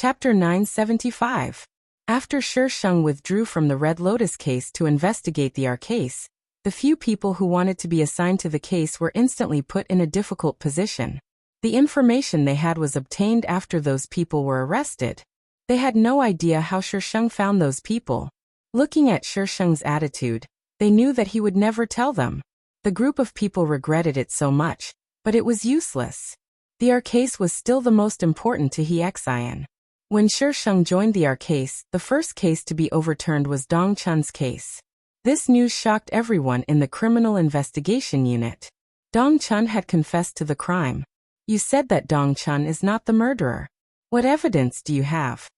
Chapter 975. After Sheng withdrew from the Red Lotus case to investigate the R case, the few people who wanted to be assigned to the case were instantly put in a difficult position. The information they had was obtained after those people were arrested. They had no idea how Sheng found those people. Looking at Sheng's attitude, they knew that he would never tell them. The group of people regretted it so much, but it was useless. The R case was still the most important to He Xian. When Sheng joined the R case, the first case to be overturned was Dong Chun's case. This news shocked everyone in the Criminal Investigation Unit. Dong Chun had confessed to the crime. You said that Dong Chun is not the murderer. What evidence do you have?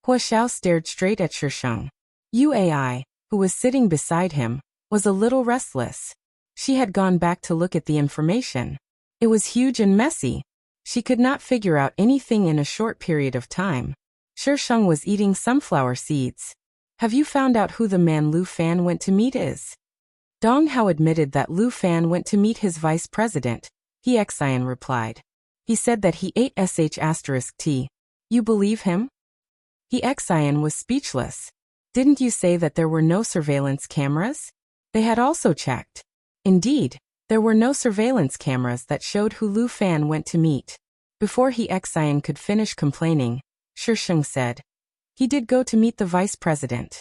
Hua Xiao stared straight at Sheng. Uai, who was sitting beside him, was a little restless. She had gone back to look at the information. It was huge and messy. She could not figure out anything in a short period of time. Sheng was eating sunflower seeds. Have you found out who the man Lu Fan went to meet is? Dong Hao admitted that Lu Fan went to meet his vice president. He Xian replied. He said that he ate sh*t. You believe him? He Xian was speechless. Didn't you say that there were no surveillance cameras? They had also checked. Indeed, there were no surveillance cameras that showed who Lu Fan went to meet. Before He Xian could finish complaining, Sheng said. He did go to meet the vice president.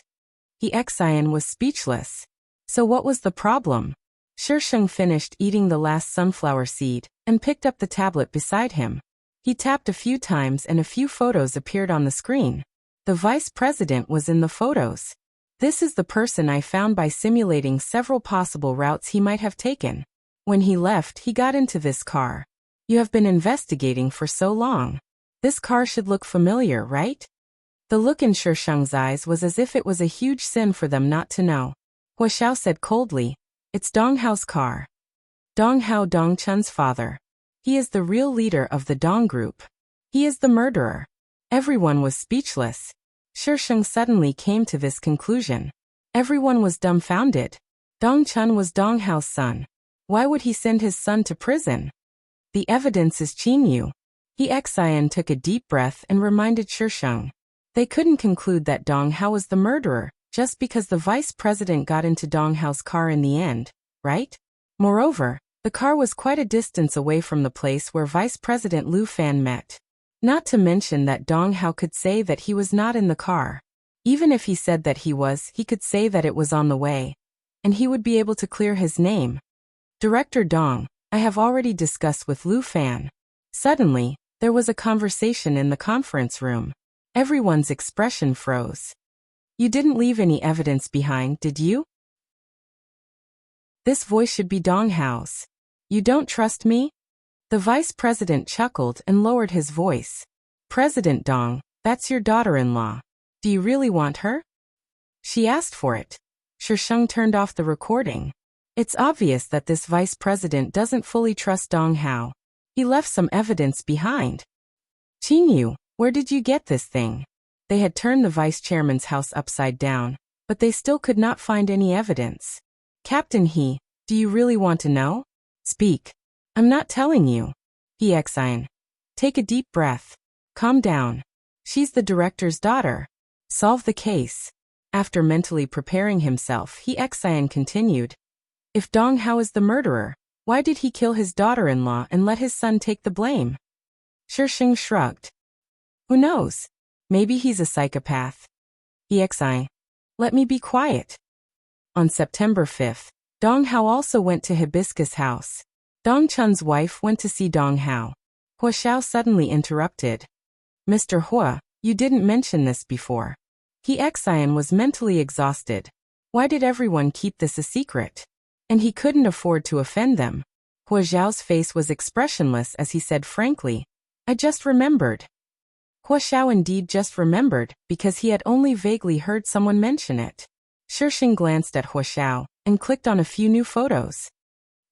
He Xian was speechless. So what was the problem? Sheng finished eating the last sunflower seed and picked up the tablet beside him. He tapped a few times and a few photos appeared on the screen. The vice president was in the photos. This is the person I found by simulating several possible routes he might have taken. When he left, he got into this car. You have been investigating for so long. This car should look familiar, right? The look in Sheng's eyes was as if it was a huge sin for them not to know. Hua Xiao said coldly, It's Dong Hao's car. Dong Hao, Dong Chun's father. He is the real leader of the Dong group. He is the murderer. Everyone was speechless. Sheng suddenly came to this conclusion. Everyone was dumbfounded. Dong Chun was Dong Hao's son. Why would he send his son to prison? The evidence is Qinyu. He Xian took a deep breath and reminded Sheng. They couldn't conclude that Dong Hao was the murderer, just because the vice president got into Dong Hao's car in the end, right? Moreover, the car was quite a distance away from the place where Vice President Lu Fan met. Not to mention that Dong Hao could say that he was not in the car. Even if he said that he was, he could say that it was on the way. And he would be able to clear his name. Director Dong, I have already discussed with Lu Fan. Suddenly, there was a conversation in the conference room. Everyone's expression froze. You didn't leave any evidence behind, did you? This voice should be Dong Hao's. You don't trust me? The vice president chuckled and lowered his voice. President Dong, that's your daughter-in-law. Do you really want her? She asked for it. Sheng turned off the recording. It's obvious that this vice president doesn't fully trust Dong Hao. He left some evidence behind. Qinyu, where did you get this thing? They had turned the vice chairman's house upside down, but they still could not find any evidence. Captain He, do you really want to know? Speak. I'm not telling you. He Xian. Take a deep breath. Calm down. She's the director's daughter. Solve the case. After mentally preparing himself, He Xian continued. If Dong Hao is the murderer, why did he kill his daughter-in-law and let his son take the blame? Sheng shrugged. Who knows? Maybe he's a psychopath. He Xian. Let me be quiet. On September 5th, Dong Hao also went to Hibiscus House. Dong Chun's wife went to see Dong Hao. Hua Xiao suddenly interrupted. Mr. Hua, you didn't mention this before. He Xian was mentally exhausted. Why did everyone keep this a secret? And he couldn't afford to offend them. Hua Xiao's face was expressionless as he said frankly, I just remembered. Hua Xiao indeed just remembered, because he had only vaguely heard someone mention it. Sheng glanced at Hua Xiao and clicked on a few new photos.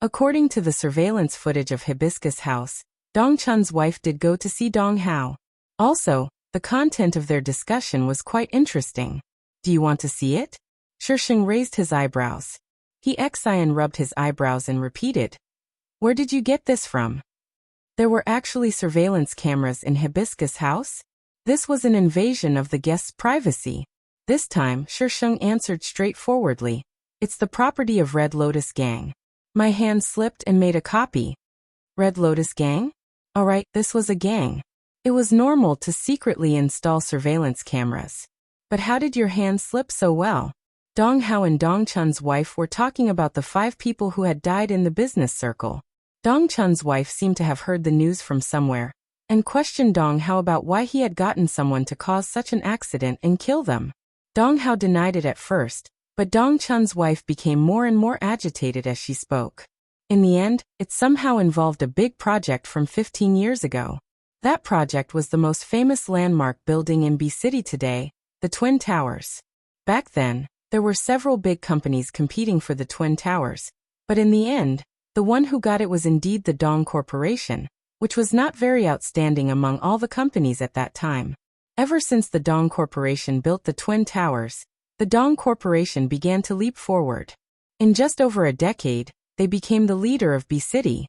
According to the surveillance footage of Hibiscus House, Dong Chun's wife did go to see Dong Hao. Also, the content of their discussion was quite interesting. Do you want to see it? Sheng raised his eyebrows. He Xian rubbed his eyebrows and repeated. Where did you get this from? There were actually surveillance cameras in Hibiscus House? This was an invasion of the guest's privacy. This time, Shisheng answered straightforwardly. It's the property of Red Lotus Gang. My hand slipped and made a copy. Red Lotus Gang? Alright, this was a gang. It was normal to secretly install surveillance cameras. But how did your hand slip so well? Dong Hao and Dong Chun's wife were talking about the 5 people who had died in the business circle. Dong Chun's wife seemed to have heard the news from somewhere, and questioned Dong Hao about why he had gotten someone to cause such an accident and kill them. Dong Hao denied it at first, but Dong Chun's wife became more and more agitated as she spoke. In the end, it somehow involved a big project from 15 years ago. That project was the most famous landmark building in B City today, the Twin Towers. Back then, there were several big companies competing for the Twin Towers, but in the end, the one who got it was indeed the Dong Corporation, which was not very outstanding among all the companies at that time. Ever since the Dong Corporation built the Twin Towers, the Dong Corporation began to leap forward. In just over a decade, they became the leader of B City.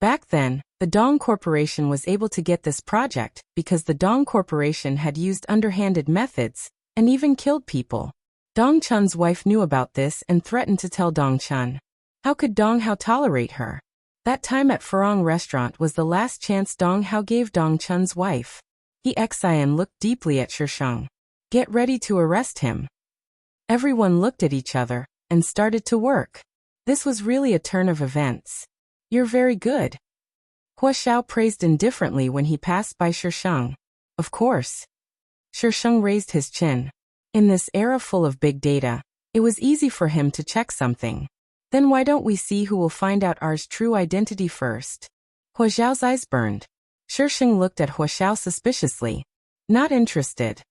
Back then, the Dong Corporation was able to get this project because the Dong Corporation had used underhanded methods and even killed people. Dong Chun's wife knew about this and threatened to tell Dong Chun. How could Dong Hao tolerate her? That time at Farong restaurant was the last chance Dong Hao gave Dong Chun's wife. He and looked deeply at Shisheng. Get ready to arrest him. Everyone looked at each other and started to work. This was really a turn of events. You're very good. Hua Xiao praised indifferently when he passed by Shisheng. Of course. Shisheng raised his chin. In this era full of big data, it was easy for him to check something. Then why don't we see who will find out ours true identity first? Hua Xiao's eyes burned. Shisheng looked at Hua Xiao suspiciously. Not interested.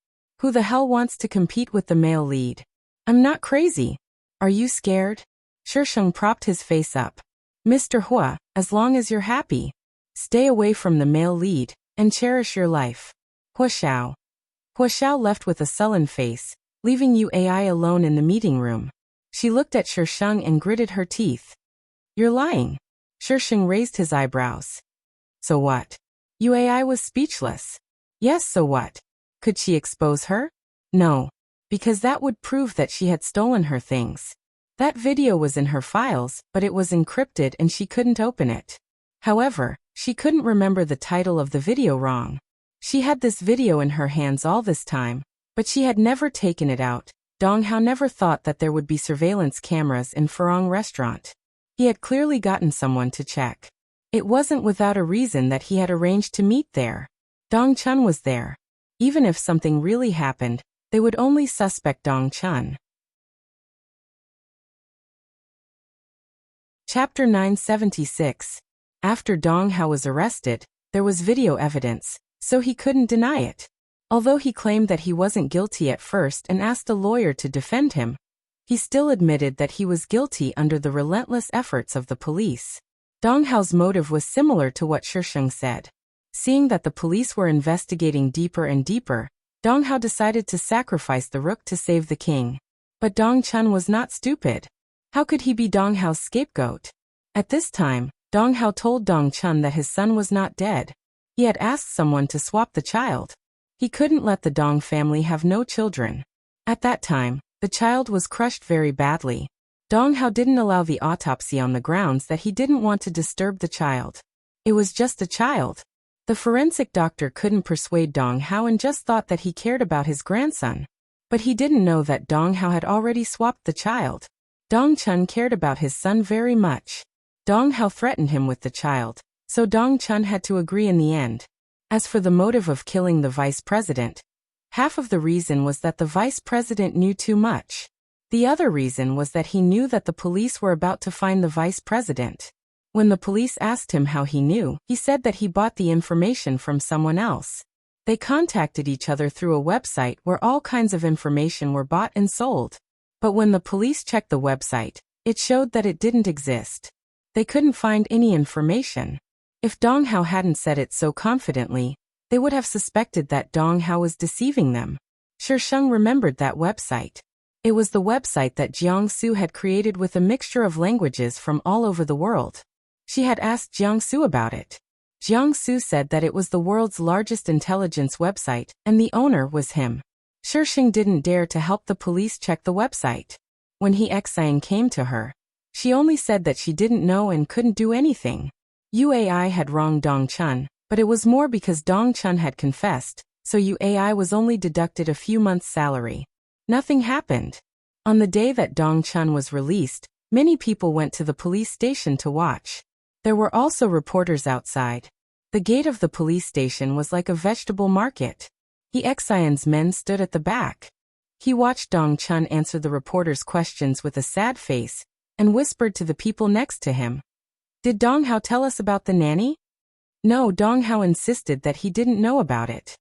Who the hell wants to compete with the male lead? I'm not crazy. Are you scared? Shisheng propped his face up. Mr. Hua, as long as you're happy. Stay away from the male lead, and cherish your life. Hua Xiao. Hua Xiao left with a sullen face, leaving Uai alone in the meeting room. She looked at Shisheng and gritted her teeth. You're lying. Shisheng raised his eyebrows. So what? Uai was speechless. Yes, so what? Could she expose her? No. Because that would prove that she had stolen her things. That video was in her files, but it was encrypted and she couldn't open it. However, she couldn't remember the title of the video wrong. She had this video in her hands all this time, but she had never taken it out. Dong Hao never thought that there would be surveillance cameras in Farong restaurant. He had clearly gotten someone to check. It wasn't without a reason that he had arranged to meet there. Dong Chun was there. Even if something really happened, they would only suspect Dong Chun. Chapter 976. After Dong Hao was arrested, there was video evidence, so he couldn't deny it. Although he claimed that he wasn't guilty at first and asked a lawyer to defend him, he still admitted that he was guilty under the relentless efforts of the police. Dong Hao's motive was similar to what Shisheng said. Seeing that the police were investigating deeper and deeper, Dong Hao decided to sacrifice the rook to save the king. But Dong Chun was not stupid. How could he be Dong Hao's scapegoat? At this time, Dong Hao told Dong Chun that his son was not dead. He had asked someone to swap the child. He couldn't let the Dong family have no children. At that time, the child was crushed very badly. Dong Hao didn't allow the autopsy on the grounds that he didn't want to disturb the child. It was just a child. The forensic doctor couldn't persuade Dong Hao and just thought that he cared about his grandson. But he didn't know that Dong Hao had already swapped the child. Dong Chun cared about his son very much. Dong Hao threatened him with the child, so Dong Chun had to agree in the end. As for the motive of killing the vice president, half of the reason was that the vice president knew too much. The other reason was that he knew that the police were about to find the vice president. When the police asked him how he knew, he said that he bought the information from someone else. They contacted each other through a website where all kinds of information were bought and sold. But when the police checked the website, it showed that it didn't exist. They couldn't find any information. If Dong Hao hadn't said it so confidently, they would have suspected that Dong Hao was deceiving them. Shisheng remembered that website. It was the website that Jiangsu had created with a mixture of languages from all over the world. She had asked Jiangsu about it. Jiangsu said that it was the world's largest intelligence website, and the owner was him. Shisheng didn't dare to help the police check the website. When He Xian came to her, she only said that she didn't know and couldn't do anything. Uai had wronged Dong Chun, but it was more because Dong Chun had confessed, so Uai was only deducted a few months' salary. Nothing happened. On the day that Dong Chun was released, many people went to the police station to watch. There were also reporters outside. The gate of the police station was like a vegetable market. He Xian's men stood at the back. He watched Dong Chun answer the reporters' questions with a sad face, and whispered to the people next to him. Did Dong Hao tell us about the nanny? No, Dong Hao insisted that he didn't know about it.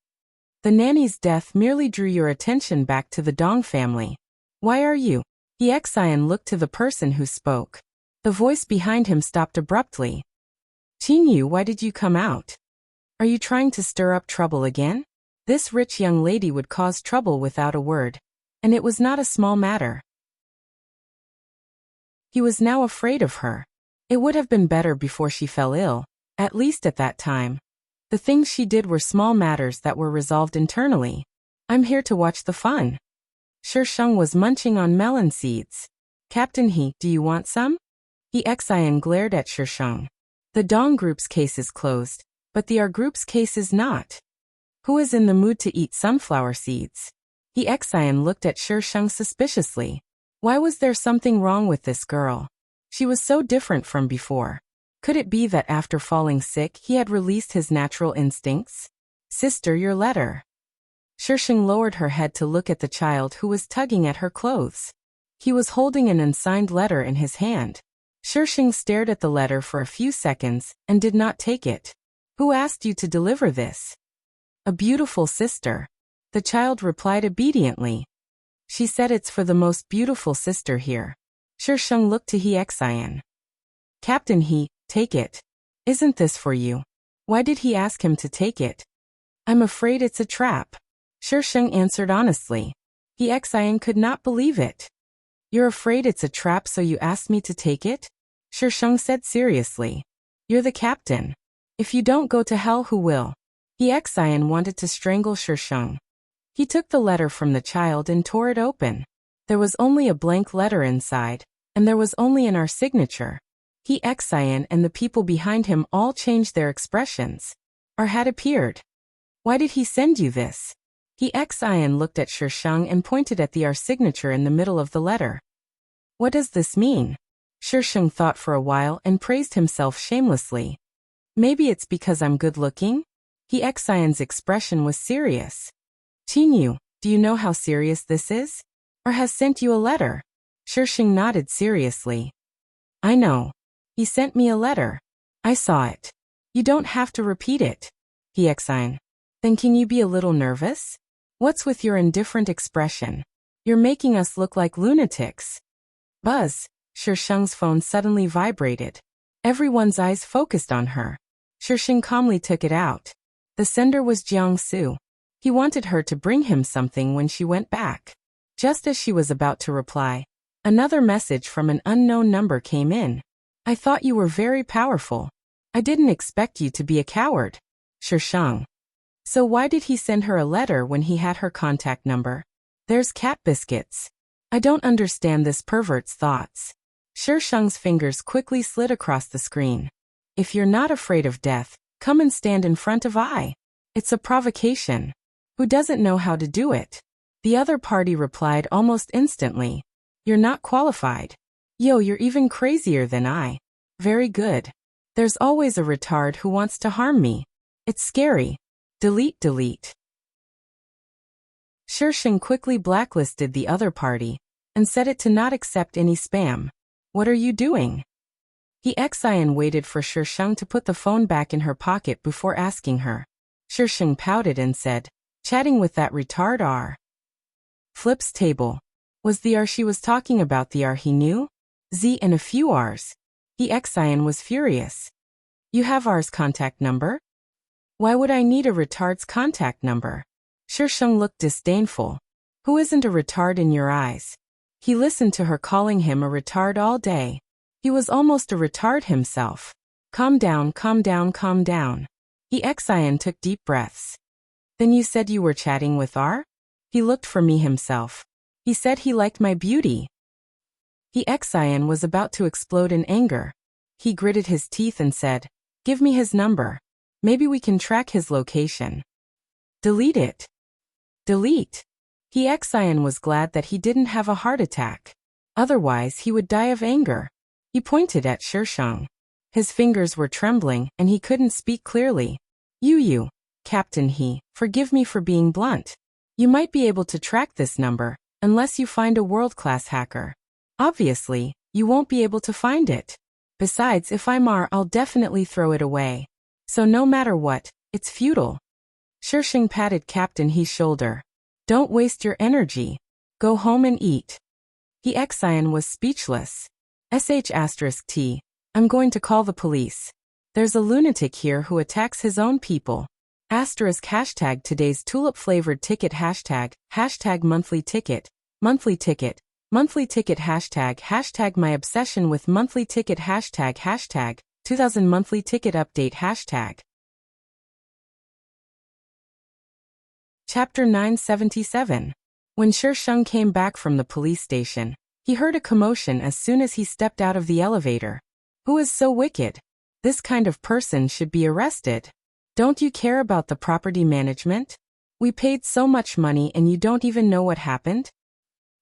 The nanny's death merely drew your attention back to the Dong family. Why are you? He Xian looked to the person who spoke. The voice behind him stopped abruptly. Qingyu, why did you come out? Are you trying to stir up trouble again? This rich young lady would cause trouble without a word. And it was not a small matter. He was now afraid of her. It would have been better before she fell ill, at least at that time. The things she did were small matters that were resolved internally. I'm here to watch the fun. Shisheng was munching on melon seeds. Captain He, do you want some? He Xian glared at Shisheng. The Dong group's case is closed, but the R group's case is not. Who is in the mood to eat sunflower seeds? He Xian looked at Shisheng suspiciously. Why was there something wrong with this girl? She was so different from before. Could it be that after falling sick he had released his natural instincts? Sister, your letter. Shisheng lowered her head to look at the child who was tugging at her clothes. He was holding an unsigned letter in his hand. Shisheng stared at the letter for a few seconds and did not take it. Who asked you to deliver this? A beautiful sister. The child replied obediently. She said it's for the most beautiful sister here. Shisheng looked to He Xian. Captain He, take it. Isn't this for you? Why did he ask him to take it? I'm afraid it's a trap. Shisheng answered honestly. He Xian could not believe it. You're afraid it's a trap, so you asked me to take it? Shisheng said seriously. You're the captain. If you don't go to hell, who will? He Xian wanted to strangle Shisheng. He took the letter from the child and tore it open. There was only a blank letter inside, and there was only an R signature. He Xian and the people behind him all changed their expressions. R had appeared. Why did he send you this? He Xian looked at Shisheng and pointed at the R signature in the middle of the letter. What does this mean? Shisheng thought for a while and praised himself shamelessly. Maybe it's because I'm good looking? He Xian's expression was serious. Qingyu, do you know how serious this is? Or has sent you a letter? Shisheng nodded seriously. I know. He sent me a letter. I saw it. You don't have to repeat it. He Xian. Then can you be a little nervous? What's with your indifferent expression? You're making us look like lunatics. Buzz. Shisheng's phone suddenly vibrated. Everyone's eyes focused on her. Shisheng calmly took it out. The sender was Jiangsu. He wanted her to bring him something when she went back. Just as she was about to reply, another message from an unknown number came in. I thought you were very powerful. I didn't expect you to be a coward. Shisheng. So why did he send her a letter when he had her contact number? There's cat biscuits. I don't understand this pervert's thoughts. Shisheng's fingers quickly slid across the screen. If you're not afraid of death, come and stand in front of I. It's a provocation. Who doesn't know how to do it? The other party replied almost instantly. You're not qualified. Yo, you're even crazier than I. Very good. There's always a retard who wants to harm me. It's scary. Delete, delete. Shisheng quickly blacklisted the other party and set it to not accept any spam. What are you doing? He Xian waited for Shisheng to put the phone back in her pocket before asking her. Shisheng pouted and said, chatting with that retard R. Flip's table. Was the R she was talking about the R he knew? Z and a few R's. He Xian was furious. You have R's contact number? Why would I need a retard's contact number? Shisheng looked disdainful. Who isn't a retard in your eyes? He listened to her calling him a retard all day. He was almost a retard himself. Calm down, calm down, calm down. He Xian took deep breaths. Then you said you were chatting with R? He looked for me himself. He said he liked my beauty. He Xian was about to explode in anger. He gritted his teeth and said, "Give me his number. Maybe we can track his location." Delete it. Delete. He Xian was glad that he didn't have a heart attack. Otherwise he would die of anger. He pointed at Shisheng. His fingers were trembling and he couldn't speak clearly. You, Captain He, forgive me for being blunt. You might be able to track this number, unless you find a world-class hacker. Obviously, you won't be able to find it. Besides, if I'm R, I'll definitely throw it away. So no matter what, it's futile. Shisheng patted Captain He's shoulder. Don't waste your energy. Go home and eat. He Xian was speechless. *T. I'm going to call the police. There's a lunatic here who attacks his own people. #hashtag today's tulip-flavored ticket #hashtag monthly ticket #hashtag my obsession with monthly ticket #hashtag 2000 monthly ticket update #. Chapter 977. When Shisheng came back from the police station, he heard a commotion as soon as he stepped out of the elevator. Who is so wicked? This kind of person should be arrested. Don't you care about the property management? We paid so much money and you don't even know what happened?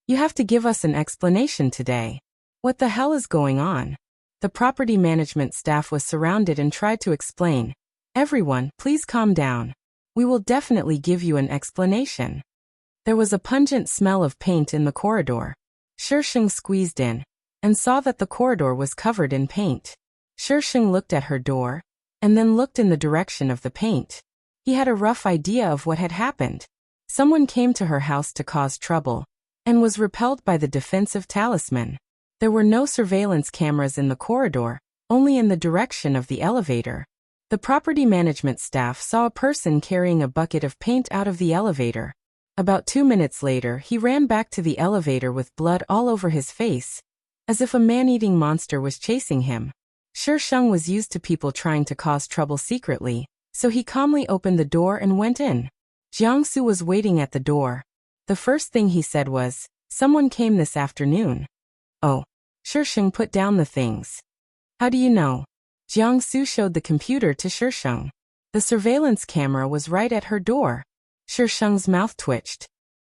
You have to give us an explanation today. What the hell is going on? The property management staff was surrounded and tried to explain. Everyone, please calm down. We will definitely give you an explanation. There was a pungent smell of paint in the corridor. Shisheng squeezed in and saw that the corridor was covered in paint. Shisheng looked at her door and then looked in the direction of the paint. He had a rough idea of what had happened. Someone came to her house to cause trouble and was repelled by the defensive talisman. There were no surveillance cameras in the corridor, only in the direction of the elevator. The property management staff saw a person carrying a bucket of paint out of the elevator. About 2 minutes later, he ran back to the elevator with blood all over his face, as if a man-eating monster was chasing him. Shisheng was used to people trying to cause trouble secretly, so he calmly opened the door and went in. Jiangsu was waiting at the door. The first thing he said was, "Someone came this afternoon." Oh. Shisheng put down the things. How do you know? Jiangsu showed the computer to Shisheng. The surveillance camera was right at her door. Shisheng's mouth twitched.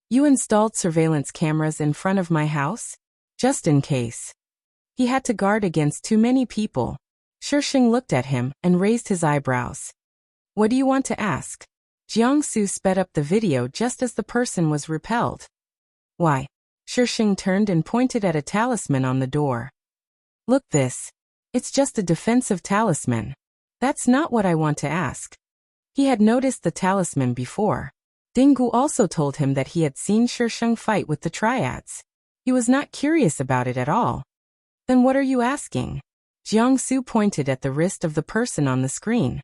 You installed surveillance cameras in front of my house? Just in case. He had to guard against too many people. Shisheng looked at him and raised his eyebrows. What do you want to ask? Jiangsu sped up the video just as the person was repelled. Why? Shisheng turned and pointed at a talisman on the door. Look this. It's just a defensive talisman. That's not what I want to ask. He had noticed the talisman before. Dingu also told him that he had seen Shisheng fight with the triads. He was not curious about it at all. Then what are you asking? Jiangsu pointed at the wrist of the person on the screen.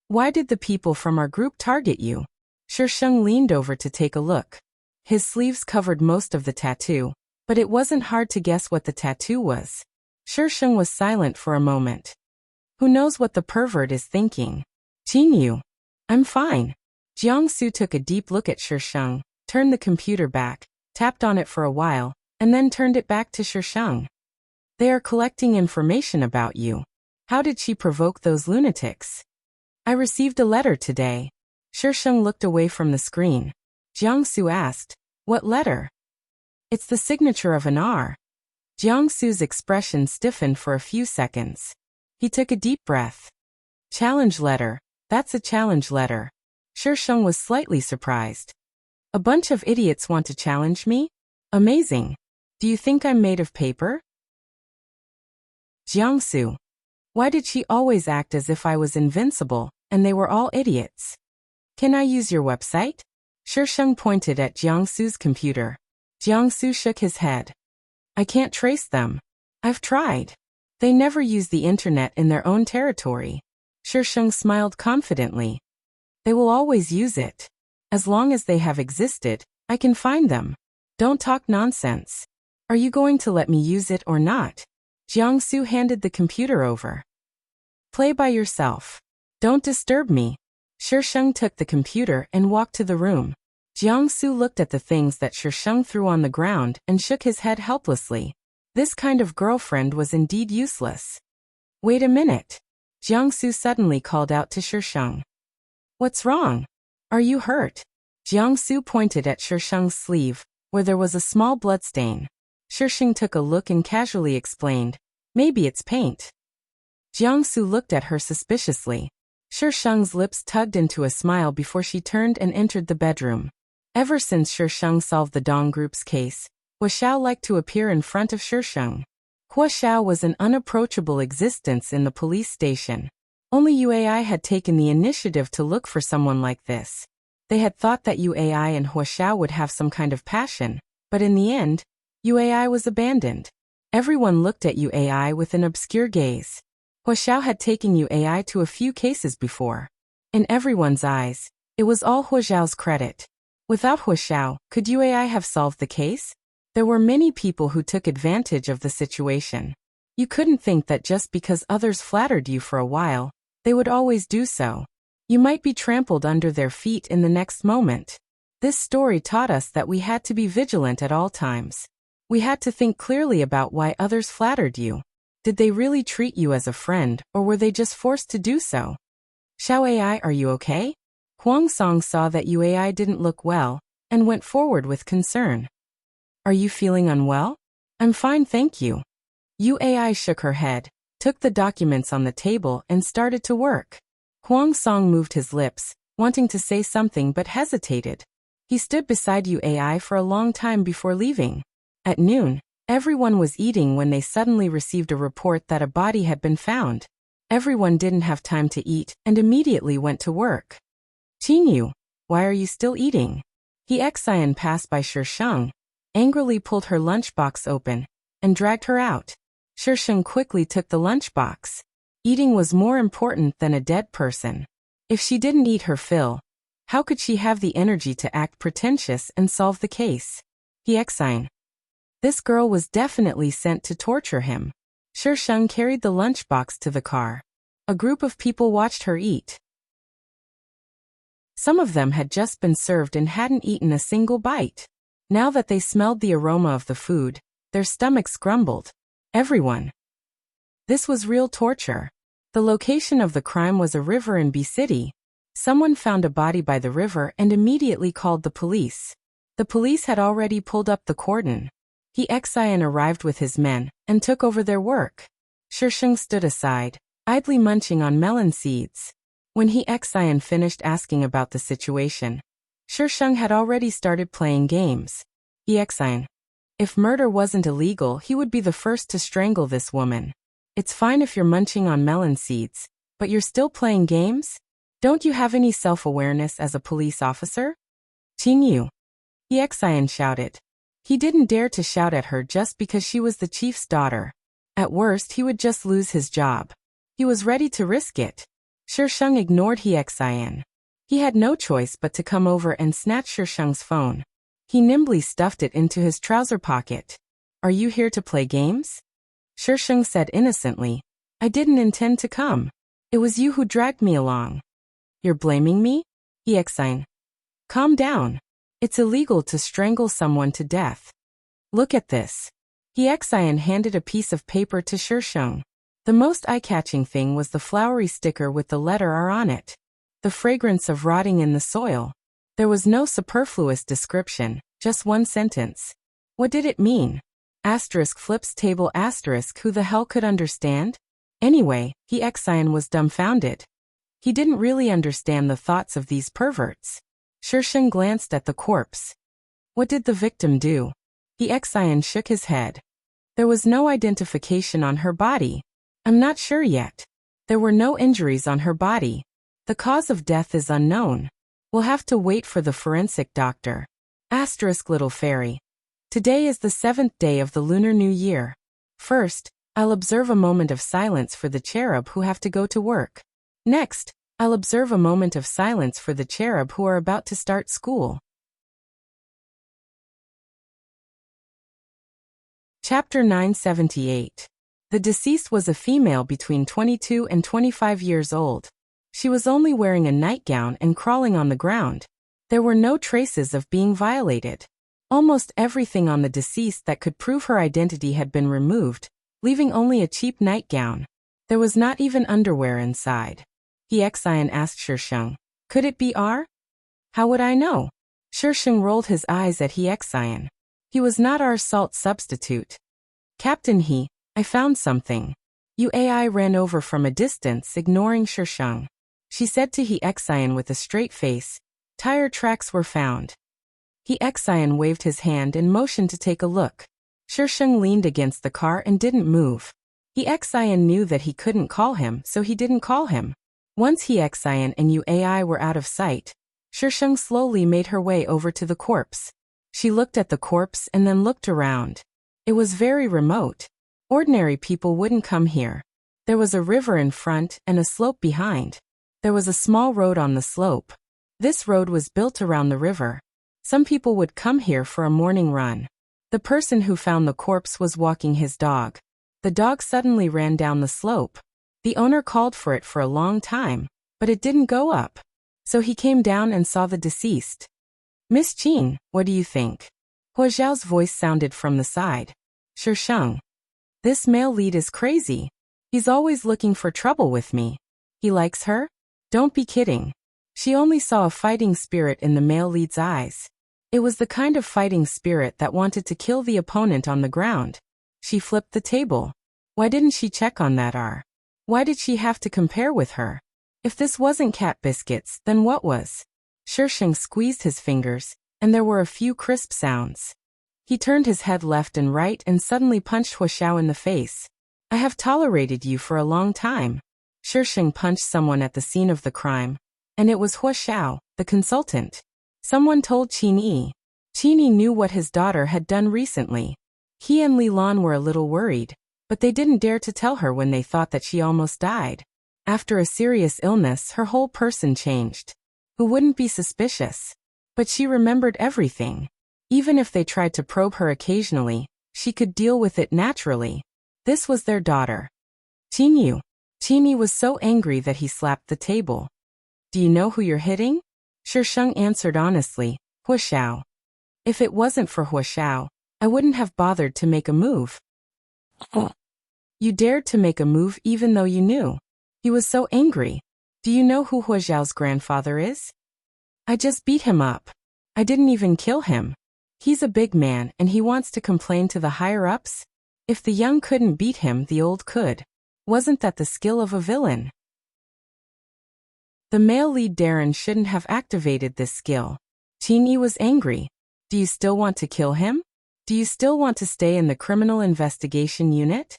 Why did the people from our group target you? Shisheng leaned over to take a look. His sleeves covered most of the tattoo, but it wasn't hard to guess what the tattoo was. Shisheng was silent for a moment. Who knows what the pervert is thinking? Jinyu. I'm fine. Jiangsu took a deep look at Shisheng, turned the computer back, tapped on it for a while, and then turned it back to Shisheng. They are collecting information about you. How did she provoke those lunatics? I received a letter today. Shisheng looked away from the screen. Jiangsu asked, what letter? It's the signature of an R. Jiangsu's expression stiffened for a few seconds. He took a deep breath. Challenge letter. That's a challenge letter. Shisheng was slightly surprised. A bunch of idiots want to challenge me? Amazing. Do you think I'm made of paper? Jiangsu. Why did she always act as if I was invincible, and they were all idiots? Can I use your website? Shisheng pointed at Jiangsu's computer. Jiangsu shook his head. I can't trace them. I've tried. They never use the internet in their own territory. Shisheng smiled confidently. They will always use it. As long as they have existed, I can find them. Don't talk nonsense. Are you going to let me use it or not? Jiangsu handed the computer over. Play by yourself. Don't disturb me. Shisheng took the computer and walked to the room. Jiangsu looked at the things that Shisheng threw on the ground and shook his head helplessly. This kind of girlfriend was indeed useless. Wait a minute. Jiangsu suddenly called out to Shisheng. What's wrong? Are you hurt? Jiangsu pointed at Shisheng's sleeve, where there was a small bloodstain. Shisheng took a look and casually explained, maybe it's paint. Jiangsu looked at her suspiciously. Shisheng's lips tugged into a smile before she turned and entered the bedroom. Ever since Shisheng solved the Dong Group's case, Hua Xiao liked to appear in front of Shisheng. Hua Xiao was an unapproachable existence in the police station. Only UAI had taken the initiative to look for someone like this. They had thought that UAI and Hua Xiao would have some kind of passion, but in the end, UAI was abandoned. Everyone looked at UAI with an obscure gaze. Hua Xiao had taken UAI to a few cases before. In everyone's eyes, it was all Hua Xiao's credit. Without Hua Xiao, could UAI have solved the case? There were many people who took advantage of the situation. You couldn't think that just because others flattered you for a while, they would always do so. You might be trampled under their feet in the next moment. This story taught us that we had to be vigilant at all times. We had to think clearly about why others flattered you. Did they really treat you as a friend, or were they just forced to do so? Xiao Ai, are you okay? Huang Song saw that UAI didn't look well, and went forward with concern. Are you feeling unwell? I'm fine, thank you. UAI shook her head, took the documents on the table and started to work. Huang Song moved his lips, wanting to say something but hesitated. He stood beside UAI for a long time before leaving. At noon, everyone was eating when they suddenly received a report that a body had been found. Everyone didn't have time to eat and immediately went to work. Qingyu, why are you still eating? He Xian passed by Shisheng, angrily pulled her lunchbox open, and dragged her out. Shisheng quickly took the lunchbox. Eating was more important than a dead person. If she didn't eat her fill, how could she have the energy to act pretentious and solve the case? He Xian. This girl was definitely sent to torture him. Shisheng carried the lunchbox to the car. A group of people watched her eat. Some of them had just been served and hadn't eaten a single bite. Now that they smelled the aroma of the food, their stomachs grumbled. Everyone. This was real torture. The location of the crime was a river in B City. Someone found a body by the river and immediately called the police. The police had already pulled up the cordon. He Xian arrived with his men and took over their work. Shisheng stood aside, idly munching on melon seeds. When He Xian finished asking about the situation, Shisheng had already started playing games. He Xian. If murder wasn't illegal, he would be the first to strangle this woman. It's fine if you're munching on melon seeds, but you're still playing games? Don't you have any self-awareness as a police officer? Qingyu. He Xian shouted. He didn't dare to shout at her just because she was the chief's daughter. At worst, he would just lose his job. He was ready to risk it. Shisheng ignored He Xian. He had no choice but to come over and snatch Shisheng's phone. He nimbly stuffed it into his trouser pocket. Are you here to play games? Shisheng said innocently. I didn't intend to come. It was you who dragged me along. You're blaming me? He Xian. Calm down. It's illegal to strangle someone to death. Look at this. He Xian handed a piece of paper to Shisheng. The most eye-catching thing was the flowery sticker with the letter R on it. The fragrance of rotting in the soil. There was no superfluous description, just one sentence. What did it mean? Asterisk flips table asterisk, who the hell could understand? Anyway, He Xian was dumbfounded. He didn't really understand the thoughts of these perverts. Shisheng glanced at the corpse. What did the victim do? He Xian shook his head. There was no identification on her body. I'm not sure yet. There were no injuries on her body. The cause of death is unknown. We'll have to wait for the forensic doctor. Asterisk little fairy. Today is the 7th day of the Lunar New Year. First, I'll observe a moment of silence for the cherub who have to go to work. Next, I'll observe a moment of silence for the cherub who are about to start school. Chapter 978. The deceased was a female between 22 and 25 years old. She was only wearing a nightgown and crawling on the ground. There were no traces of being violated. Almost everything on the deceased that could prove her identity had been removed, leaving only a cheap nightgown. There was not even underwear inside. He Xian asked Shisheng. Could it be R? How would I know? Shisheng rolled his eyes at He Xian. He was not our salt substitute. Captain He, I found something. Uai ran over from a distance, ignoring Shisheng. She said to He Xian with a straight face, tire tracks were found. He Xian waved his hand and motioned to take a look. Shisheng leaned against the car and didn't move. He Xian knew that he couldn't call him, so he didn't call him. Once He Xian and Uai were out of sight, Shisheng slowly made her way over to the corpse. She looked at the corpse and then looked around. It was very remote. Ordinary people wouldn't come here. There was a river in front and a slope behind. There was a small road on the slope. This road was built around the river. Some people would come here for a morning run. The person who found the corpse was walking his dog. The dog suddenly ran down the slope. The owner called for it for a long time, but it didn't go up. So he came down and saw the deceased. Miss Qin, what do you think? Hua Zhao's voice sounded from the side. Shisheng. This male lead is crazy. He's always looking for trouble with me. He likes her? Don't be kidding. She only saw a fighting spirit in the male lead's eyes. It was the kind of fighting spirit that wanted to kill the opponent on the ground. She flipped the table. Why didn't she check on that R? Why did she have to compare with her? If this wasn't cat biscuits, then what was? Shisheng squeezed his fingers, and there were a few crisp sounds. He turned his head left and right and suddenly punched Hua Xiao in the face. I have tolerated you for a long time. Shisheng punched someone at the scene of the crime. And it was Hua Xiao, the consultant. Someone told Qin Yi. Qin Yi knew what his daughter had done recently. He and Li Lan were a little worried, but they didn't dare to tell her when they thought that she almost died. After a serious illness, her whole person changed. Who wouldn't be suspicious? But she remembered everything. Even if they tried to probe her occasionally, she could deal with it naturally. This was their daughter. Qin Yu. Qin Yi was so angry that he slapped the table. Do you know who you're hitting? Shisheng answered honestly, Hua Xiao. If it wasn't for Hua Xiao, I wouldn't have bothered to make a move. You dared to make a move even though you knew. He was so angry. Do you know who Hua Xiao's grandfather is? I just beat him up. I didn't even kill him. He's a big man and he wants to complain to the higher-ups? If the young couldn't beat him, the old could. Wasn't that the skill of a villain? The male lead Darren shouldn't have activated this skill. Qin Yi was angry. Do you still want to kill him? Do you still want to stay in the criminal investigation unit?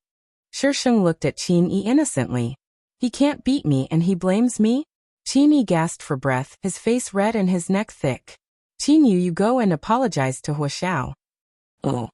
Shisheng looked at Qin Yi innocently. He can't beat me and he blames me? Qin Yi gasped for breath, his face red and his neck thick. Qin Yu, you go and apologize to Hua Xiao. Oh.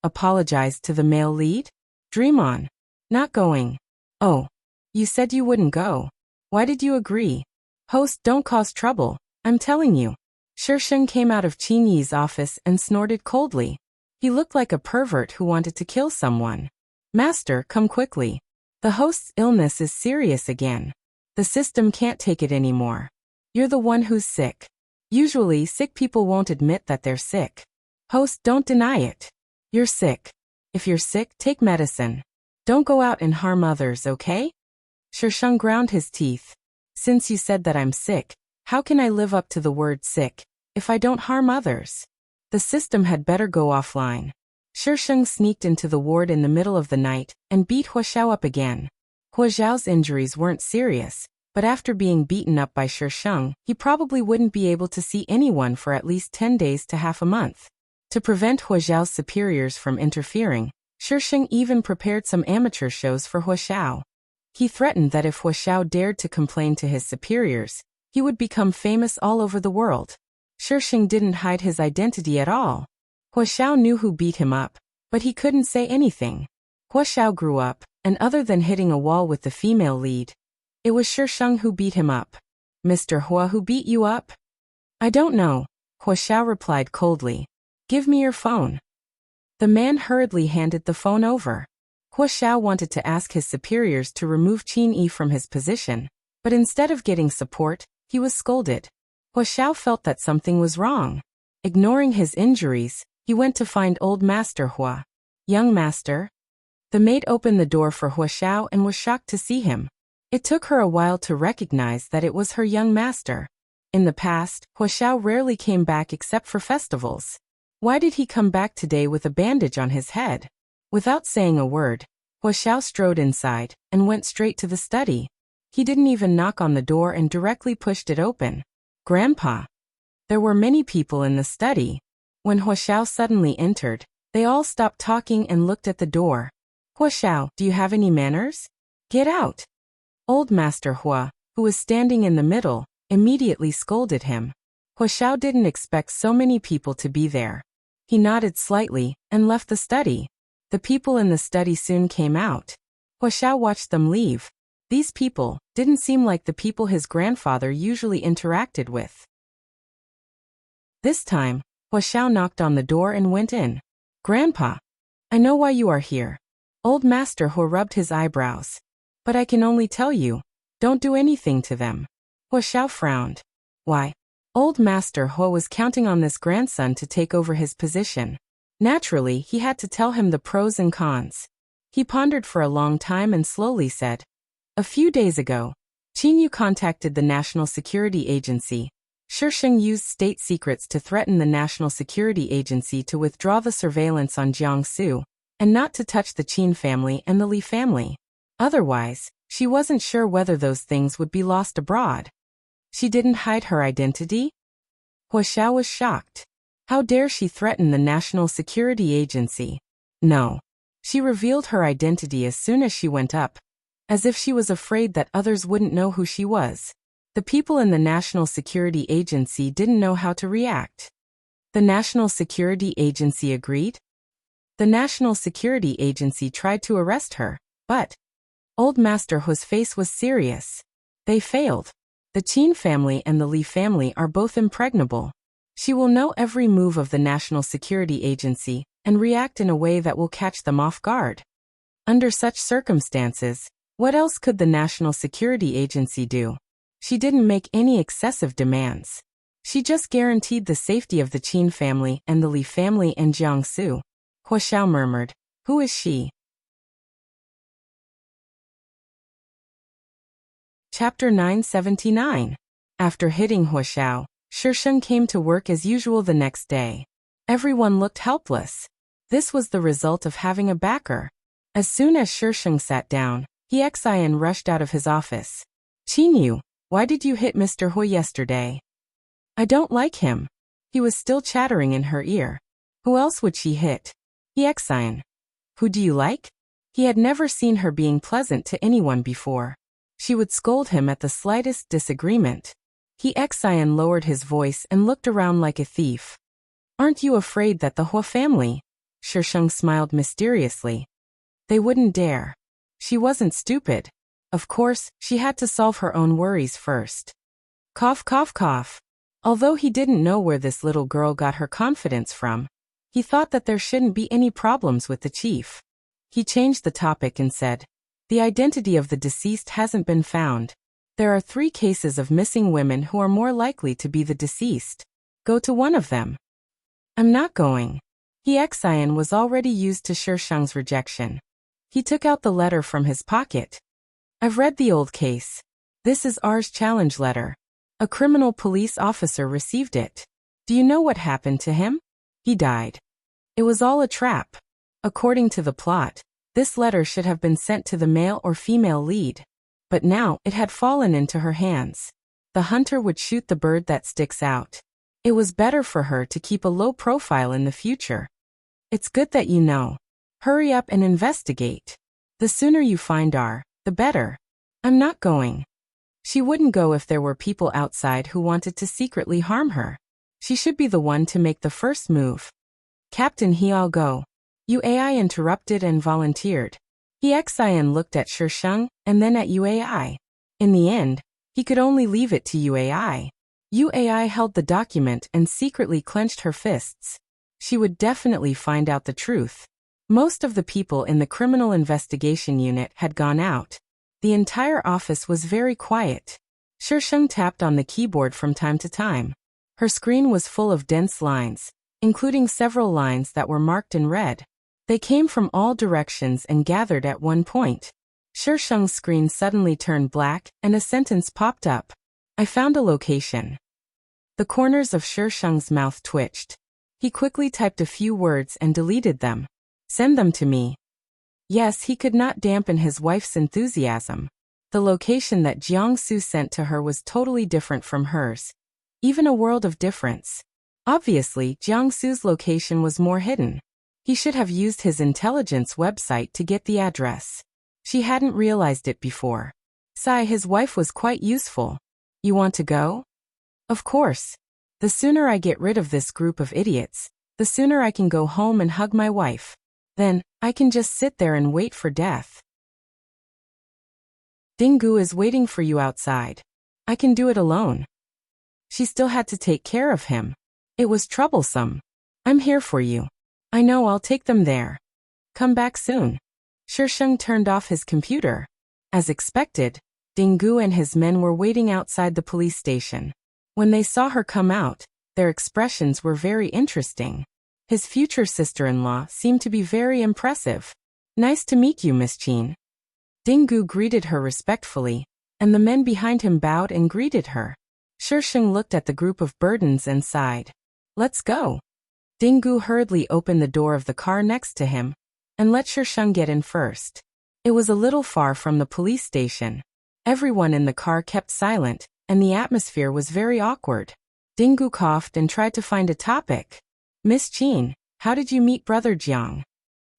Apologize to the male lead? Dream on. Not going. Oh. You said you wouldn't go. Why did you agree? Host, don't cause trouble, I'm telling you. Shisheng came out of Qin Yi's office and snorted coldly. He looked like a pervert who wanted to kill someone. Master, come quickly. The host's illness is serious again. The system can't take it anymore. You're the one who's sick. Usually, sick people won't admit that they're sick. Host, don't deny it. You're sick. If you're sick, take medicine. Don't go out and harm others, okay? Shisheng ground his teeth. Since you said that I'm sick, how can I live up to the word sick if I don't harm others? The system had better go offline. Shisheng sneaked into the ward in the middle of the night and beat Hua Xiao up again. Hua Zhao's injuries weren't serious, but after being beaten up by Shisheng, he probably wouldn't be able to see anyone for at least 10 days to half a month. To prevent Hua Zhao's superiors from interfering, Shisheng even prepared some amateur shows for Hua Xiao. He threatened that if Hua Xiao dared to complain to his superiors, he would become famous all over the world. Shisheng didn't hide his identity at all. Hua Xiao knew who beat him up, but he couldn't say anything. Hua Xiao grew up, and other than hitting a wall with the female lead, it was Shisheng who beat him up. Mr. Hua, who beat you up? I don't know, Hua Xiao replied coldly. Give me your phone. The man hurriedly handed the phone over. Hua Xiao wanted to ask his superiors to remove Qin Yi from his position, But instead of getting support, he was scolded. Hua Xiao felt that something was wrong. Ignoring his injuries, he went to find old Master Hua. Young master? The maid opened the door for Hua Xiao and was shocked to see him. It took her a while to recognize that it was her young master. In the past, Hua Xiao rarely came back except for festivals. Why did he come back today with a bandage on his head? Without saying a word, Hua Xiao strode inside and went straight to the study. He didn't even knock on the door and directly pushed it open. Grandpa. There were many people in the study. When Hua Xiao suddenly entered, they all stopped talking and looked at the door. Hua Xiao, do you have any manners? Get out. Old Master Hua, who was standing in the middle, immediately scolded him. Hua Xiao didn't expect so many people to be there. He nodded slightly and left the study. The people in the study soon came out. Hua Xiao watched them leave. These people didn't seem like the people his grandfather usually interacted with. This time, Hua Xiao knocked on the door and went in. Grandpa, I know why you are here. Old Master Hua rubbed his eyebrows. But I can only tell you, don't do anything to them. Hua Xiao frowned. Why? Old Master Hua was counting on this grandson to take over his position. Naturally, he had to tell him the pros and cons. He pondered for a long time and slowly said, a few days ago, Qin Yu contacted the National Security Agency. Shisheng used state secrets to threaten the National Security Agency to withdraw the surveillance on Jiangsu, and not to touch the Qin family and the Li family. Otherwise, she wasn't sure whether those things would be lost abroad. She didn't hide her identity? Hua Xiao was shocked. How dare she threaten the National Security Agency? No. She revealed her identity as soon as she went up, as if she was afraid that others wouldn't know who she was. The people in the National Security Agency didn't know how to react. The National Security Agency agreed? The National Security Agency tried to arrest her, but Old Master Hua's face was serious. They failed. The Qin family and the Li family are both impregnable. She will know every move of the National Security Agency and react in a way that will catch them off guard. Under such circumstances, what else could the National Security Agency do? She didn't make any excessive demands. She just guaranteed the safety of the Qin family and the Li family and Jiangsu. Hua Xiao murmured, who is she? Chapter 979. After hitting Hua Xiao, Shisheng came to work as usual the next day. Everyone looked helpless. This was the result of having a backer. As soon as Shisheng sat down, Xian rushed out of his office. Qin Yu, why did you hit Mr. Hua yesterday? I don't like him. He was still chattering in her ear. Who else would she hit? Xian. Who do you like? He had never seen her being pleasant to anyone before. She would scold him at the slightest disagreement. Xian lowered his voice and looked around like a thief. Aren't you afraid that the Hua family? Shisheng smiled mysteriously. They wouldn't dare. She wasn't stupid. Of course, she had to solve her own worries first. Cough, cough, cough. Although he didn't know where this little girl got her confidence from, he thought that there shouldn't be any problems with the chief. He changed the topic and said, the identity of the deceased hasn't been found. There are 3 cases of missing women who are more likely to be the deceased. Go to one of them. I'm not going. Xian was already used to Shisheng's rejection. He took out the letter from his pocket. I've read the old case. This is ours challenge letter. A criminal police officer received it. Do you know what happened to him? He died. It was all a trap. According to the plot, this letter should have been sent to the male or female lead. But now it had fallen into her hands. The hunter would shoot the bird that sticks out. It was better for her to keep a low profile in the future. It's good that you know. Hurry up and investigate. The sooner you find R, the better. I'm not going. She wouldn't go if there were people outside who wanted to secretly harm her. She should be the one to make the first move. Captain, I'll go. Uai interrupted and volunteered. Xian looked at Shisheng and then at Uai. In the end, he could only leave it to Uai. Uai held the document and secretly clenched her fists. She would definitely find out the truth. Most of the people in the criminal investigation unit had gone out. The entire office was very quiet. Shisheng tapped on the keyboard from time to time. Her screen was full of dense lines, including several lines that were marked in red. They came from all directions and gathered at one point. Shisheng's screen suddenly turned black, and a sentence popped up. I found a location. The corners of Shisheng's mouth twitched. He quickly typed a few words and deleted them. Send them to me. Yes, he could not dampen his wife's enthusiasm. The location that Jiangsu sent to her was totally different from hers. Even a world of difference. Obviously, Jiangsu's location was more hidden. He should have used his intelligence website to get the address. She hadn't realized it before. Sai, his wife, was quite useful. You want to go? Of course. The sooner I get rid of this group of idiots, the sooner I can go home and hug my wife. Then, I can just sit there and wait for death. Dingu is waiting for you outside. I can do it alone. She still had to take care of him. It was troublesome. I'm here for you. I know, I'll take them there. Come back soon. Shisheng turned off his computer. As expected, Dingu and his men were waiting outside the police station. When they saw her come out, their expressions were very interesting. His future sister-in-law seemed to be very impressive. Nice to meet you, Miss Qin. Dingu greeted her respectfully, and the men behind him bowed and greeted her. Shisheng looked at the group of burdens and sighed. Let's go. Dingu hurriedly opened the door of the car next to him, and let Shisheng get in first. It was a little far from the police station. Everyone in the car kept silent, and the atmosphere was very awkward. Dingu coughed and tried to find a topic. Miss Qin, how did you meet Brother Jiang?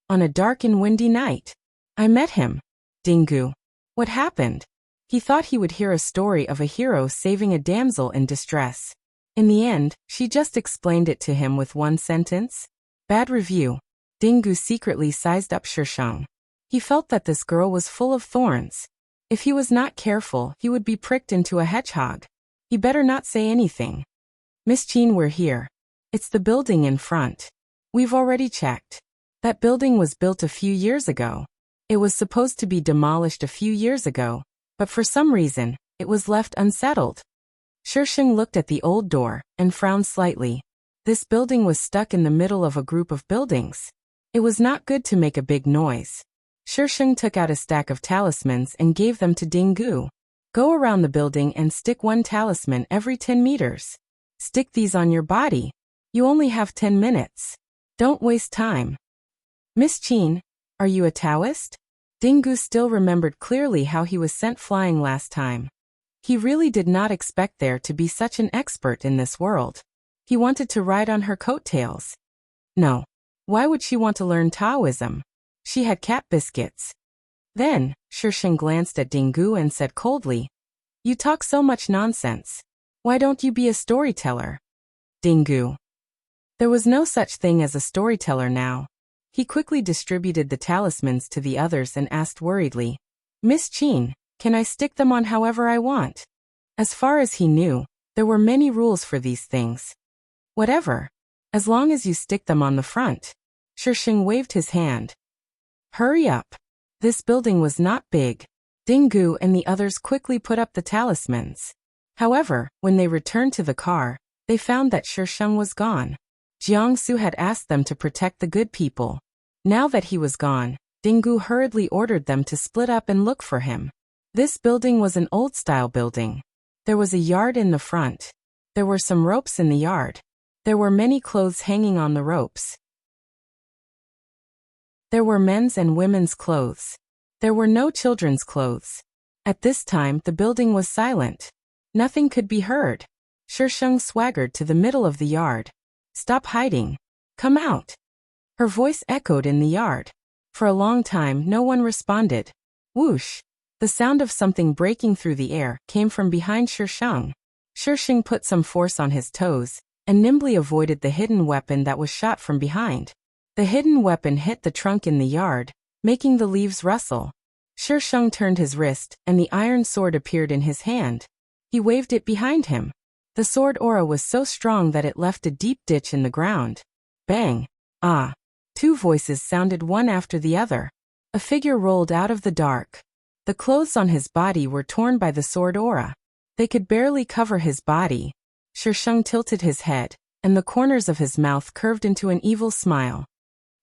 On a dark and windy night. I met him. Dingu. What happened? He thought he would hear a story of a hero saving a damsel in distress. In the end, she just explained it to him with one sentence. Bad review. Dingu secretly sized up Shisheng. He felt that this girl was full of thorns. If he was not careful, he would be pricked into a hedgehog. He better not say anything. Miss Qin, we're here. It's the building in front. We've already checked. That building was built a few years ago. It was supposed to be demolished a few years ago, but for some reason, it was left unsettled. Shisheng looked at the old door and frowned slightly. This building was stuck in the middle of a group of buildings. It was not good to make a big noise. Shisheng took out a stack of talismans and gave them to Dingu. Go around the building and stick one talisman every 10 meters. Stick these on your body. You only have 10 minutes. Don't waste time. Miss Qin, are you a Taoist? Dingu still remembered clearly how he was sent flying last time. He really did not expect there to be such an expert in this world. He wanted to ride on her coattails. No. Why would she want to learn Taoism? She had cat biscuits. Then, Shisheng glanced at Dingu and said coldly, You talk so much nonsense. Why don't you be a storyteller? Dingu. There was no such thing as a storyteller now. He quickly distributed the talismans to the others and asked worriedly, Miss Qin, can I stick them on however I want? As far as he knew, there were many rules for these things. Whatever. As long as you stick them on the front. Shisheng waved his hand. Hurry up. This building was not big. Dingu and the others quickly put up the talismans. However, when they returned to the car, they found that Shisheng was gone. Jiangsu had asked them to protect the good people. Now that he was gone, Dingu hurriedly ordered them to split up and look for him. This building was an old-style building. There was a yard in the front. There were some ropes in the yard. There were many clothes hanging on the ropes. There were men's and women's clothes. There were no children's clothes. At this time, the building was silent. Nothing could be heard. Shisheng swaggered to the middle of the yard. Stop hiding. Come out. Her voice echoed in the yard. For a long time, no one responded. Whoosh. The sound of something breaking through the air came from behind Shisheng. Shisheng put some force on his toes and nimbly avoided the hidden weapon that was shot from behind. The hidden weapon hit the trunk in the yard, making the leaves rustle. Shisheng turned his wrist, and the iron sword appeared in his hand. He waved it behind him. The sword aura was so strong that it left a deep ditch in the ground. Bang! Ah! Two voices sounded one after the other. A figure rolled out of the dark. The clothes on his body were torn by the sword aura. They could barely cover his body. Shisheng tilted his head, and the corners of his mouth curved into an evil smile.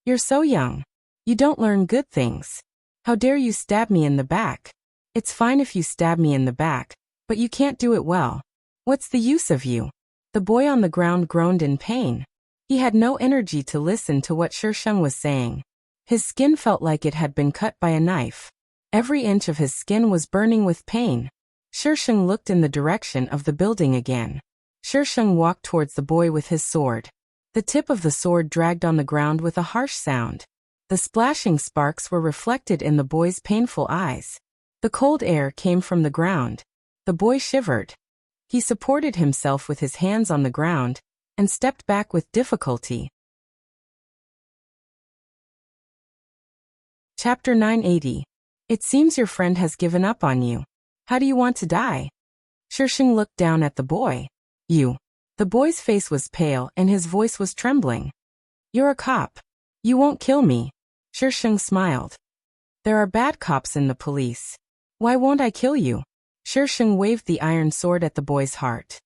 You're so young. You don't learn good things. How dare you stab me in the back? It's fine if you stab me in the back, but you can't do it well. What's the use of you? The boy on the ground groaned in pain. He had no energy to listen to what Shisheng was saying. His skin felt like it had been cut by a knife. Every inch of his skin was burning with pain. Shisheng looked in the direction of the building again. Shisheng walked towards the boy with his sword. The tip of the sword dragged on the ground with a harsh sound. The splashing sparks were reflected in the boy's painful eyes. The cold air came from the ground. The boy shivered. He supported himself with his hands on the ground and stepped back with difficulty. Chapter 980. It seems your friend has given up on you. How do you want to die? Shisheng looked down at the boy. You. The boy's face was pale and his voice was trembling. You're a cop. You won't kill me. Shisheng smiled. There are bad cops in the police. Why won't I kill you? Shisheng waved the iron sword at the boy's heart.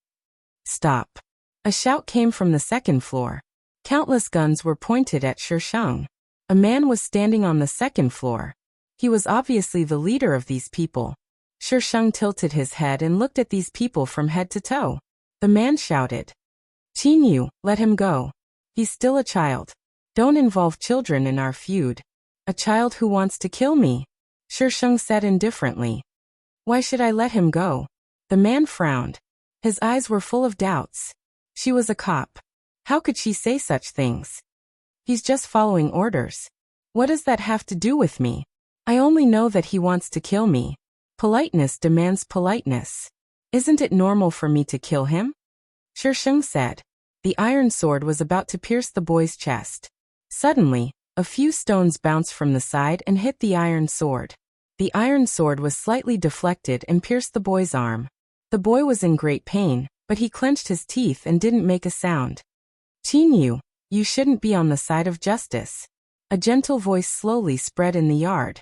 Stop. A shout came from the second floor. Countless guns were pointed at Shisheng. A man was standing on the second floor. He was obviously the leader of these people. Shisheng tilted his head and looked at these people from head to toe. The man shouted. Qinyu, let him go. He's still a child. Don't involve children in our feud. A child who wants to kill me? Shisheng said indifferently. Why should I let him go? The man frowned. His eyes were full of doubts. She was a cop. How could she say such things? He's just following orders. What does that have to do with me? I only know that he wants to kill me. Politeness demands politeness. Isn't it normal for me to kill him? Shisheng said. The iron sword was about to pierce the boy's chest. Suddenly, a few stones bounced from the side and hit the iron sword. The iron sword was slightly deflected and pierced the boy's arm. The boy was in great pain, but he clenched his teeth and didn't make a sound. Qinyu, you shouldn't be on the side of justice. A gentle voice slowly spread in the yard.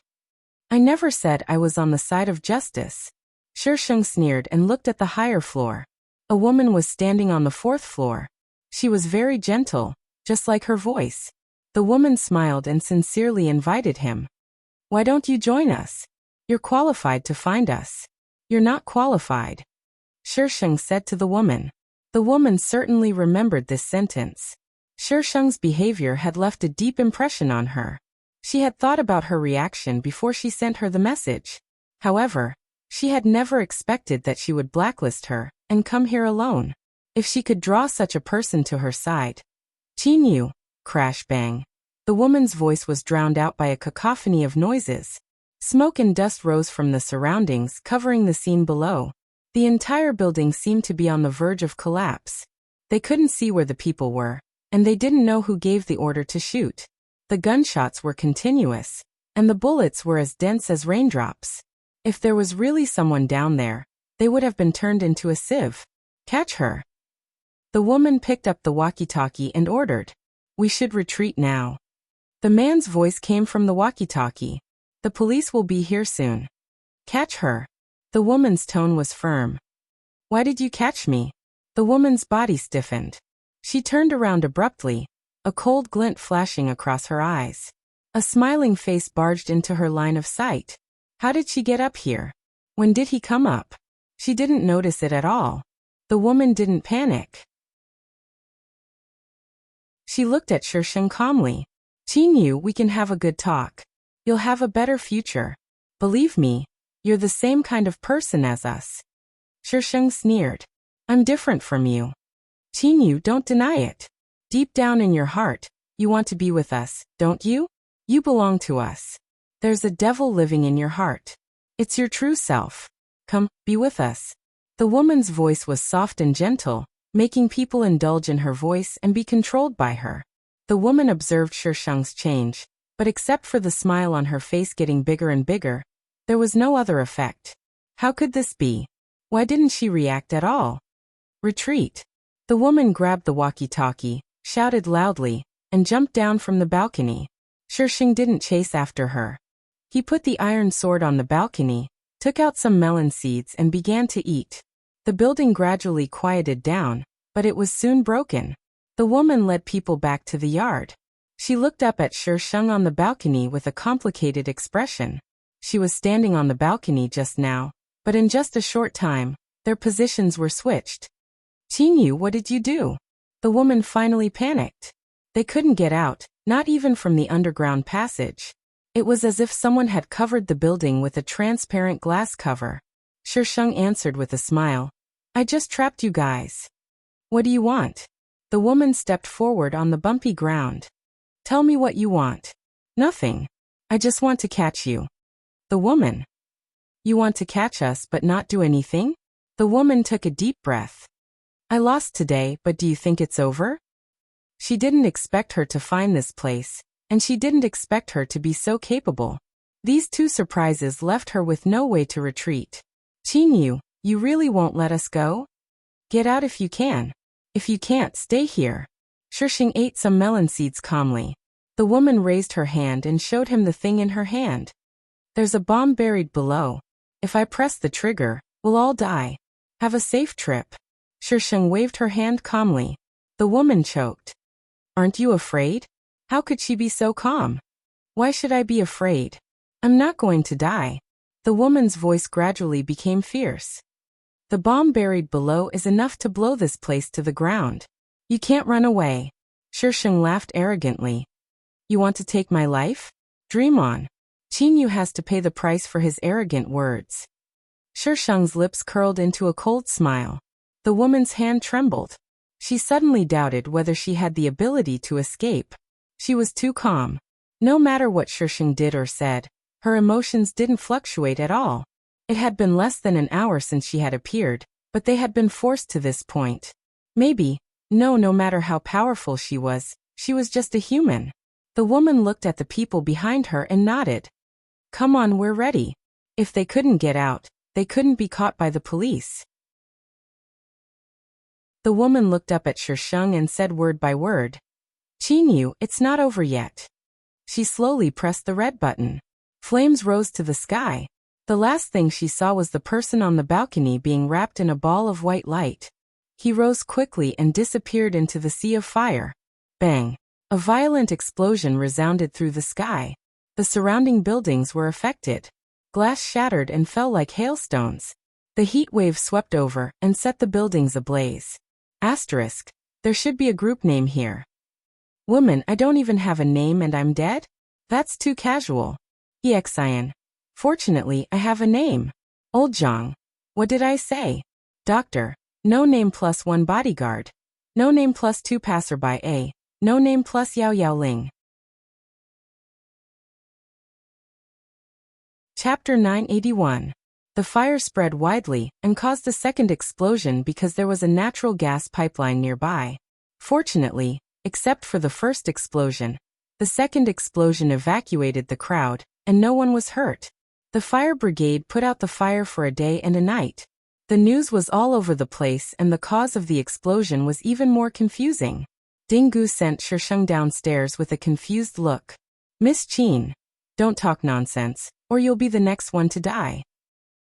I never said I was on the side of justice. Shisheng sneered and looked at the higher floor. A woman was standing on the fourth floor. She was very gentle, just like her voice. The woman smiled and sincerely invited him. Why don't you join us? You're qualified to find us. You're not qualified. Shisheng said to the woman. The woman certainly remembered this sentence. Shisheng's behavior had left a deep impression on her. She had thought about her reaction before she sent her the message. However, she had never expected that she would blacklist her and come here alone. If she could draw such a person to her side. Qinyu. Crash bang. The woman's voice was drowned out by a cacophony of noises. Smoke and dust rose from the surroundings, covering the scene below. The entire building seemed to be on the verge of collapse. They couldn't see where the people were, and they didn't know who gave the order to shoot. The gunshots were continuous, and the bullets were as dense as raindrops. If there was really someone down there, they would have been turned into a sieve. Catch her. The woman picked up the walkie-talkie and ordered. We should retreat now. The man's voice came from the walkie-talkie. The police will be here soon. Catch her. The woman's tone was firm. Why did you catch me? The woman's body stiffened. She turned around abruptly, a cold glint flashing across her eyes. A smiling face barged into her line of sight. How did she get up here? When did he come up? She didn't notice it at all. The woman didn't panic. She looked at Shisheng calmly. Qinyu, we can have a good talk. You'll have a better future. Believe me, you're the same kind of person as us. Shisheng sneered. I'm different from you. Qinyu, don't deny it. Deep down in your heart, you want to be with us, don't you? You belong to us. There's a devil living in your heart. It's your true self. Come, be with us. The woman's voice was soft and gentle, making people indulge in her voice and be controlled by her. The woman observed Shisheng's change, but except for the smile on her face getting bigger and bigger, there was no other effect. How could this be? Why didn't she react at all? Retreat. The woman grabbed the walkie-talkie, shouted loudly, and jumped down from the balcony. Shisheng didn't chase after her. He put the iron sword on the balcony took out some melon seeds and began to eat. The building gradually quieted down, but it was soon broken. The woman led people back to the yard. She looked up at Sheng on the balcony with a complicated expression. She was standing on the balcony just now, but in just a short time, their positions were switched. Qingyu, what did you do? The woman finally panicked. They couldn't get out, not even from the underground passage. It was as if someone had covered the building with a transparent glass cover. Sheng answered with a smile. I just trapped you guys. What do you want? The woman stepped forward on the bumpy ground. Tell me what you want. Nothing. I just want to catch you. The woman. You want to catch us but not do anything? The woman took a deep breath. I lost today, but do you think it's over? She didn't expect her to find this place, and she didn't expect her to be so capable. These two surprises left her with no way to retreat. Qingyu, you really won't let us go? Get out if you can. If you can't, stay here. Sheng ate some melon seeds calmly. The woman raised her hand and showed him the thing in her hand. There's a bomb buried below. If I press the trigger, we'll all die. Have a safe trip. Sheng waved her hand calmly. The woman choked. Aren't you afraid? How could she be so calm? Why should I be afraid? I'm not going to die. The woman's voice gradually became fierce. The bomb buried below is enough to blow this place to the ground. You can't run away. Sheng laughed arrogantly. You want to take my life? Dream on. Qingyu has to pay the price for his arrogant words. Sheng's lips curled into a cold smile. The woman's hand trembled. She suddenly doubted whether she had the ability to escape. She was too calm. No matter what Sheng did or said, her emotions didn't fluctuate at all. It had been less than an hour since she had appeared, but they had been forced to this point. Maybe, no matter how powerful she was just a human. The woman looked at the people behind her and nodded. Come on, we're ready. If they couldn't get out, they couldn't be caught by the police. The woman looked up at Sheng and said word by word. Qingyu, it's not over yet. She slowly pressed the red button. Flames rose to the sky. The last thing she saw was the person on the balcony being wrapped in a ball of white light. He rose quickly and disappeared into the sea of fire. Bang! A violent explosion resounded through the sky. The surrounding buildings were affected. Glass shattered and fell like hailstones. The heat wave swept over and set the buildings ablaze. Asterisk. There should be a group name here. Woman, I don't even have a name and I'm dead? That's too casual. Exian. Fortunately, I have a name. Old Zhang. What did I say? Doctor. No name plus 1 bodyguard. No name plus 2 passerby A. No name plus Yao Yao Ling. Chapter 981. The fire spread widely and caused a second explosion because there was a natural gas pipeline nearby. Fortunately, except for the first explosion, the second explosion evacuated the crowd, and no one was hurt. The fire brigade put out the fire for a day and a night. The news was all over the place and the cause of the explosion was even more confusing. Dingu sent Sheng downstairs with a confused look. Miss Qin, don't talk nonsense, or you'll be the next one to die.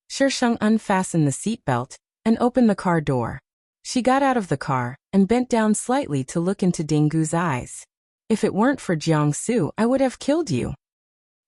Sheng unfastened the seatbelt and opened the car door. She got out of the car and bent down slightly to look into Dingu's eyes. If it weren't for Jiangsu, I would have killed you.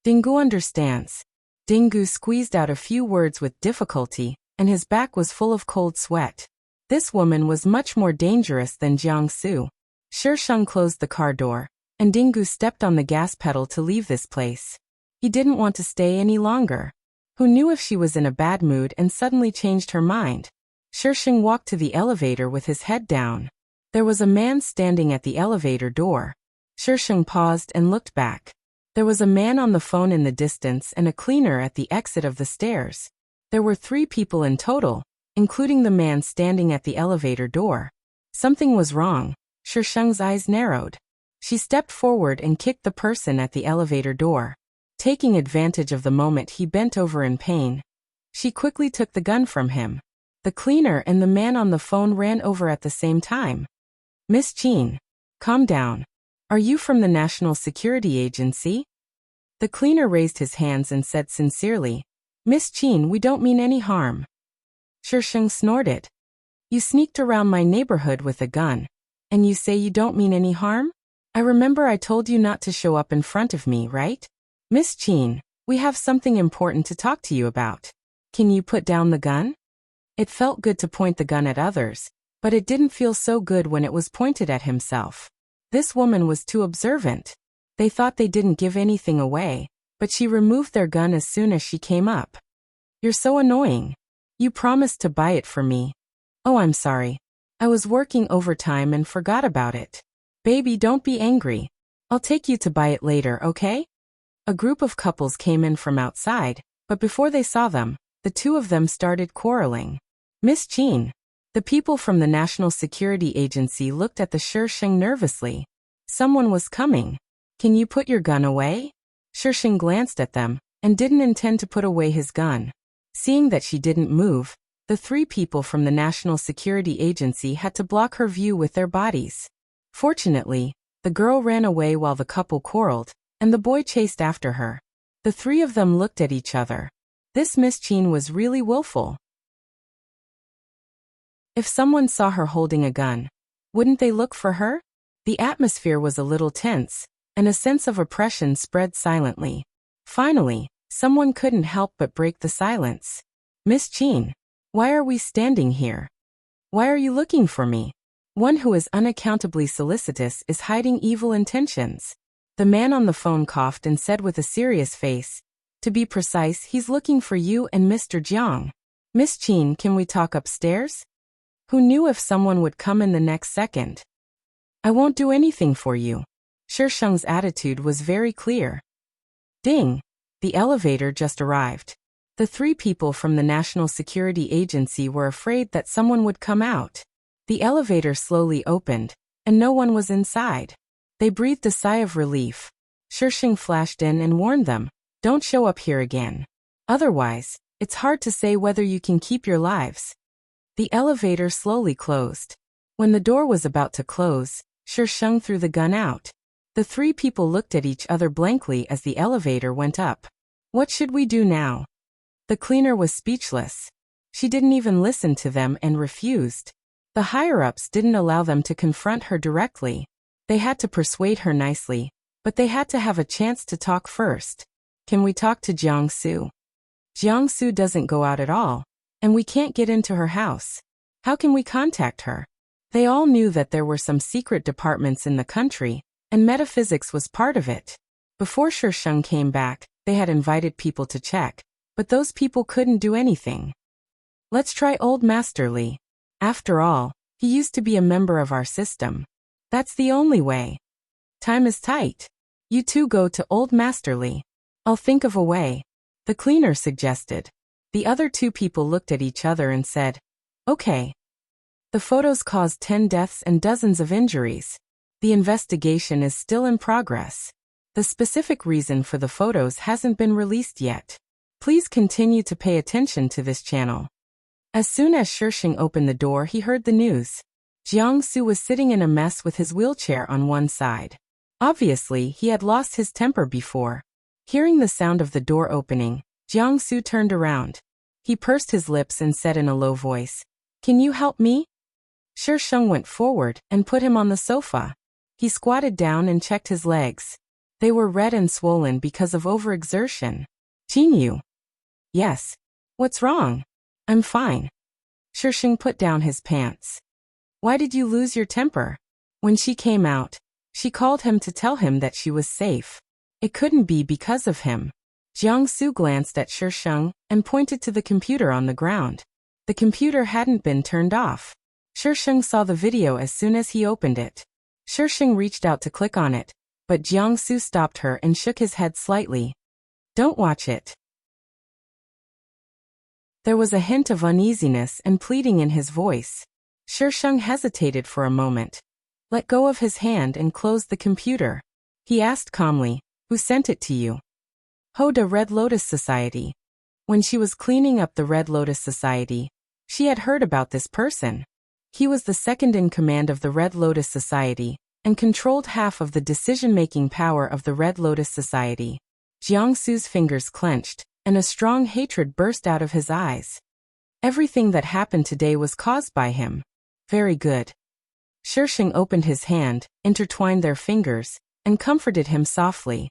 Dingu understands. Dingu squeezed out a few words with difficulty, and his back was full of cold sweat. This woman was much more dangerous than Jiangsu. Sheng closed the car door, and Dingu stepped on the gas pedal to leave this place. He didn't want to stay any longer. Who knew if she was in a bad mood and suddenly changed her mind? Sheng walked to the elevator with his head down. There was a man standing at the elevator door. Sheng paused and looked back. There was a man on the phone in the distance and a cleaner at the exit of the stairs. There were 3 people in total, including the man standing at the elevator door. Something was wrong. Sheng's eyes narrowed. She stepped forward and kicked the person at the elevator door. Taking advantage of the moment he bent over in pain, she quickly took the gun from him. The cleaner and the man on the phone ran over at the same time. Miss Qin, calm down. Are you from the National Security Agency? The cleaner raised his hands and said sincerely, Miss Qin, we don't mean any harm. Shisheng snorted. You sneaked around my neighborhood with a gun, and you say you don't mean any harm? I remember I told you not to show up in front of me, right? Miss Qin, we have something important to talk to you about. Can you put down the gun? It felt good to point the gun at others, but it didn't feel so good when it was pointed at himself. This woman was too observant. They thought they didn't give anything away, but she removed their gun as soon as she came up. You're so annoying. You promised to buy it for me. Oh, I'm sorry. I was working overtime and forgot about it. Baby, don't be angry. I'll take you to buy it later, okay? A group of couples came in from outside, but before they saw them, the two of them started quarreling. Miss Qin. The people from the National Security Agency looked at the Shisheng nervously. Someone was coming. Can you put your gun away? Shisheng glanced at them, and didn't intend to put away his gun. Seeing that she didn't move, the three people from the National Security Agency had to block her view with their bodies. Fortunately, the girl ran away while the couple quarreled, and the boy chased after her. The three of them looked at each other. This Miss Qin was really willful. If someone saw her holding a gun, wouldn't they look for her? The atmosphere was a little tense, and a sense of oppression spread silently. Finally, someone couldn't help but break the silence. Miss Qin, why are we standing here? Why are you looking for me? One who is unaccountably solicitous is hiding evil intentions. The man on the phone coughed and said with a serious face, to be precise, he's looking for you and Mr. Jiang. Miss Qin, can we talk upstairs? Who knew if someone would come in the next second? I won't do anything for you. Shisheng's attitude was very clear. Ding! The elevator just arrived. The three people from the National Security Agency were afraid that someone would come out. The elevator slowly opened, and no one was inside. They breathed a sigh of relief. Shisheng flashed in and warned them, don't show up here again. Otherwise, it's hard to say whether you can keep your lives. The elevator slowly closed. When the door was about to close, Shisheng threw the gun out. The three people looked at each other blankly as the elevator went up. What should we do now? The cleaner was speechless. She didn't even listen to them and refused. The higher-ups didn't allow them to confront her directly. They had to persuade her nicely, but they had to have a chance to talk first. Can we talk to Jiangsu? Jiangsu doesn't go out at all, and we can't get into her house. How can we contact her? They all knew that there were some secret departments in the country, and metaphysics was part of it. Before Shisheng came back, they had invited people to check, but those people couldn't do anything. Let's try Old Master Li. After all, he used to be a member of our system. That's the only way. Time is tight. You two go to Old Master Li. I'll think of a way. The cleaner suggested. The other two people looked at each other and said, okay. The photos caused 10 deaths and dozens of injuries. The investigation is still in progress. The specific reason for the photos hasn't been released yet. Please continue to pay attention to this channel. As soon as Shisheng opened the door, he heard the news. Jiangsu was sitting in a mess with his wheelchair on one side. Obviously, he had lost his temper before. Hearing the sound of the door opening, Jiangsu turned around. He pursed his lips and said in a low voice, "Can you help me?" Shisheng went forward and put him on the sofa. He squatted down and checked his legs. They were red and swollen because of overexertion. Jinyu. Yes. What's wrong? I'm fine. Shisheng put down his pants. Why did you lose your temper? When she came out, she called him to tell him that she was safe. It couldn't be because of him. Jiangsu glanced at Shisheng and pointed to the computer on the ground. The computer hadn't been turned off. Shisheng saw the video as soon as he opened it. Shisheng reached out to click on it, but Jiangsu stopped her and shook his head slightly. Don't watch it. There was a hint of uneasiness and pleading in his voice. Shisheng hesitated for a moment, let go of his hand and closed the computer. He asked calmly, "Who sent it to you?" Hoda Red Lotus Society. When she was cleaning up the Red Lotus Society, she had heard about this person. He was the second in command of the Red Lotus Society, and controlled half of the decision-making power of the Red Lotus Society. Jiangsu's fingers clenched, and a strong hatred burst out of his eyes. Everything that happened today was caused by him. Very good. Shisheng opened his hand, intertwined their fingers, and comforted him softly.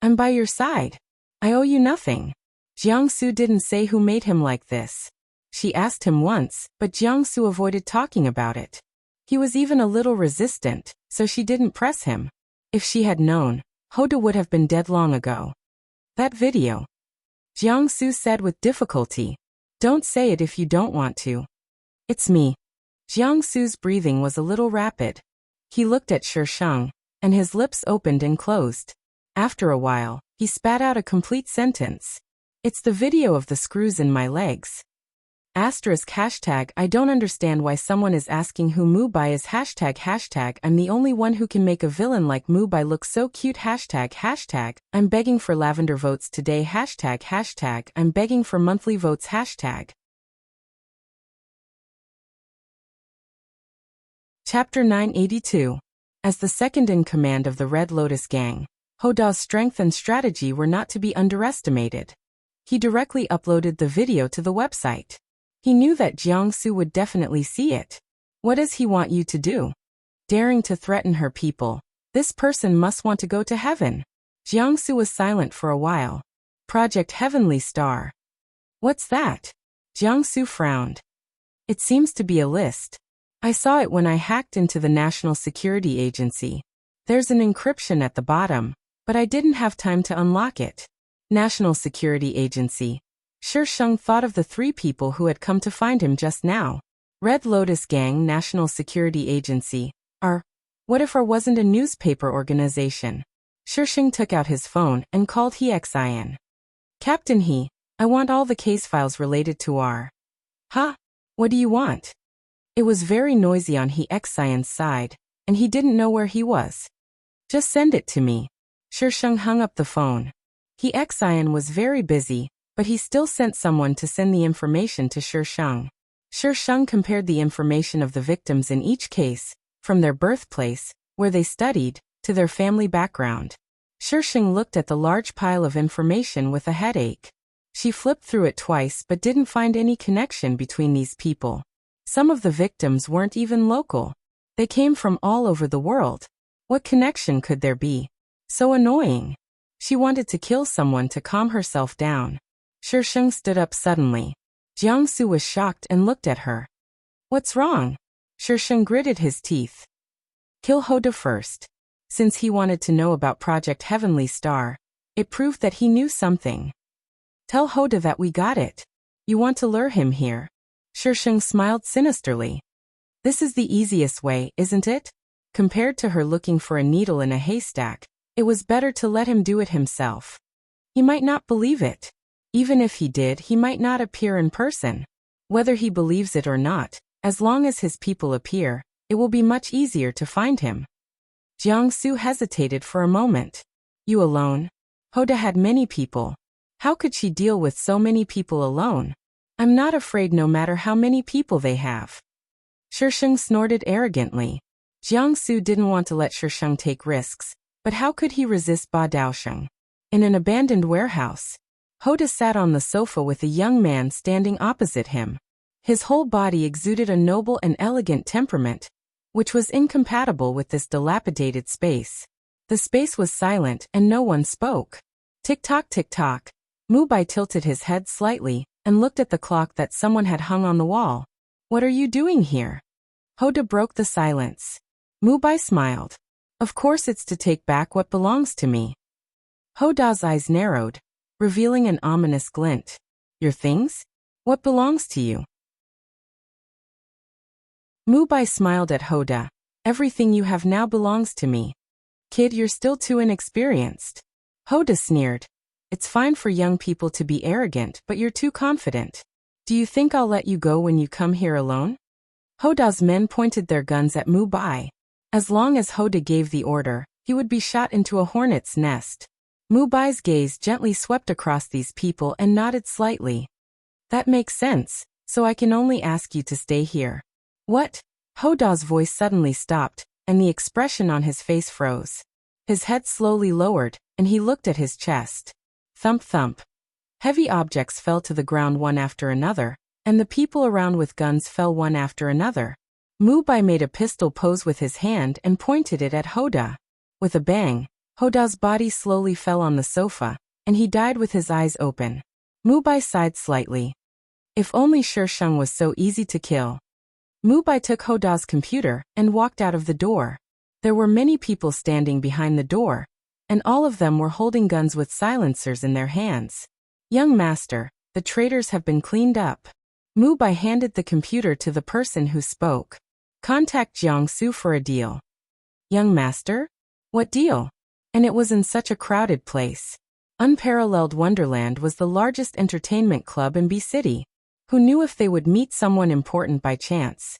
I'm by your side. I owe you nothing. Jiangsu didn't say who made him like this. She asked him once, but Jiangsu avoided talking about it. He was even a little resistant, so she didn't press him. If she had known, Hoda would have been dead long ago. That video. Jiangsu said with difficulty. Don't say it if you don't want to. It's me. Jiangsu's breathing was a little rapid. He looked at Shisheng, and his lips opened and closed. After a while, he spat out a complete sentence. It's the video of the screws in my legs. #hashtag I don't understand why someone is asking who Mubai is #hashtag I'm the only one who can make a villain like Mubai look so cute #hashtag I'm begging for lavender votes today #hashtag I'm begging for monthly votes Chapter 982. As the second in command of the Red Lotus gang, Hoda's strength and strategy were not to be underestimated. He directly uploaded the video to the website. He knew that Jiangsu would definitely see it. What does he want you to do? Daring to threaten her people. This person must want to go to heaven. Jiangsu was silent for a while. Project Heavenly Star. What's that? Jiangsu frowned. It seems to be a list. I saw it when I hacked into the National Security Agency. There's an encryption at the bottom, but I didn't have time to unlock it. National Security Agency. Shisheng thought of the 3 people who had come to find him just now. Red Lotus Gang National Security Agency. What if wasn't a newspaper organization? Shisheng took out his phone and called Xian. Captain I want all the case files related to Huh? What do you want? It was very noisy on Xian's side, and he didn't know where he was. Just send it to me. Shisheng hung up the phone. Xian was very busy, but he still sent someone to send the information to Shisheng. Shisheng compared the information of the victims in each case, from their birthplace, where they studied, to their family background. Shisheng looked at the large pile of information with a headache. She flipped through it twice but didn't find any connection between these people. Some of the victims weren't even local. They came from all over the world. What connection could there be? So annoying. She wanted to kill someone to calm herself down. Shisheng stood up suddenly. Jiangsu was shocked and looked at her. What's wrong? Shisheng gritted his teeth. Kill Hoda first. Since he wanted to know about Project Heavenly Star, it proved that he knew something. Tell Hoda that we got it. You want to lure him here? Shisheng smiled sinisterly. This is the easiest way, isn't it? Compared to her looking for a needle in a haystack, it was better to let him do it himself. He might not believe it. Even if he did, he might not appear in person. Whether he believes it or not, as long as his people appear, it will be much easier to find him. Jiangsu hesitated for a moment. You alone? Hoda had many people. How could she deal with so many people alone? I'm not afraid no matter how many people they have. Shisheng snorted arrogantly. Jiangsu didn't want to let Shisheng take risks, but how could he resist Ba Daosheng? In an abandoned warehouse, Hoda sat on the sofa with a young man standing opposite him. His whole body exuded a noble and elegant temperament, which was incompatible with this dilapidated space. The space was silent and no one spoke. Tick-tock, tick-tock. Mubai tilted his head slightly and looked at the clock that someone had hung on the wall. What are you doing here? Hoda broke the silence. Mubai smiled. Of course it's to take back what belongs to me. Hoda's eyes narrowed, revealing an ominous glint. Your things? What belongs to you? Mubai smiled at Hoda. Everything you have now belongs to me. Kid, you're still too inexperienced. Hoda sneered. It's fine for young people to be arrogant, but you're too confident. Do you think I'll let you go when you come here alone? Hoda's men pointed their guns at Mubai. As long as Hoda gave the order, he would be shot into a hornet's nest. Mubai's gaze gently swept across these people and nodded slightly. That makes sense, so I can only ask you to stay here. What? Hoda's voice suddenly stopped, and the expression on his face froze. His head slowly lowered, and he looked at his chest. Thump thump. Heavy objects fell to the ground one after another, and the people around with guns fell one after another. Mubai made a pistol pose with his hand and pointed it at Hoda. With a bang, Hoda's body slowly fell on the sofa, and he died with his eyes open. Mubai sighed slightly. If only Shisheng was so easy to kill. Mubai took Hoda's computer and walked out of the door. There were many people standing behind the door, and all of them were holding guns with silencers in their hands. Young master, the traitors have been cleaned up. Mubai handed the computer to the person who spoke. Contact Jiangsu for a deal. Young master? What deal? And it was in such a crowded place. Unparalleled Wonderland was the largest entertainment club in B City. Who knew if they would meet someone important by chance?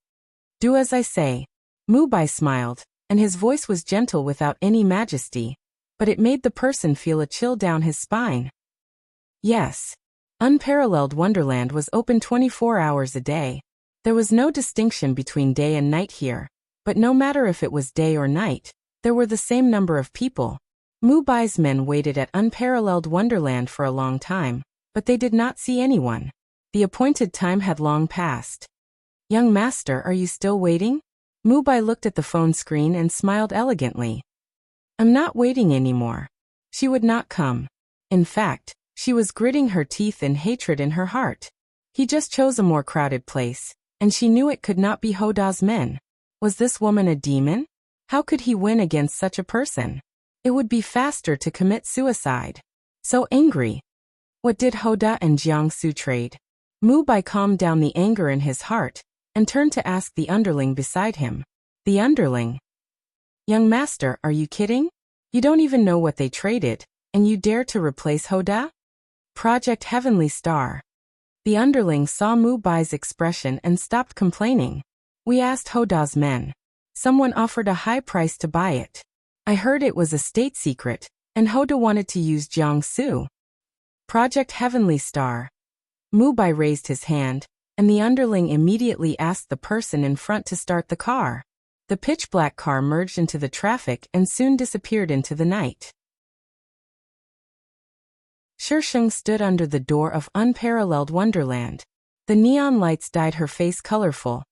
Do as I say. Mubai smiled, and his voice was gentle without any majesty, but it made the person feel a chill down his spine. Yes. Unparalleled Wonderland was open 24 hours a day. There was no distinction between day and night here, but no matter if it was day or night, there were the same number of people. Mubai's men waited at Unparalleled Wonderland for a long time, but they did not see anyone. The appointed time had long passed. Young master, are you still waiting? Mubai looked at the phone screen and smiled elegantly. I'm not waiting anymore. She would not come. In fact, she was gritting her teeth in hatred in her heart. He just chose a more crowded place, and she knew it could not be Hoda's men. Was this woman a demon? How could he win against such a person? It would be faster to commit suicide. So angry. What did Hoda and Jiangsu trade? Mubai calmed down the anger in his heart, and turned to ask the underling beside him. The underling? Young master, are you kidding? You don't even know what they traded, and you dare to replace Hoda? Project Heavenly Star. The underling saw Mubai's expression and stopped complaining. We asked Hoda's men. Someone offered a high price to buy it. I heard it was a state secret, and Hoda wanted to use Jiangsu. Project Heavenly Star. Mubai raised his hand, and the underling immediately asked the person in front to start the car. The pitch-black car merged into the traffic and soon disappeared into the night. Shisheng stood under the door of Unparalleled Wonderland. The neon lights dyed her face colorful,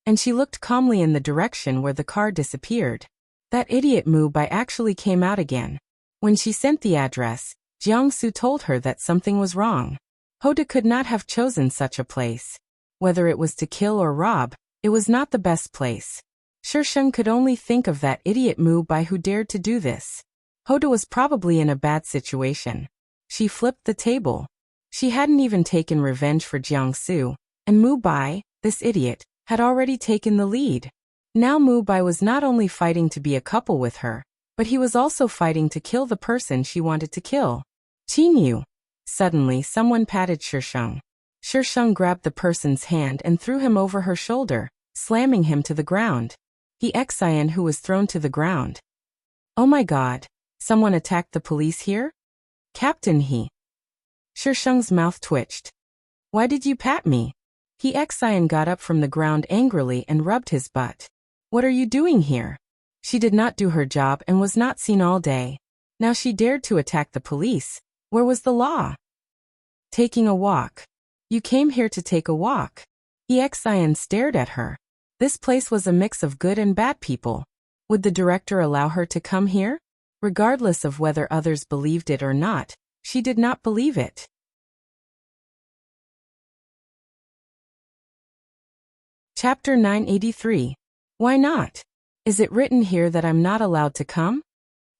and she looked calmly in the direction where the car disappeared. That idiot Mubai actually came out again. When she sent the address, Jiangsu told her that something was wrong. Hoda could not have chosen such a place. Whether it was to kill or rob, it was not the best place. Shisheng could only think of that idiot Mubai who dared to do this. Hoda was probably in a bad situation. She flipped the table. She hadn't even taken revenge for Jiangsu, and Mubai, this idiot, had already taken the lead. Now Mubai was not only fighting to be a couple with her, but he was also fighting to kill the person she wanted to kill. Qinyu. Suddenly someone patted Shisheng. Shisheng grabbed the person's hand and threw him over her shoulder, slamming him to the ground. The Xian who was thrown to the ground. Oh my god, someone attacked the police here? Captain he. Shisheng's mouth twitched. Why did you pat me? He Xian got up from the ground angrily and rubbed his butt. What are you doing here? She did not do her job and was not seen all day. Now she dared to attack the police. Where was the law? Taking a walk. You came here to take a walk. The Xian stared at her. This place was a mix of good and bad people. Would the director allow her to come here? Regardless of whether others believed it or not, she did not believe it. Chapter 983. Why not? Is it written here that I'm not allowed to come?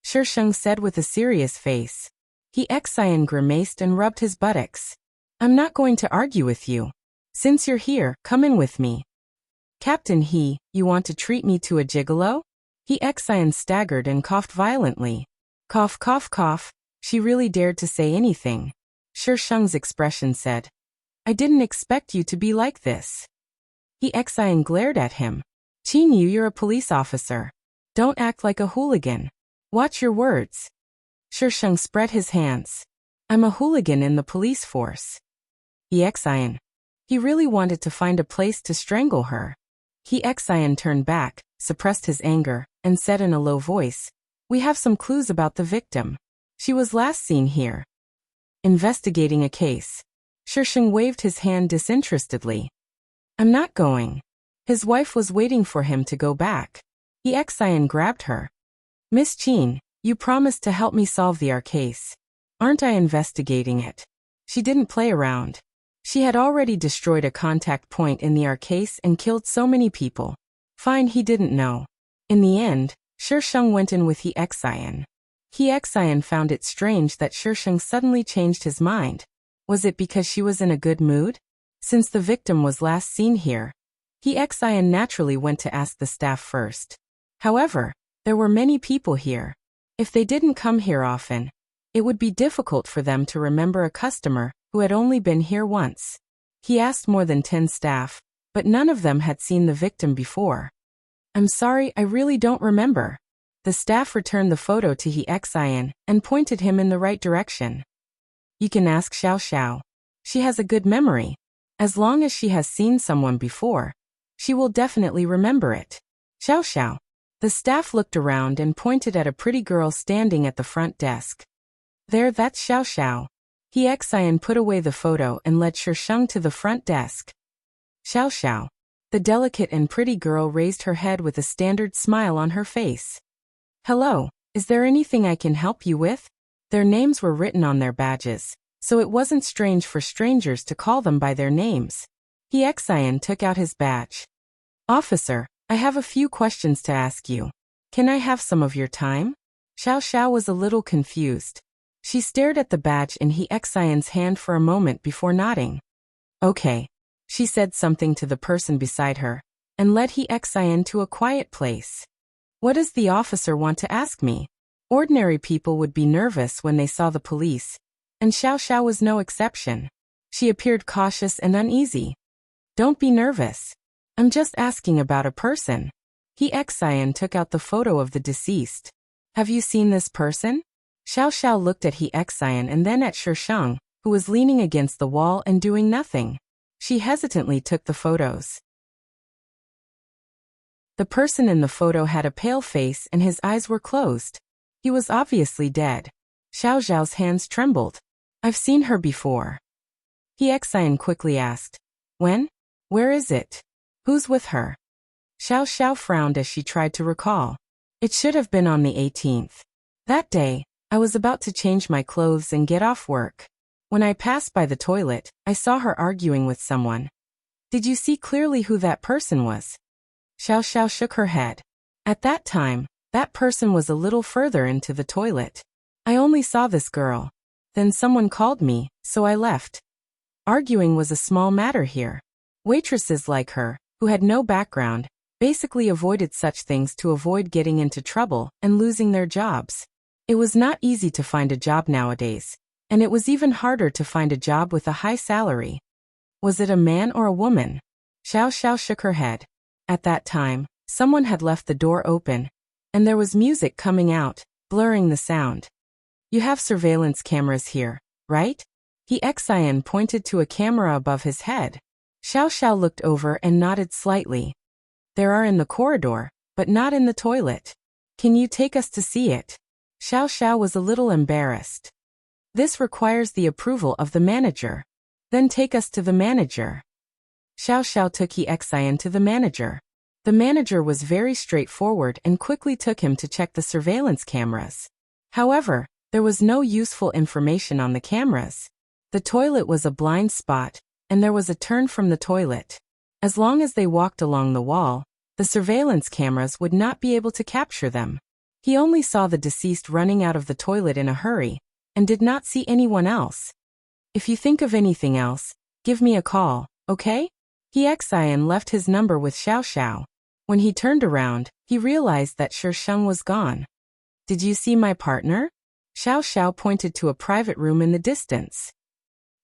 Shisheng said with a serious face. He Xian grimaced and rubbed his buttocks. I'm not going to argue with you. Since you're here, come in with me. Captain he, you want to treat me to a gigolo? He Xian staggered and coughed violently. Cough, cough, cough. She really dared to say anything. Shisheng's expression said. I didn't expect you to be like this. He Xian glared at him. Qinyu, you're a police officer. Don't act like a hooligan. Watch your words. Shisheng spread his hands. I'm a hooligan in the police force. He Xian. He really wanted to find a place to strangle her. He Xian turned back, suppressed his anger, and said in a low voice, we have some clues about the victim. She was last seen here. Investigating a case. Shisheng waved his hand disinterestedly. I'm not going. His wife was waiting for him to go back. Xian grabbed her. Miss Qin, you promised to help me solve the case. Aren't I investigating it? She didn't play around. She had already destroyed a contact point in the case and killed so many people. Fine, he didn't know. In the end, Shisheng went in with Xian. Xian found it strange that Shisheng suddenly changed his mind. Was it because she was in a good mood? Since the victim was last seen here, Xian naturally went to ask the staff first. However, there were many people here. If they didn't come here often, it would be difficult for them to remember a customer who had only been here once. He asked more than 10 staff, but none of them had seen the victim before. I'm sorry, I really don't remember. The staff returned the photo to Xian and pointed him in the right direction. You can ask Xiao Xiao. She has a good memory. As long as she has seen someone before, she will definitely remember it. Xiao Xiao. The staff looked around and pointed at a pretty girl standing at the front desk. There, that's Xiao Xiao. Xian put away the photo and led Shisheng to the front desk. Xiao Xiao. The delicate and pretty girl raised her head with a standard smile on her face. Hello, is there anything I can help you with? Their names were written on their badges, so it wasn't strange for strangers to call them by their names. Xian took out his badge. Officer, I have a few questions to ask you. Can I have some of your time? Xiao Xiao was a little confused. She stared at the badge in Xian's hand for a moment before nodding. Okay. She said something to the person beside her, and led Xian to a quiet place. What does the officer want to ask me? Ordinary people would be nervous when they saw the police, and Xiao Xiao was no exception. She appeared cautious and uneasy. Don't be nervous. I'm just asking about a person. Xian took out the photo of the deceased. Have you seen this person? Xiao Xiao looked at Xian and then at Shisheng, who was leaning against the wall and doing nothing. She hesitantly took the photos. The person in the photo had a pale face and his eyes were closed. He was obviously dead. Xiao Xiao's hands trembled. I've seen her before. Xian quickly asked. When? Where is it? Who's with her? Xiao Xiao frowned as she tried to recall. It should have been on the 18th. That day, I was about to change my clothes and get off work. When I passed by the toilet, I saw her arguing with someone. Did you see clearly who that person was? Xiao Xiao shook her head. At that time, that person was a little further into the toilet. I only saw this girl. Then someone called me, so I left. Arguing was a small matter here. Waitresses like her, who had no background, basically avoided such things to avoid getting into trouble and losing their jobs. It was not easy to find a job nowadays, and it was even harder to find a job with a high salary. Was it a man or a woman? Xiao Xiao shook her head. At that time, someone had left the door open, and there was music coming out, blurring the sound. You have surveillance cameras here, right? Xian pointed to a camera above his head. Xiao Xiao looked over and nodded slightly. There are in the corridor, but not in the toilet. Can you take us to see it? Xiao Xiao was a little embarrassed. This requires the approval of the manager. Then take us to the manager. Xiao Xiao took Xian to the manager. The manager was very straightforward and quickly took him to check the surveillance cameras. However, there was no useful information on the cameras. The toilet was a blind spot, and there was a turn from the toilet. As long as they walked along the wall, the surveillance cameras would not be able to capture them. He only saw the deceased running out of the toilet in a hurry, and did not see anyone else. If you think of anything else, give me a call, okay? Xian left his number with Xiao Xiao. When he turned around, he realized that Shisheng was gone. Did you see my partner? Xiao Xiao pointed to a private room in the distance.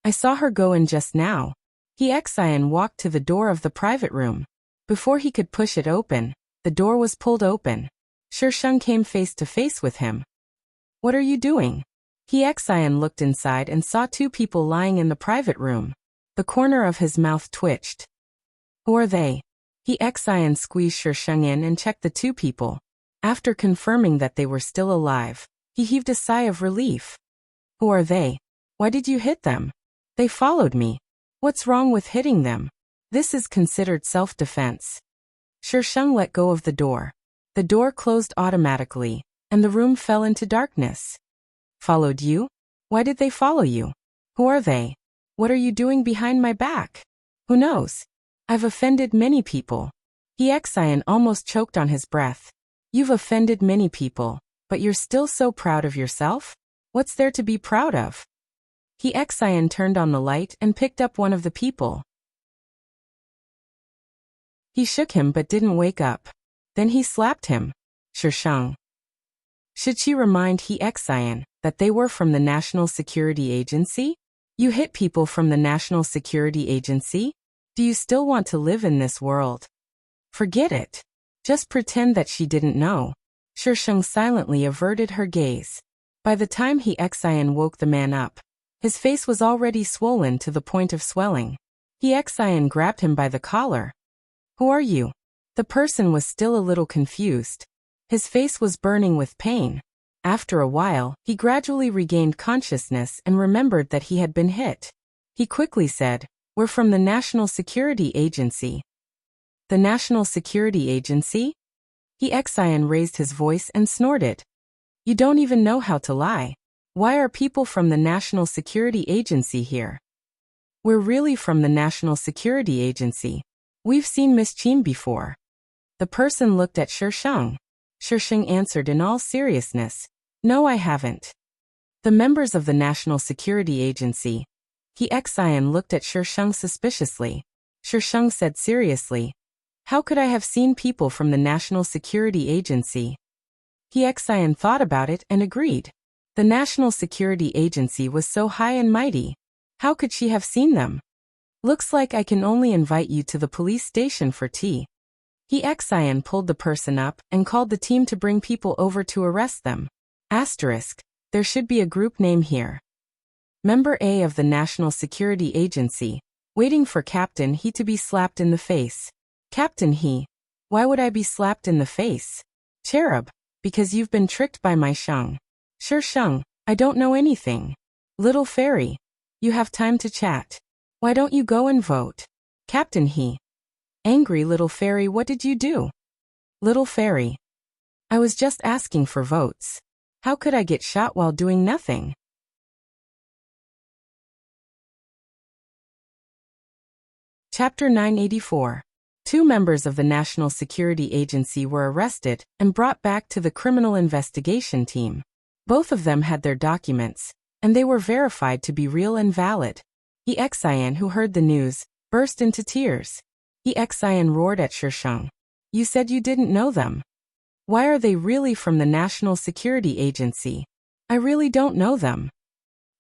I saw her go in just now. Xian walked to the door of the private room. Before he could push it open, the door was pulled open. Shisheng came face to face with him. What are you doing? Xian looked inside and saw two people lying in the private room. The corner of his mouth twitched. Who are they? Xian squeezed Shisheng in and checked the two people. After confirming that they were still alive, he heaved a sigh of relief. Who are they? Why did you hit them? They followed me. What's wrong with hitting them? This is considered self-defense. Shisheng let go of the door. The door closed automatically, and the room fell into darkness. Followed you? Why did they follow you? Who are they? What are you doing behind my back? Who knows? I've offended many people. Xian almost choked on his breath. You've offended many people, but you're still so proud of yourself? What's there to be proud of? Xian turned on the light and picked up one of the people. He shook him but didn't wake up. Then he slapped him. Shisheng. Should she remind Xian that they were from the National Security Agency? You hit people from the National Security Agency? Do you still want to live in this world? Forget it. Just pretend that she didn't know. Shisheng silently averted her gaze. By the time Xian woke the man up, his face was already swollen to the point of swelling. Xian grabbed him by the collar. Who are you? The person was still a little confused. His face was burning with pain. After a while, he gradually regained consciousness and remembered that he had been hit. He quickly said, "We're from the National Security Agency." The National Security Agency? Xian raised his voice and snorted. You don't even know how to lie. Why are people from the National Security Agency here? We're really from the National Security Agency. We've seen Miss Qin before. The person looked at Shisheng. Shisheng answered in all seriousness, No, I haven't. The members of the National Security Agency. Xian looked at Shisheng suspiciously. Shisheng said seriously, How could I have seen people from the National Security Agency? Xian thought about it and agreed. The National Security Agency was so high and mighty. How could she have seen them? Looks like I can only invite you to the police station for tea. Xian pulled the person up and called the team to bring people over to arrest them. Asterisk. There should be a group name here. Member A of the National Security Agency, waiting for Captain He to be slapped in the face. Captain He. Why would I be slapped in the face? Cherub. Because you've been tricked by my Sheng. Shisheng, I don't know anything. Little Fairy. You have time to chat. Why don't you go and vote? Captain He. Angry Little Fairy, what did you do? Little Fairy. I was just asking for votes. How could I get shot while doing nothing? Chapter 984. Two members of the National Security Agency were arrested and brought back to the criminal investigation team. Both of them had their documents, and they were verified to be real and valid. Xian, who heard the news, burst into tears. Xian roared at Shisheng. You said you didn't know them. Why are they really from the National Security Agency? I really don't know them.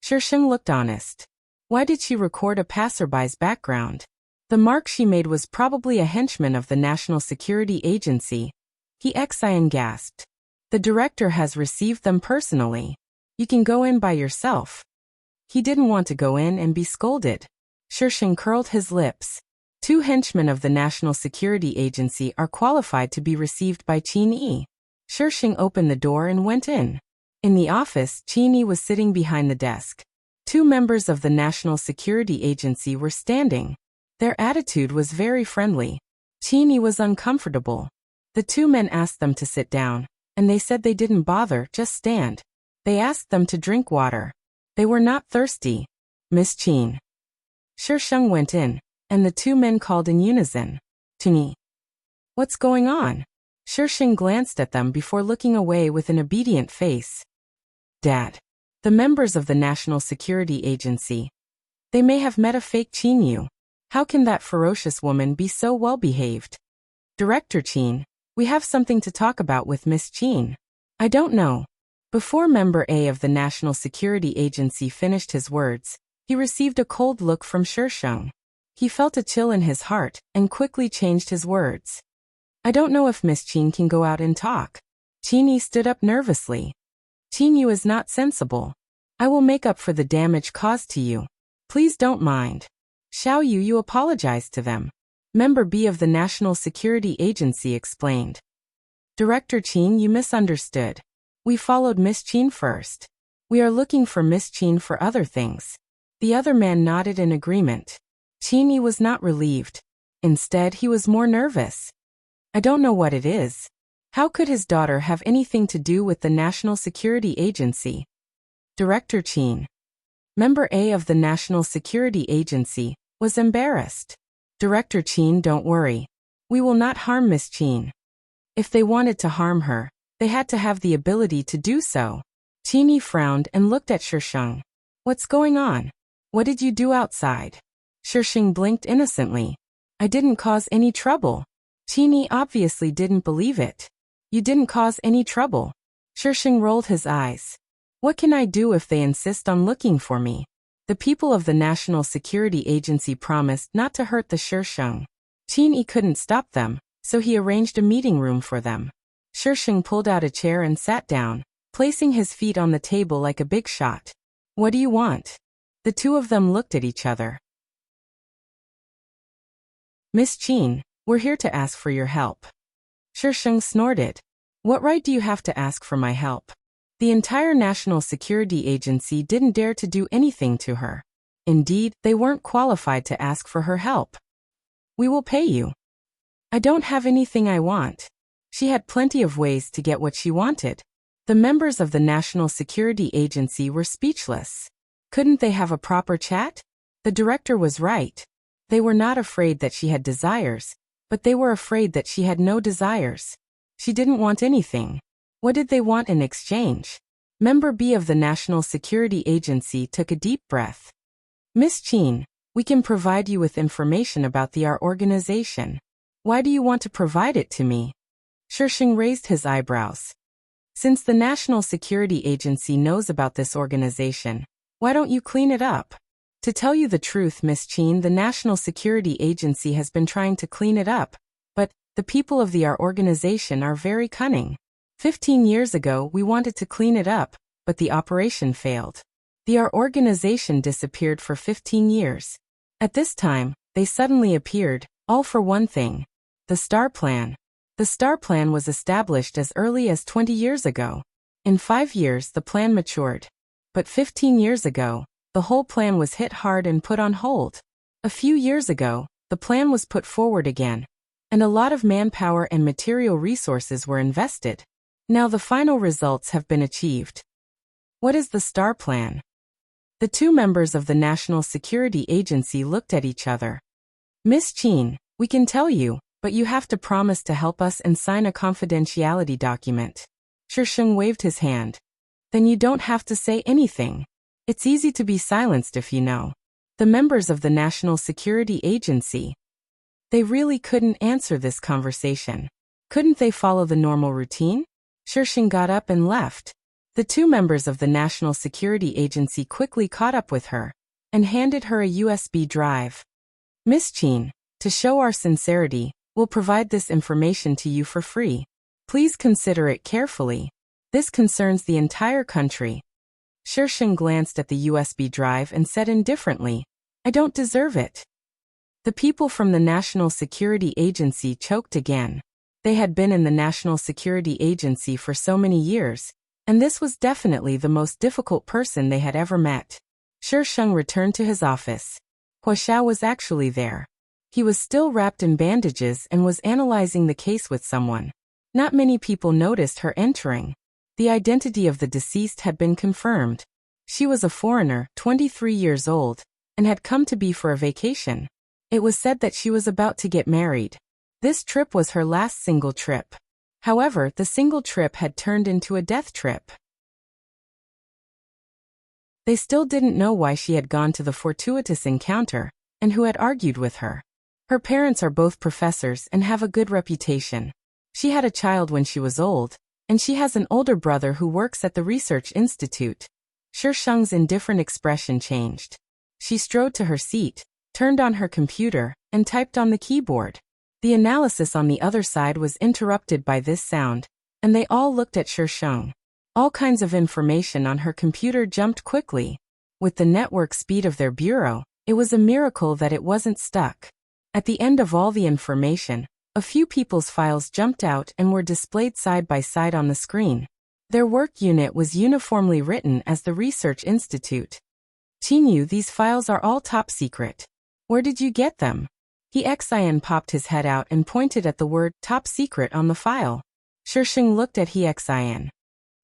Shisheng looked honest. Why did she record a passerby's background? The mark she made was probably a henchman of the National Security Agency. Xian gasped. The director has received them personally. You can go in by yourself. He didn't want to go in and be scolded. Shisheng curled his lips. Two henchmen of the National Security Agency are qualified to be received by Qin Yi. Shisheng opened the door and went in. In the office, Qin Yi was sitting behind the desk. Two members of the National Security Agency were standing. Their attitude was very friendly. Qin Yi was uncomfortable. The two men asked them to sit down, and they said they didn't bother, just stand. They asked them to drink water. They were not thirsty. Miss Qin. Shisheng went in, and the two men called in unison. Qin. What's going on? Shisheng glanced at them before looking away with an obedient face. Dad. The members of the National Security Agency. They may have met a fake Qin Yu. How can that ferocious woman be so well-behaved? Director Qin, we have something to talk about with Miss Qin. I don't know. Before member A of the National Security Agency finished his words, he received a cold look from Shisheng. He felt a chill in his heart and quickly changed his words. I don't know if Miss Qin can go out and talk. Qin Yi stood up nervously. Qin Yu is not sensible. I will make up for the damage caused to you. Please don't mind. Xiao Yu, you apologized to them. Member B of the National Security Agency explained. Director Qin, you misunderstood. We followed Miss Qin first. We are looking for Miss Qin for other things. The other man nodded in agreement. Qin was not relieved. Instead, he was more nervous. I don't know what it is. How could his daughter have anything to do with the National Security Agency? Director Qin, member A of the National Security Agency, was embarrassed. Director Qin, don't worry. We will not harm Miss Qin. If they wanted to harm her, they had to have the ability to do so. Qin frowned and looked at Shisheng. What's going on? What did you do outside? Shisheng blinked innocently. I didn't cause any trouble. Qin obviously didn't believe it. You didn't cause any trouble. Shisheng rolled his eyes. What can I do if they insist on looking for me? The people of the National Security Agency promised not to hurt the Shisheng. Qin couldn't stop them, so he arranged a meeting room for them. Shisheng pulled out a chair and sat down, placing his feet on the table like a big shot. What do you want? The two of them looked at each other. Miss Qin, we're here to ask for your help. Shisheng snorted. What right do you have to ask for my help? The entire National Security Agency didn't dare to do anything to her. Indeed, they weren't qualified to ask for her help. We will pay you. I don't have anything I want. She had plenty of ways to get what she wanted. The members of the National Security Agency were speechless. Couldn't they have a proper chat? The director was right. They were not afraid that she had desires, but they were afraid that she had no desires. She didn't want anything. What did they want in exchange? Member B of the National Security Agency took a deep breath. Miss Qin, we can provide you with information about our organization. Why do you want to provide it to me? Shisheng raised his eyebrows. Since the National Security Agency knows about this organization, why don't you clean it up? To tell you the truth, Miss Qin, the National Security Agency has been trying to clean it up, but the people of our organization are very cunning. 15 years ago, we wanted to clean it up, but the operation failed. Our organization disappeared for 15 years. At this time, they suddenly appeared, all for one thing. The Star Plan. The Star Plan was established as early as 20 years ago. In 5 years, the plan matured. But 15 years ago, the whole plan was hit hard and put on hold. A few years ago, the plan was put forward again, and a lot of manpower and material resources were invested. Now the final results have been achieved. What is the Star Plan? The two members of the National Security Agency looked at each other. Miss Qin, we can tell you, but you have to promise to help us and sign a confidentiality document. Shisheng waved his hand. Then you don't have to say anything. It's easy to be silenced if you know. The members of the National Security Agency. They really couldn't answer this conversation. Couldn't they follow the normal routine? Shisheng got up and left. The two members of the National Security Agency quickly caught up with her and handed her a USB drive. Miss Qin, to show our sincerity, we'll provide this information to you for free. Please consider it carefully. This concerns the entire country. Shisheng glanced at the USB drive and said indifferently, I don't deserve it. The people from the National Security Agency choked again. They had been in the National Security Agency for so many years, and this was definitely the most difficult person they had ever met. Shisheng returned to his office. Huashao was actually there. He was still wrapped in bandages and was analyzing the case with someone. Not many people noticed her entering. The identity of the deceased had been confirmed. She was a foreigner, 23 years old, and had come to be for a vacation. It was said that she was about to get married. This trip was her last single trip. However, the single trip had turned into a death trip. They still didn't know why she had gone to the fortuitous encounter, and who had argued with her. Her parents are both professors and have a good reputation. She had a child when she was old, and she has an older brother who works at the research institute. Shisheng's indifferent expression changed. She strode to her seat, turned on her computer, and typed on the keyboard. The analysis on the other side was interrupted by this sound, and they all looked at Shisheng. All kinds of information on her computer jumped quickly. With the network speed of their bureau, it was a miracle that it wasn't stuck. At the end of all the information, a few people's files jumped out and were displayed side by side on the screen. Their work unit was uniformly written as the Research Institute. Qinyu, these files are all top secret. Where did you get them? He popped his head out and pointed at the word top secret on the file. Shisheng looked at He.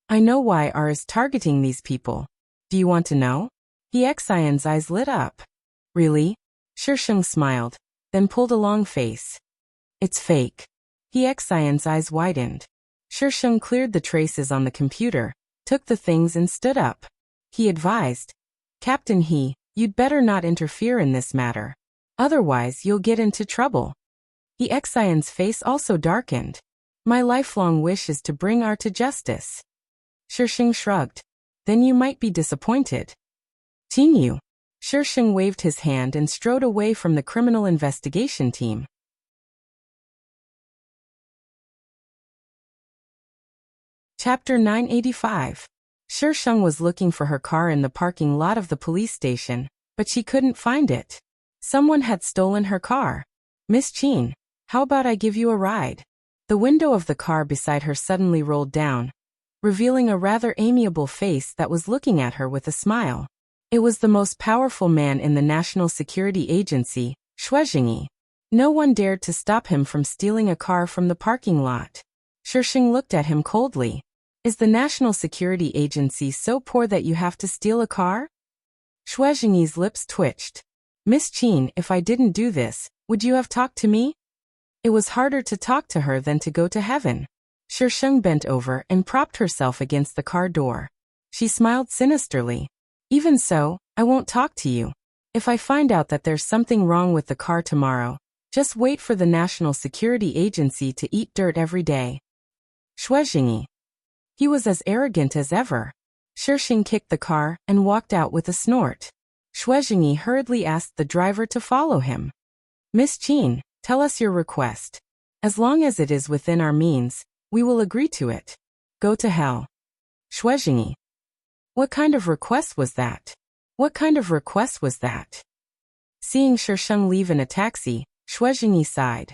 I know why R is targeting these people. Do you want to know? He-Xian's eyes lit up. Really? Shisheng smiled, then pulled a long face. It's fake. He-Xian's eyes widened. Shisheng cleared the traces on the computer, took the things and stood up. He advised, Captain He, you'd better not interfere in this matter. Otherwise you'll get into trouble. He-Xian's face also darkened. My lifelong wish is to bring R to justice. Shisheng shrugged. Then you might be disappointed. Qinyu. Shisheng waved his hand and strode away from the criminal investigation team. Chapter 985. Shisheng was looking for her car in the parking lot of the police station, but she couldn't find it. Someone had stolen her car. Miss Qin, how about I give you a ride? The window of the car beside her suddenly rolled down, revealing a rather amiable face that was looking at her with a smile. It was the most powerful man in the National Security Agency, Shuizhengyi. No one dared to stop him from stealing a car from the parking lot. Shisheng looked at him coldly. Is the National Security Agency so poor that you have to steal a car? Shuizhengyi's lips twitched. Miss Qin, if I didn't do this, would you have talked to me? It was harder to talk to her than to go to heaven. Shisheng bent over and propped herself against the car door. She smiled sinisterly. Even so, I won't talk to you. If I find out that there's something wrong with the car tomorrow, just wait for the National Security Agency to eat dirt every day. Shuizhengyi. He was as arrogant as ever. Shisheng kicked the car and walked out with a snort. Shuizhengyi hurriedly asked the driver to follow him. Miss Qin, tell us your request. As long as it is within our means, we will agree to it. Go to hell. Shuizhengyi. What kind of request was that? What kind of request was that? Seeing Shisheng leave in a taxi, Shuizhengyi sighed.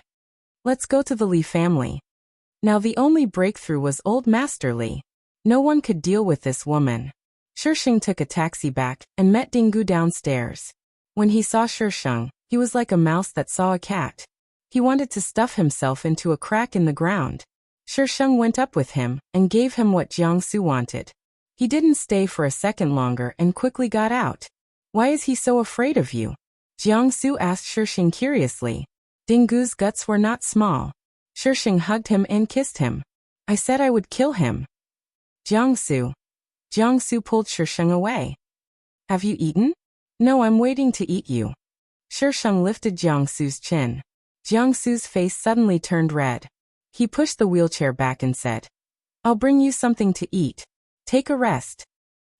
Let's go to the Li family. Now the only breakthrough was old Master Li. No one could deal with this woman. Shisheng took a taxi back and met Dingu downstairs. When he saw Shisheng, he was like a mouse that saw a cat. He wanted to stuff himself into a crack in the ground. Shisheng went up with him and gave him what Jiangsu wanted. He didn't stay for a second longer and quickly got out. Why is he so afraid of you? Jiangsu asked Shisheng curiously. Dingu's guts were not small. Shisheng hugged him and kissed him. I said I would kill him. Jiangsu. Jiangsu pulled Shisheng away. Have you eaten? No, I'm waiting to eat you. Shisheng lifted Jiangsu's chin. Jiangsu's face suddenly turned red. He pushed the wheelchair back and said, I'll bring you something to eat. Take a rest.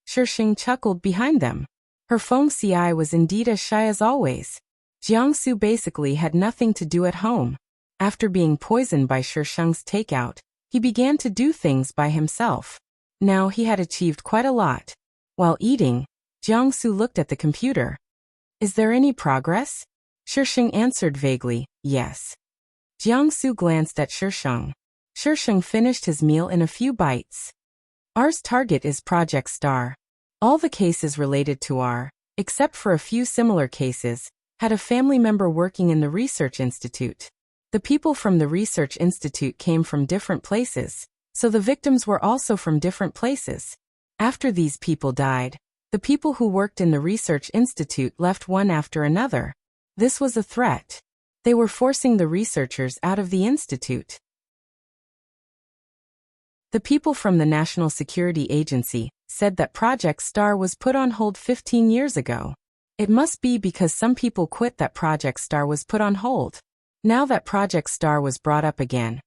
Shisheng chuckled behind them. Her Feng Ci was indeed as shy as always. Jiangsu basically had nothing to do at home. After being poisoned by Shisheng's takeout, he began to do things by himself. Now he had achieved quite a lot. While eating, Jiangsu looked at the computer. Is there any progress? Shisheng answered vaguely, yes. Jiangsu glanced at Shisheng. Shisheng finished his meal in a few bites. R's target is Project Star. All the cases related to R, except for a few similar cases, had a family member working in the Research Institute. The people from the Research Institute came from different places, so the victims were also from different places. After these people died, the people who worked in the Research Institute left one after another. This was a threat. They were forcing the researchers out of the institute. The people from the National Security Agency said that Project Star was put on hold 15 years ago. It must be because some people quit that Project Star was put on hold. Now that Project Star was brought up again,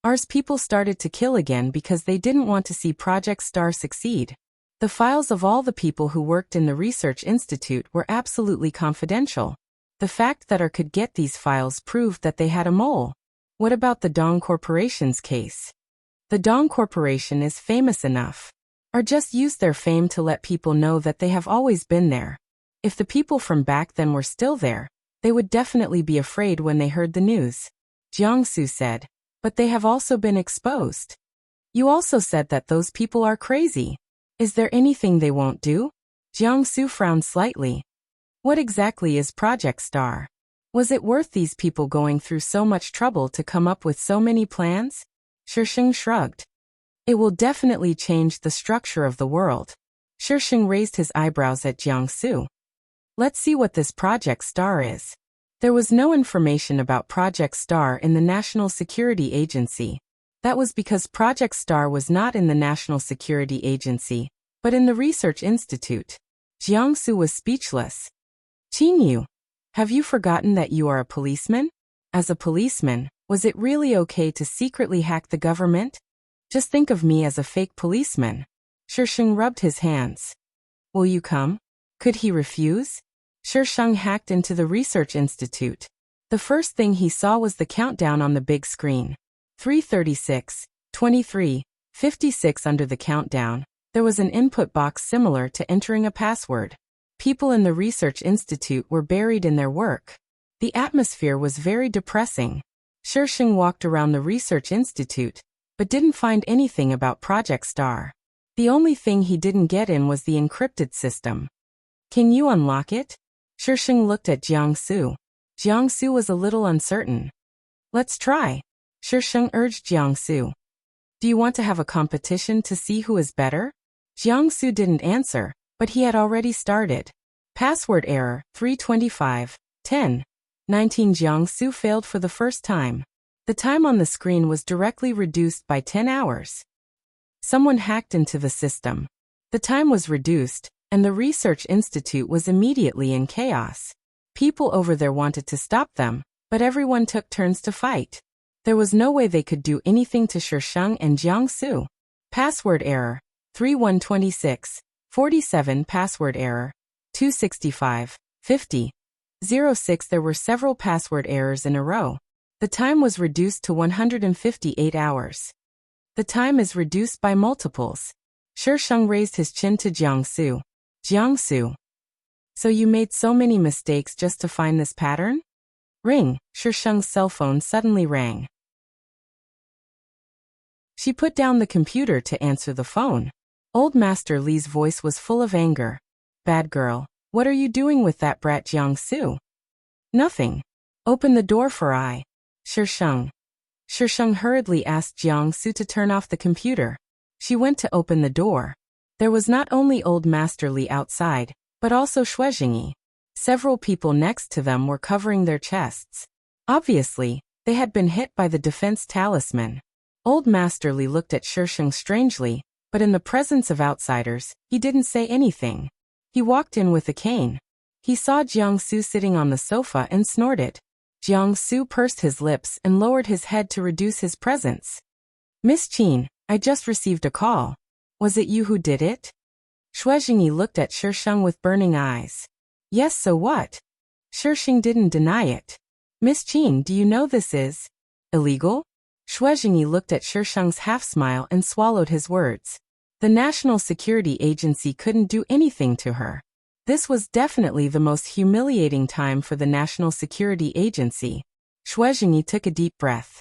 R's people started to kill again because they didn't want to see Project Star succeed. The files of all the people who worked in the Research Institute were absolutely confidential. The fact that R could get these files proved that they had a mole. What about the Dong Corporation's case? The Dong Corporation is famous enough. R just used their fame to let people know that they have always been there. If the people from back then were still there, they would definitely be afraid when they heard the news. Jiangsu said, but they have also been exposed. You also said that those people are crazy. Is there anything they won't do? Jiangsu frowned slightly. What exactly is Project Star? Was it worth these people going through so much trouble to come up with so many plans? Shisheng shrugged. It will definitely change the structure of the world. Shisheng raised his eyebrows at Jiangsu. Let's see what this Project Star is. There was no information about Project Star in the National Security Agency. That was because Project Star was not in the National Security Agency, but in the Research Institute. Jiangsu was speechless. Qingyu, have you forgotten that you are a policeman? As a policeman, was it really okay to secretly hack the government? Just think of me as a fake policeman. Shisheng rubbed his hands. Will you come? Could he refuse? Shisheng hacked into the Research Institute. The first thing he saw was the countdown on the big screen. 3:36, 23, 56. Under the countdown, there was an input box similar to entering a password. People in the Research Institute were buried in their work. The atmosphere was very depressing. Shisheng walked around the Research Institute, but didn't find anything about Project Star. The only thing he didn't get in was the encrypted system. Can you unlock it? Shisheng looked at Jiangsu. Jiangsu was a little uncertain. Let's try. Shisheng urged Jiangsu. Do you want to have a competition to see who is better? Jiangsu didn't answer, but he had already started. Password error, 325, 10, 19. Jiangsu failed for the first time. The time on the screen was directly reduced by 10 hours. Someone hacked into the system. The time was reduced, and the Research Institute was immediately in chaos. People over there wanted to stop them, but everyone took turns to fight. There was no way they could do anything to Shisheng and Jiangsu. Password error, 3126, 47. Password error, 265, 50, 06. There were several password errors in a row. The time was reduced to 158 hours. The time is reduced by multiples. Shisheng raised his chin to Jiangsu. Jiangsu. So you made so many mistakes just to find this pattern? Ring. Shisheng's cell phone suddenly rang. She put down the computer to answer the phone. Old Master Li's voice was full of anger. Bad girl, what are you doing with that brat Jiangsu? Nothing. Open the door for I. Shisheng. Shisheng hurriedly asked Jiangsu to turn off the computer. She went to open the door. There was not only Old Master Li outside, but also Shuizhengyi. Several people next to them were covering their chests. Obviously, they had been hit by the defense talisman. Old Master Li looked at Shisheng strangely, but in the presence of outsiders, he didn't say anything. He walked in with a cane. He saw Jiangsu sitting on the sofa and snorted. Jiangsu pursed his lips and lowered his head to reduce his presence. Miss Qin, I just received a call. Was it you who did it? Shuizhengyi looked at Shisheng with burning eyes. Yes, so what? Shisheng didn't deny it. Miss Qin, do you know this is illegal? Shuizhengyi looked at Shisheng's half-smile and swallowed his words. The National Security Agency couldn't do anything to her. This was definitely the most humiliating time for the National Security Agency. Shuizhengyi took a deep breath.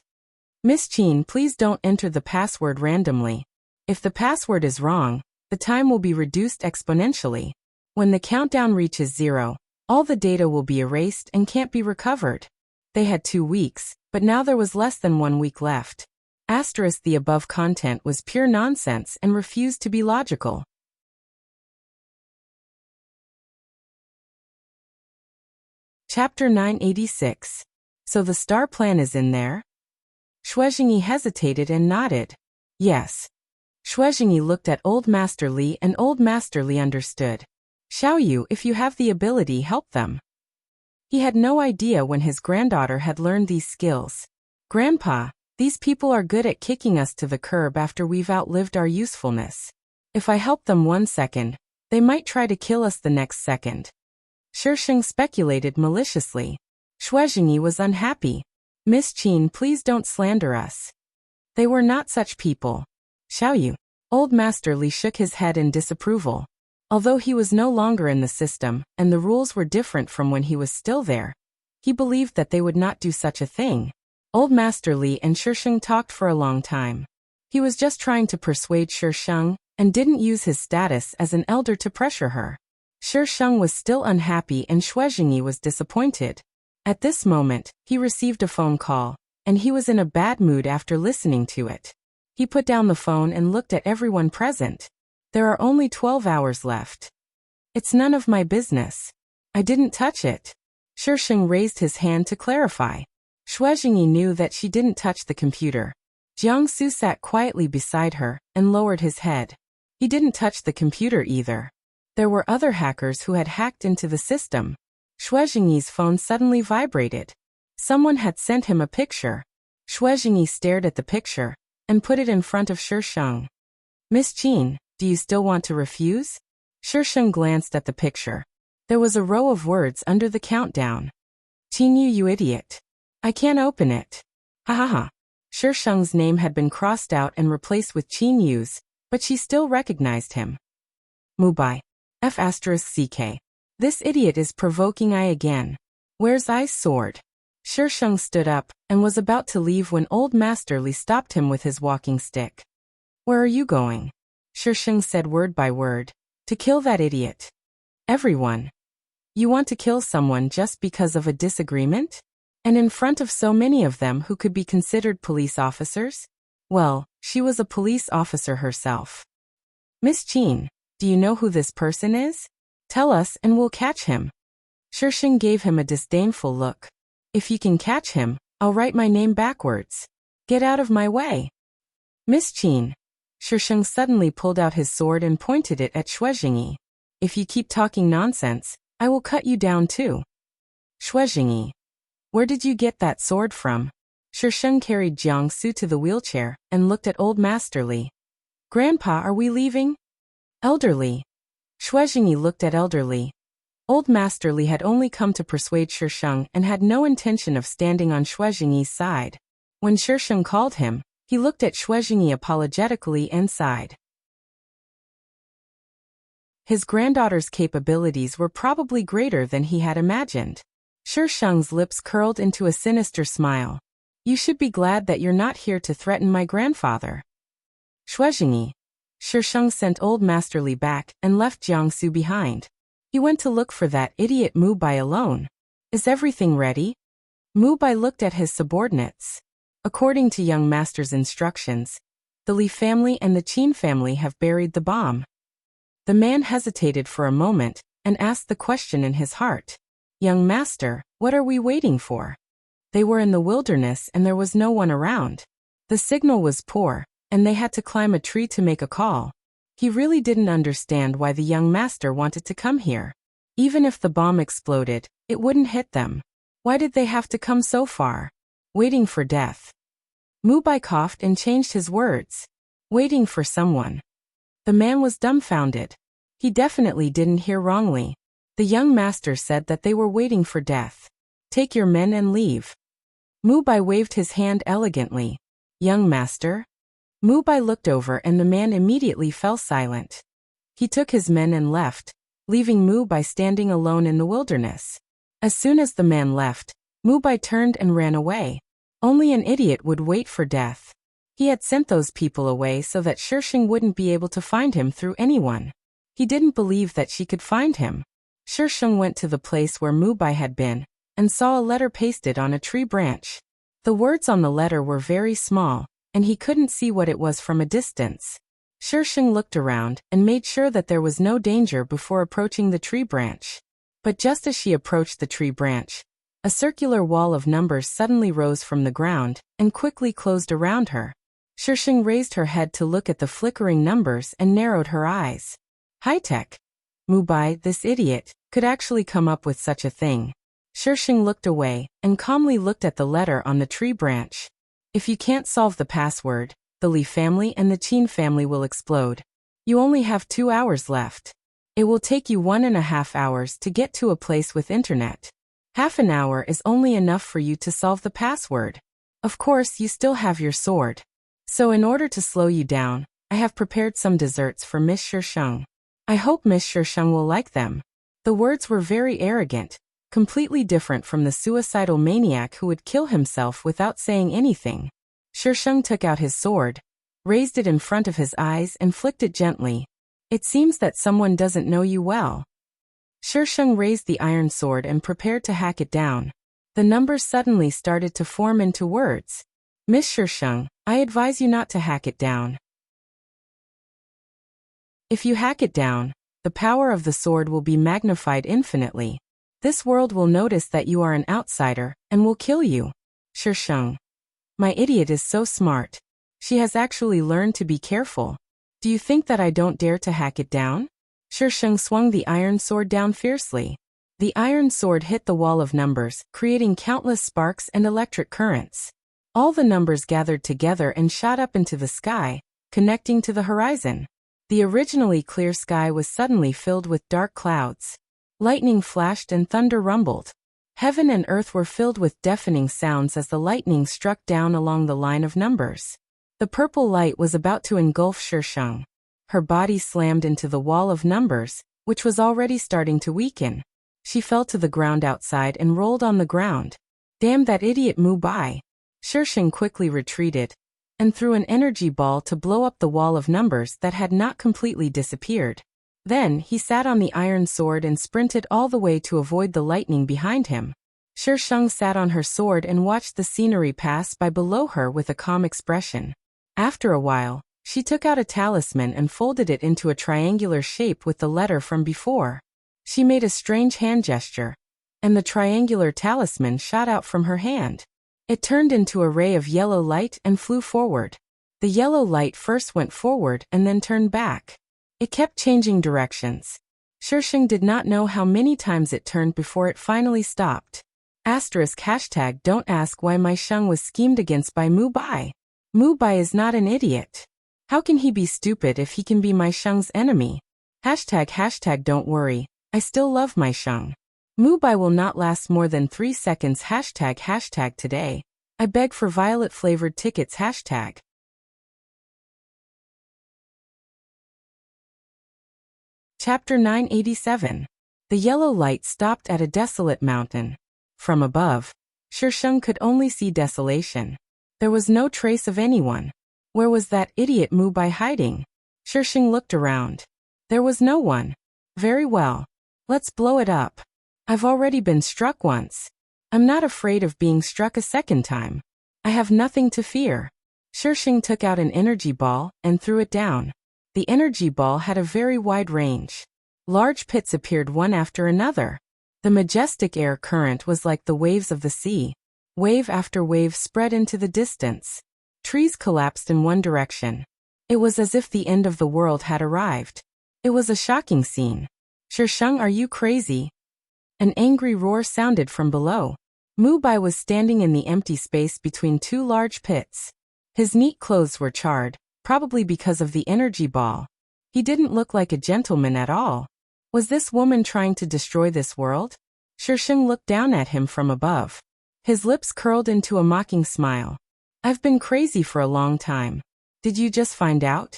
Miss Qin, please don't enter the password randomly. If the password is wrong, the time will be reduced exponentially. When the countdown reaches 0, all the data will be erased and can't be recovered. They had 2 weeks, but now there was less than 1 week left. The above content was pure nonsense and refused to be logical. Chapter 986. So the star plan is in there? Shuizhengyi hesitated and nodded. Yes. Shuizhengyi looked at Old Master Li and Old Master Li understood. Xiaoyu, if you have the ability, help them. He had no idea when his granddaughter had learned these skills. Grandpa, these people are good at kicking us to the curb after we've outlived our usefulness. If I help them 1 second, they might try to kill us the next second. Shisheng speculated maliciously. Shuizhengyi was unhappy. Miss Qin, please don't slander us. They were not such people. Xiaoyu. Old Master Li shook his head in disapproval. Although he was no longer in the system, and the rules were different from when he was still there, he believed that they would not do such a thing. Old Master Li and Shisheng talked for a long time. He was just trying to persuade Sheng and didn't use his status as an elder to pressure her. Sheng was still unhappy and Shuizhengyi was disappointed. At this moment, he received a phone call, and he was in a bad mood after listening to it. He put down the phone and looked at everyone present. There are only 12 hours left. It's none of my business. I didn't touch it. Sheng raised his hand to clarify. Shuizhengyi knew that she didn't touch the computer. Jiangsu sat quietly beside her and lowered his head. He didn't touch the computer either. There were other hackers who had hacked into the system. Shuizhengyi's phone suddenly vibrated. Someone had sent him a picture. Shuizhengyi stared at the picture and put it in front of Sheng. Miss Qin, do you still want to refuse? Sheng glanced at the picture. There was a row of words under the countdown. Qin you idiot. I can't open it. Ha ha ha. Sheng's name had been crossed out and replaced with Qin Yu's, but she still recognized him. Mubai. F***ck. This idiot is provoking I again. Where's I's sword? Sheng stood up and was about to leave when Old Master Li stopped him with his walking stick. Where are you going? Sheng said word by word. To kill that idiot. Everyone. You want to kill someone just because of a disagreement? And in front of so many of them who could be considered police officers? Well, she was a police officer herself. Miss Qin, do you know who this person is? Tell us and we'll catch him. Sheng gave him a disdainful look. If you can catch him, I'll write my name backwards. Get out of my way. Miss Qin. Sheng suddenly pulled out his sword and pointed it at Shuizhengyi. If you keep talking nonsense, I will cut you down too. Shuizhengyi. Where did you get that sword from? Sheng carried Jiangsu to the wheelchair and looked at Old Master Li. Grandpa, are we leaving? Elderly. Shuizhengyi looked at Elderly. Old Master Li had only come to persuade Sheng and had no intention of standing on Shuizhengyi's side. When Sheng called him, he looked at Shuizhengyi apologetically and sighed. His granddaughter's capabilities were probably greater than he had imagined. Sheng's lips curled into a sinister smile. You should be glad that you're not here to threaten my grandfather. Shuizhengyi. Sheng sent Old Master Li back and left Jiangsu behind. He went to look for that idiot Mubai alone. Is everything ready? Mubai looked at his subordinates. According to young master's instructions, the Li family and the Qin family have buried the bomb. The man hesitated for a moment and asked the question in his heart. Young master, what are we waiting for? They were in the wilderness and there was no one around. The signal was poor, and they had to climb a tree to make a call. He really didn't understand why the young master wanted to come here. Even if the bomb exploded, it wouldn't hit them. Why did they have to come so far? Waiting for death. Mubai coughed and changed his words. Waiting for someone. The man was dumbfounded. He definitely didn't hear wrongly. The young master said that they were waiting for death. Take your men and leave. Mubai waved his hand elegantly. Young master? Mubai looked over and the man immediately fell silent. He took his men and left, leaving Mubai standing alone in the wilderness. As soon as the man left, Mubai turned and ran away. Only an idiot would wait for death. He had sent those people away so that Sheng wouldn't be able to find him through anyone. He didn't believe that she could find him. Sheng went to the place where Mubai had been and saw a letter pasted on a tree branch. The words on the letter were very small, and he couldn't see what it was from a distance. Sheng looked around and made sure that there was no danger before approaching the tree branch. But just as she approached the tree branch, a circular wall of numbers suddenly rose from the ground and quickly closed around her. Sheng raised her head to look at the flickering numbers and narrowed her eyes. High-tech. Mubai, this idiot, could actually come up with such a thing. Sheng looked away and calmly looked at the letter on the tree branch. If you can't solve the password, the Li family and the Qin family will explode. You only have 2 hours left. It will take you 1.5 hours to get to a place with internet. Half an hour is only enough for you to solve the password. Of course, you still have your sword. So in order to slow you down, I have prepared some desserts for Miss Sheng. I hope Miss Sheng will like them. The words were very arrogant, completely different from the suicidal maniac who would kill himself without saying anything. Sheng took out his sword, raised it in front of his eyes and flicked it gently. It seems that someone doesn't know you well. Shisheng raised the iron sword and prepared to hack it down. The numbers suddenly started to form into words. Miss Shisheng, I advise you not to hack it down. If you hack it down, the power of the sword will be magnified infinitely. This world will notice that you are an outsider, and will kill you. Shisheng. My idiot is so smart. She has actually learned to be careful. Do you think that I don't dare to hack it down? Shisheng swung the iron sword down fiercely. The iron sword hit the wall of numbers, creating countless sparks and electric currents. All the numbers gathered together and shot up into the sky, connecting to the horizon. The originally clear sky was suddenly filled with dark clouds. Lightning flashed and thunder rumbled. Heaven and earth were filled with deafening sounds as the lightning struck down along the line of numbers. The purple light was about to engulf Shisheng. Her body slammed into the wall of numbers, which was already starting to weaken. She fell to the ground outside and rolled on the ground. Damn that idiot Mu Bai. Shisheng quickly retreated and threw an energy ball to blow up the wall of numbers that had not completely disappeared. Then he sat on the iron sword and sprinted all the way to avoid the lightning behind him. Shisheng sat on her sword and watched the scenery pass by below her with a calm expression. After a while, she took out a talisman and folded it into a triangular shape with the letter from before. She made a strange hand gesture, and the triangular talisman shot out from her hand. It turned into a ray of yellow light and flew forward. The yellow light first went forward and then turned back. It kept changing directions. Shisheng did not know how many times it turned before it finally stopped. #Don't ask why my Sheng was schemed against by Mu Bai. Mu Bai is not an idiot. How can he be stupid if he can be my Sheng's enemy? Don't worry, I still love my Sheng. Mu Bai will not last more than 3 seconds. Today. I beg for violet-flavored tickets. Chapter 987. The yellow light stopped at a desolate mountain. From above, Shisheng could only see desolation. There was no trace of anyone. Where was that idiot Mu Bai hiding? Shisheng looked around. There was no one. Very well. Let's blow it up. I've already been struck once. I'm not afraid of being struck a second time. I have nothing to fear. Shisheng took out an energy ball and threw it down. The energy ball had a very wide range. Large pits appeared one after another. The majestic air current was like the waves of the sea. Wave after wave spread into the distance. Trees collapsed in one direction. It was as if the end of the world had arrived. It was a shocking scene. Shisheng, are you crazy? An angry roar sounded from below. Mu Bai was standing in the empty space between two large pits. His neat clothes were charred, probably because of the energy ball. He didn't look like a gentleman at all. Was this woman trying to destroy this world? Shisheng looked down at him from above. His lips curled into a mocking smile. I've been crazy for a long time. Did you just find out?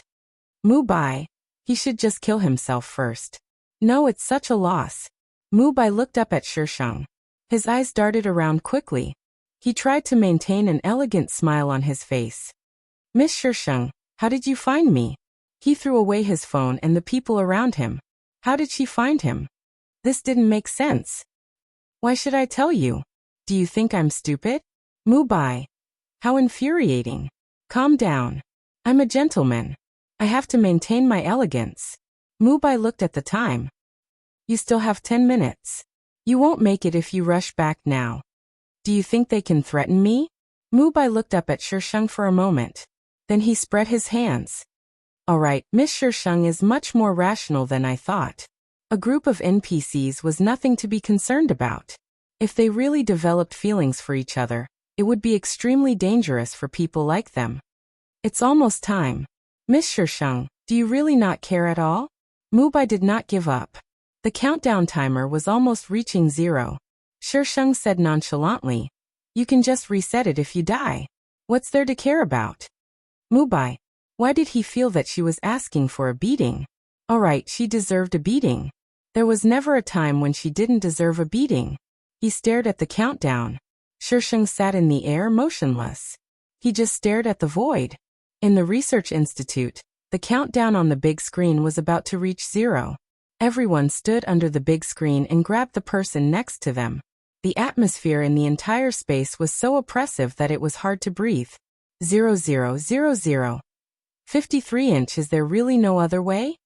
Mu Bai. He should just kill himself first. No, it's such a loss. Mu Bai looked up at Shisheng. His eyes darted around quickly. He tried to maintain an elegant smile on his face. Miss Shisheng, how did you find me? He threw away his phone and the people around him. How did she find him? This didn't make sense. Why should I tell you? Do you think I'm stupid? Mu Bai. How infuriating. Calm down. I'm a gentleman. I have to maintain my elegance. Mu Bai looked at the time. You still have 10 minutes. You won't make it if you rush back now. Do you think they can threaten me? Mu Bai looked up at Shisheng for a moment. Then he spread his hands. All right, Miss Shisheng is much more rational than I thought. A group of NPCs was nothing to be concerned about. If they really developed feelings for each other, it would be extremely dangerous for people like them. It's almost time. Miss Shisheng, do you really not care at all? Mu Bai did not give up. The countdown timer was almost reaching 0. Shisheng said nonchalantly, you can just reset it if you die. What's there to care about? Mu Bai. Why did he feel that she was asking for a beating? All right, she deserved a beating. There was never a time when she didn't deserve a beating. He stared at the countdown. Shisheng sat in the air motionless. He just stared at the void. In the research institute, the countdown on the big screen was about to reach 0. Everyone stood under the big screen and grabbed the person next to them. The atmosphere in the entire space was so oppressive that it was hard to breathe. 0000. 53-inch. Is there really no other way?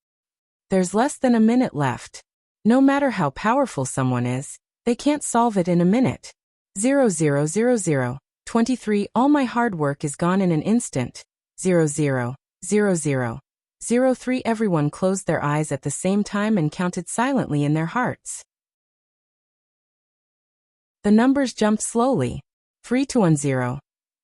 There's less than a minute left. No matter how powerful someone is, they can't solve it in a minute. 0000. 23. All my hard work is gone in an instant. 0000. 03. Everyone closed their eyes at the same time and counted silently in their hearts. The numbers jumped slowly. 3 to 10.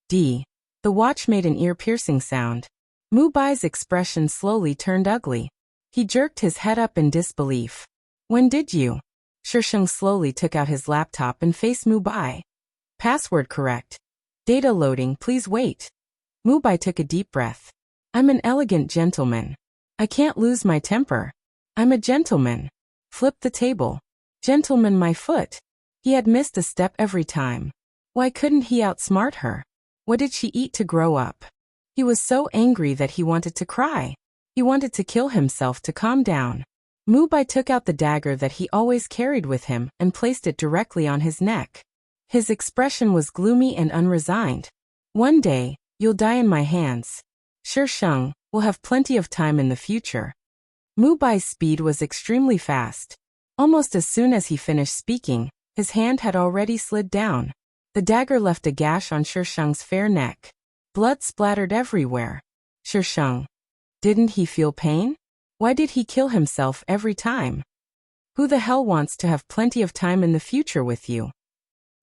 D. The watch made an ear-piercing sound. Mubai's expression slowly turned ugly. He jerked his head up in disbelief. When did you? Shisheng slowly took out his laptop and faced Mubai. Password correct. Data loading, please wait. Mubai took a deep breath. I'm an elegant gentleman. I can't lose my temper. I'm a gentleman. Flip the table. Gentleman, my foot. He had missed a step every time. Why couldn't he outsmart her? What did she eat to grow up? He was so angry that he wanted to cry. He wanted to kill himself to calm down. Mubai took out the dagger that he always carried with him and placed it directly on his neck. His expression was gloomy and unresigned. One day, you'll die in my hands. Shisheng, we'll have plenty of time in the future. Mubai's speed was extremely fast. Almost as soon as he finished speaking, his hand had already slid down. The dagger left a gash on Shisheng's fair neck. Blood splattered everywhere. Shisheng. Didn't he feel pain? Why did he kill himself every time? Who the hell wants to have plenty of time in the future with you?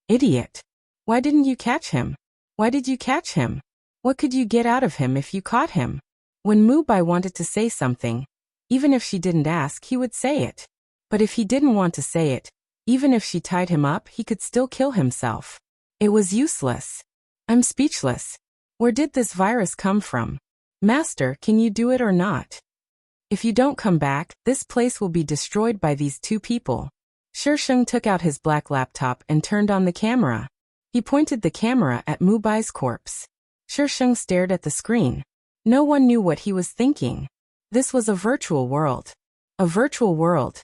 Idiot. Why didn't you catch him? Why did you catch him? What could you get out of him if you caught him? When Mubai wanted to say something, even if she didn't ask, he would say it. But if he didn't want to say it, even if she tied him up, he could still kill himself. It was useless. I'm speechless. Where did this virus come from? Master, can you do it or not? If you don't come back, this place will be destroyed by these two people. Shisheng took out his black laptop and turned on the camera. He pointed the camera at Mubai's corpse. Shisheng stared at the screen. No one knew what he was thinking. This was a virtual world. A virtual world.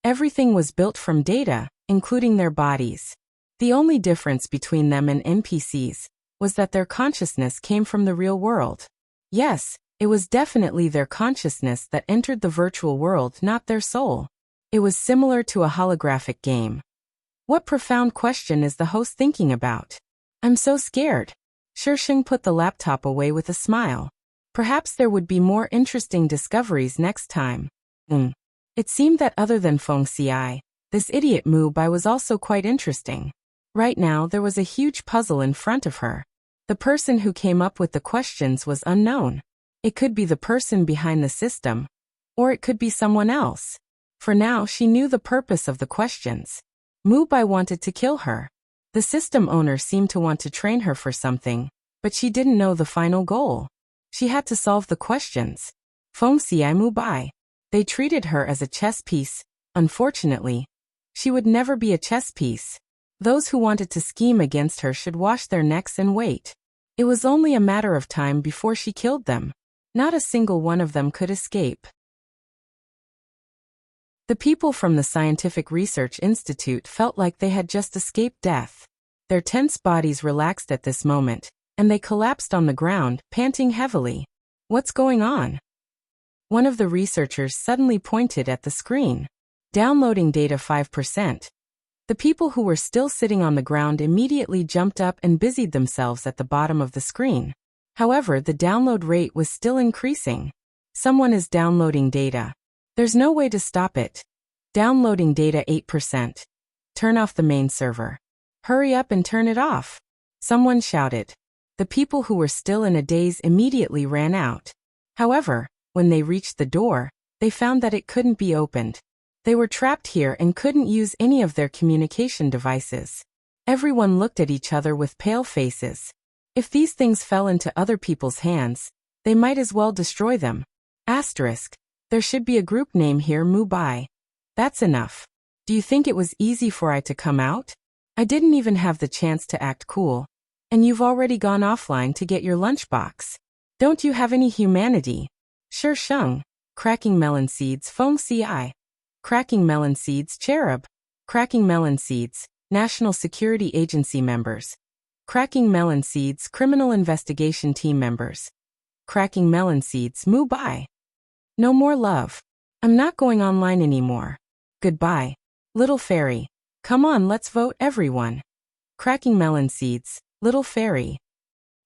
Everything was built from data, including their bodies. The only difference between them and NPCs was that their consciousness came from the real world. Yes, it was definitely their consciousness that entered the virtual world, not their soul. It was similar to a holographic game. What profound question is the host thinking about? I'm so scared. Shisheng put the laptop away with a smile. Perhaps there would be more interesting discoveries next time. It seemed that other than Feng Xiai, this idiot Mubai was also quite interesting. Right now there was a huge puzzle in front of her. The person who came up with the questions was unknown. It could be the person behind the system, or it could be someone else. For now she knew the purpose of the questions. Mubai wanted to kill her. The system owner seemed to want to train her for something, but she didn't know the final goal. She had to solve the questions. Feng Xiai Mubai. They treated her as a chess piece. Unfortunately, she would never be a chess piece. Those who wanted to scheme against her should wash their necks and wait. It was only a matter of time before she killed them. Not a single one of them could escape. The people from the Scientific Research Institute felt like they had just escaped death. Their tense bodies relaxed at this moment, and they collapsed on the ground, panting heavily. What's going on? One of the researchers suddenly pointed at the screen. Downloading data 5%. The people who were still sitting on the ground immediately jumped up and busied themselves at the bottom of the screen. However, the download rate was still increasing. Someone is downloading data. There's no way to stop it. Downloading data 8%. Turn off the main server. Hurry up and turn it off. Someone shouted. The people who were still in a daze immediately ran out. However, when they reached the door, they found that it couldn't be opened. They were trapped here and couldn't use any of their communication devices. Everyone looked at each other with pale faces. If these things fell into other people's hands, they might as well destroy them. Asterisk. There should be a group name here, Mubai. That's enough. Do you think it was easy for I to come out? I didn't even have the chance to act cool. And you've already gone offline to get your lunchbox. Don't you have any humanity? Shi Sheng. Cracking melon seeds Feng Ci. Cracking melon seeds cherub. Cracking melon seeds, National Security Agency members. Cracking melon seeds criminal investigation team members. Cracking melon seeds Mu Bai. No more love. I'm not going online anymore. Goodbye. Little fairy. Come on, let's vote everyone. Cracking melon seeds, little fairy.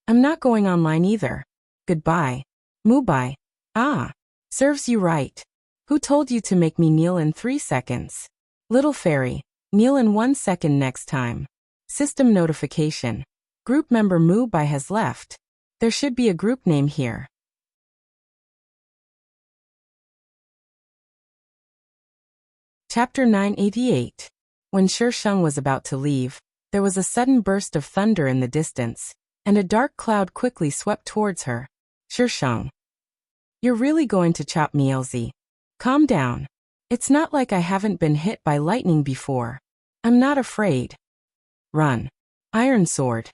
I'm not going online either. Goodbye. Mu Bai. Ah. Serves you right. Who told you to make me kneel in 3 seconds? Little fairy. Kneel in 1 second next time. System notification. Group member Mu Bai has left. There should be a group name here. Chapter 988. When Shi Sheng was about to leave, there was a sudden burst of thunder in the distance, and a dark cloud quickly swept towards her. Shi Sheng. You're really going to chop me, Elsie. Calm down. It's not like I haven't been hit by lightning before. I'm not afraid. Run. Iron sword.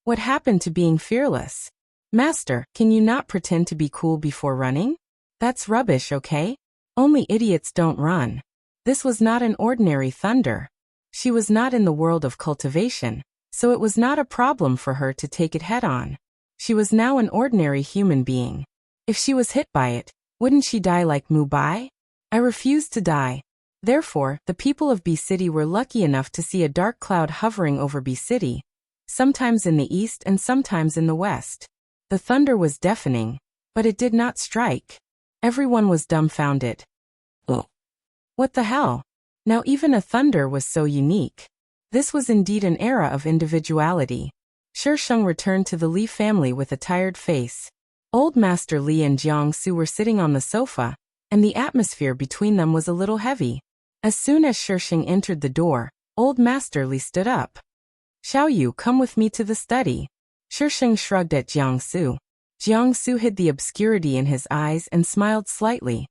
What happened to being fearless? Master, can you not pretend to be cool before running? That's rubbish, okay? Only idiots don't run. This was not an ordinary thunder. She was not in the world of cultivation, so it was not a problem for her to take it head-on. She was now an ordinary human being. If she was hit by it, wouldn't she die like Mu Bai? I refused to die. Therefore, the people of B City were lucky enough to see a dark cloud hovering over B City, sometimes in the east and sometimes in the west. The thunder was deafening, but it did not strike. Everyone was dumbfounded. Oh. What the hell? Now even a thunder was so unique. This was indeed an era of individuality. Shi Sheng returned to the Li family with a tired face. Old Master Li and Jiang Su were sitting on the sofa, and the atmosphere between them was a little heavy. As soon as Shi Sheng entered the door, Old Master Li stood up. Xiaoyu, come with me to the study. Shi Sheng shrugged at Jiang Su. Jiang Su hid the obscurity in his eyes and smiled slightly.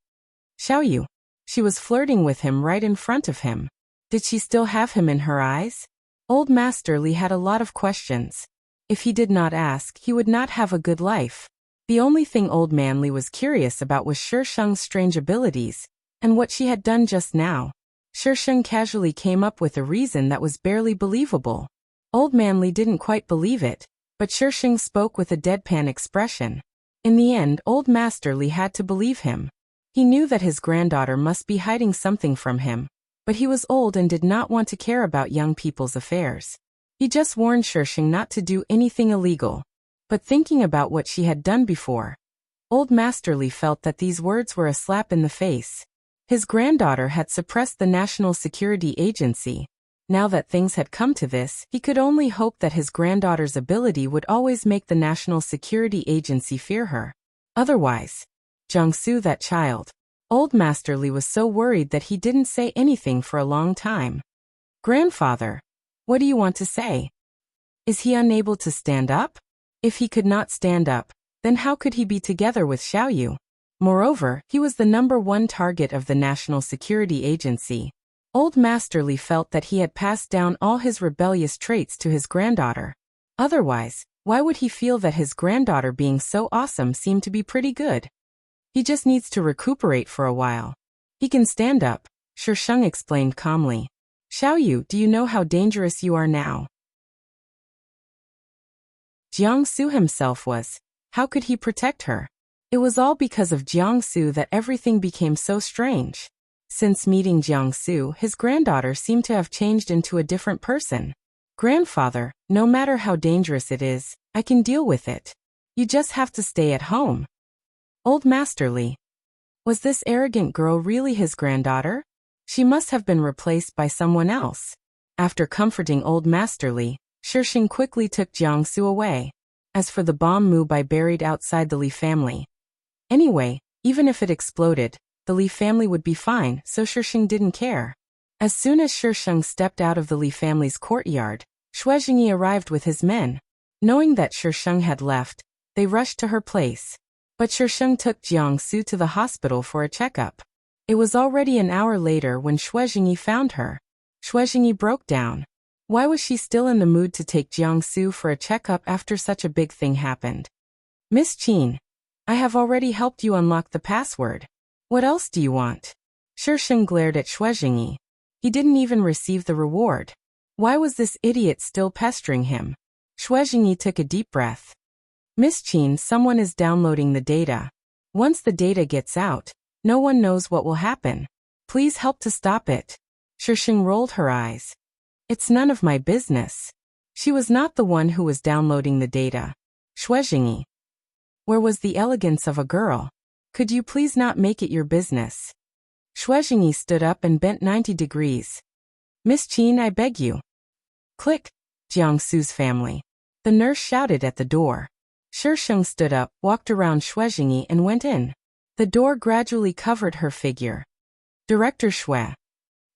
Xiaoyu. She was flirting with him right in front of him. Did she still have him in her eyes? Old Master Li had a lot of questions. If he did not ask, he would not have a good life. The only thing Old Man Li was curious about was Shi Sheng's strange abilities, and what she had done just now. Shi Sheng casually came up with a reason that was barely believable. Old Man Li didn't quite believe it, but Shi Sheng spoke with a deadpan expression. In the end, Old Master Li had to believe him. He knew that his granddaughter must be hiding something from him, but he was old and did not want to care about young people's affairs. He just warned Shi Sheng not to do anything illegal. But thinking about what she had done before, Old Master Li felt that these words were a slap in the face. His granddaughter had suppressed the National Security Agency. Now that things had come to this, he could only hope that his granddaughter's ability would always make the National Security Agency fear her. Otherwise, Jiang Su, that child. Old Master Li was so worried that he didn't say anything for a long time. Grandfather, what do you want to say? Is he unable to stand up? If he could not stand up, then how could he be together with Xiaoyu? Moreover, he was the #1 target of the National Security Agency. Old Master Li felt that he had passed down all his rebellious traits to his granddaughter. Otherwise, why would he feel that his granddaughter being so awesome seemed to be pretty good? He just needs to recuperate for a while. He can stand up, Shi Sheng explained calmly. Xiaoyu, do you know how dangerous you are now? Jiang Su himself was. How could he protect her? It was all because of Jiang Su that everything became so strange. Since meeting Jiang Su, his granddaughter seemed to have changed into a different person. Grandfather, no matter how dangerous it is, I can deal with it. You just have to stay at home. Old Master Li. Was this arrogant girl really his granddaughter? She must have been replaced by someone else. After comforting Old Master Li, Shi Sheng quickly took Jiang Su away. As for the bomb Mu Bai buried outside the Li family. Anyway, even if it exploded, the Li family would be fine, so Shi Sheng didn't care. As soon as Shi Sheng stepped out of the Li family's courtyard, Xue Jingyi arrived with his men. Knowing that Shi Sheng had left, they rushed to her place. But Shi Sheng took Jiang Su to the hospital for a checkup. It was already an hour later when Xue Jingyi found her. Xue Jingyi broke down. Why was she still in the mood to take Jiang Su for a checkup after such a big thing happened? Miss Qin, I have already helped you unlock the password. What else do you want? Shisheng glared at Shuizhengyi. He didn't even receive the reward. Why was this idiot still pestering him? Shuizhengyi took a deep breath. Miss Qin, someone is downloading the data. Once the data gets out, no one knows what will happen. Please help to stop it. Shisheng rolled her eyes. It's none of my business. She was not the one who was downloading the data. Shuizhengyi. Where was the elegance of a girl? Could you please not make it your business? Shuizhengyi stood up and bent 90 degrees. Miss Qin, I beg you. Click. Jiangsu's family. The nurse shouted at the door. Shisheng stood up, walked around Shuizhengyi and went in. The door gradually covered her figure. Director Shui.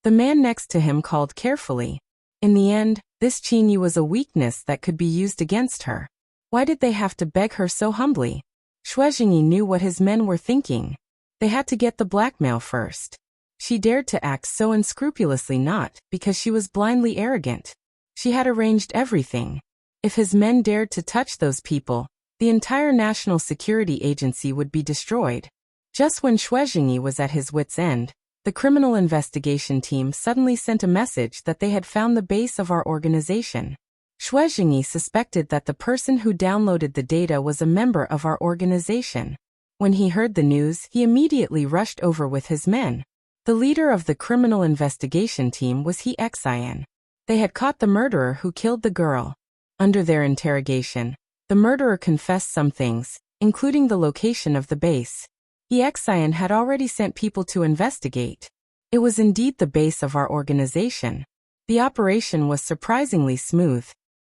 The man next to him called carefully. In the end, this Qinyu was a weakness that could be used against her. Why did they have to beg her so humbly? Shuizhengyi knew what his men were thinking. They had to get the blackmail first. She dared to act so unscrupulously not because she was blindly arrogant. She had arranged everything. If his men dared to touch those people, the entire National Security Agency would be destroyed. Just when Shuizhengyi was at his wit's end, the criminal investigation team suddenly sent a message that they had found the base of our organization. Shuizhengyi suspected that the person who downloaded the data was a member of our organization. When he heard the news, he immediately rushed over with his men. The leader of the criminal investigation team was He Xian. They had caught the murderer who killed the girl. Under their interrogation, the murderer confessed some things, including the location of the base. He Xian had already sent people to investigate. It was indeed the base of our organization. The operation was surprisingly smooth.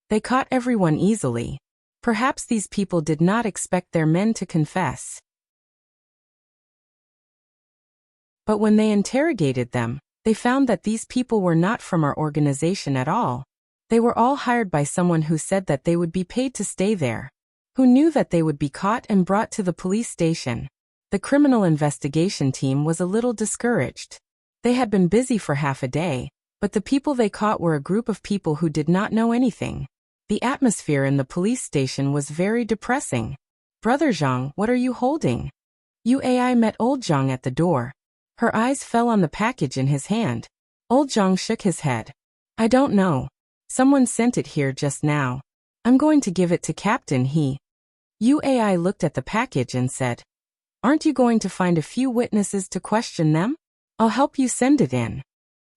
They caught everyone easily. Perhaps these people did not expect their men to confess. But when they interrogated them, they found that these people were not from our organization at all. They were all hired by someone who said that they would be paid to stay there. Who knew that they would be caught and brought to the police station. The criminal investigation team was a little discouraged. They had been busy for half a day, but the people they caught were a group of people who did not know anything. The atmosphere in the police station was very depressing. Brother Zhang, what are you holding? Uai met old Zhang at the door. Her eyes fell on the package in his hand. Old Zhang shook his head. I don't know. Someone sent it here just now. I'm going to give it to Captain He. Uai looked at the package and said, Aren't you going to find a few witnesses to question them? I'll help you send it in.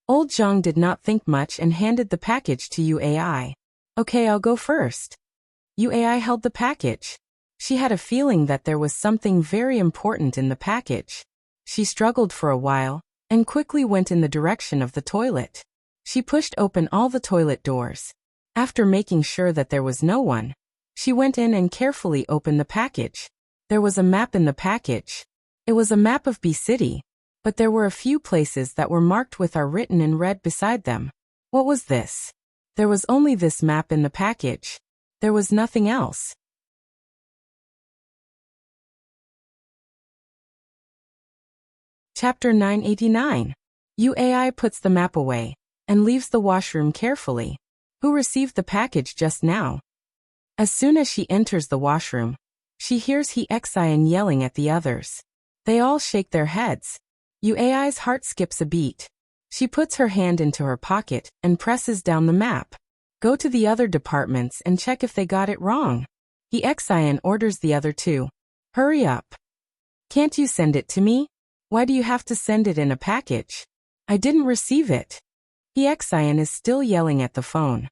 Old Zhang did not think much and handed the package to Uai. Okay, I'll go first. Uai held the package. She had a feeling that there was something very important in the package. She struggled for a while, and quickly went in the direction of the toilet. She pushed open all the toilet doors. After making sure that there was no one, she went in and carefully opened the package. There was a map in the package. It was a map of B City, but there were a few places that were marked with R written in red beside them. What was this? There was only this map in the package. There was nothing else. Chapter 989. Uai puts the map away and leaves the washroom carefully. Who received the package just now? As soon as she enters the washroom, she hears He Xian yelling at the others. They all shake their heads. Uai's heart skips a beat. She puts her hand into her pocket and presses down the map. Go to the other departments and check if they got it wrong. He Xian orders the other two. Hurry up. Can't you send it to me? Why do you have to send it in a package? I didn't receive it. He Xian is still yelling at the phone.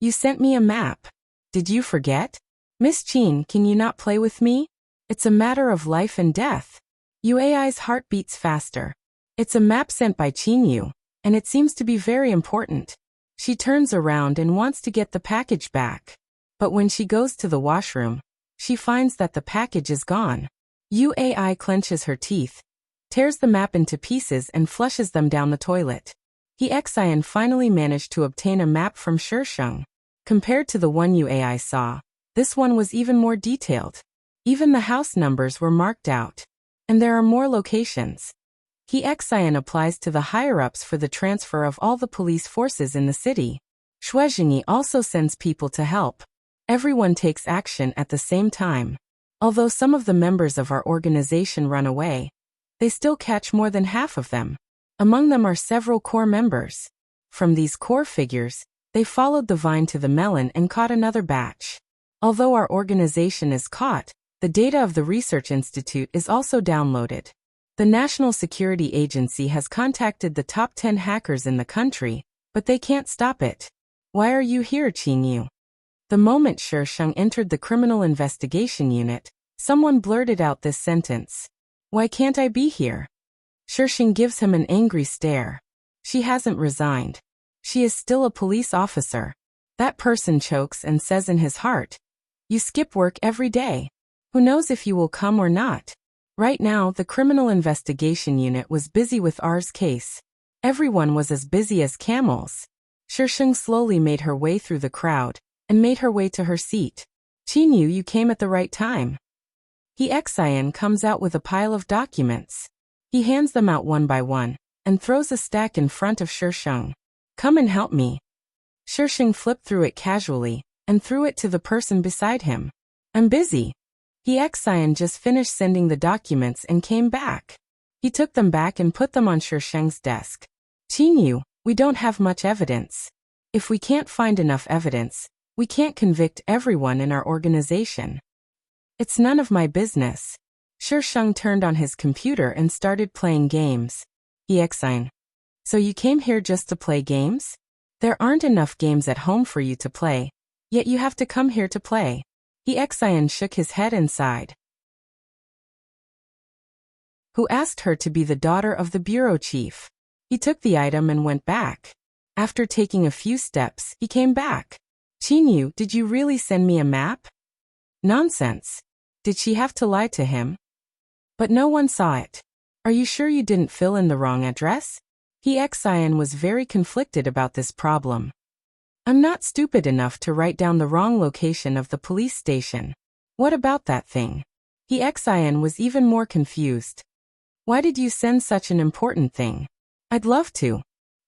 You sent me a map. Did you forget? Miss Qin, can you not play with me? It's a matter of life and death. Uai's heart beats faster. It's a map sent by Qinyu, and it seems to be very important. She turns around and wants to get the package back. But when she goes to the washroom, she finds that the package is gone. Uai clenches her teeth, tears the map into pieces and flushes them down the toilet. He Xian finally managed to obtain a map from Shisheng. Compared to the one Uai saw, this one was even more detailed. Even the house numbers were marked out. And there are more locations. He Xian applies to the higher-ups for the transfer of all the police forces in the city. Shuizhengyi also sends people to help. Everyone takes action at the same time. Although some of the members of our organization run away, they still catch more than half of them. Among them are several core members. From these core figures, they followed the vine to the melon and caught another batch. Although our organization is caught, the data of the research institute is also downloaded. The National Security Agency has contacted the top 10 hackers in the country, but they can't stop it. Why are you here, Qingyu? The moment Shisheng entered the criminal investigation unit, someone blurted out this sentence. Why can't I be here? Shisheng gives him an angry stare. She hasn't resigned. She is still a police officer. That person chokes and says in his heart, you skip work every day. Who knows if you will come or not? Right now, the criminal investigation unit was busy with R's case. Everyone was as busy as camels. Shisheng slowly made her way through the crowd and made her way to her seat. Qingyu, you came at the right time. Xian comes out with a pile of documents. He hands them out one by one and throws a stack in front of Shisheng. Come and help me. Shisheng flipped through it casually and threw it to the person beside him. I'm busy. Xian just finished sending the documents and came back. He took them back and put them on Shisheng's desk. Qingyu, we don't have much evidence. If we can't find enough evidence, we can't convict everyone in our organization. It's none of my business. Shisheng turned on his computer and started playing games. Xian. So you came here just to play games? There aren't enough games at home for you to play, yet you have to come here to play. Xian shook his head and sighed. Who asked her to be the daughter of the bureau chief? He took the item and went back. After taking a few steps, he came back. Qingyu, did you really send me a map? Nonsense. Did she have to lie to him? But no one saw it. Are you sure you didn't fill in the wrong address? Xian was very conflicted about this problem. I'm not stupid enough to write down the wrong location of the police station. What about that thing? Xian was even more confused. Why did you send such an important thing? I'd love to.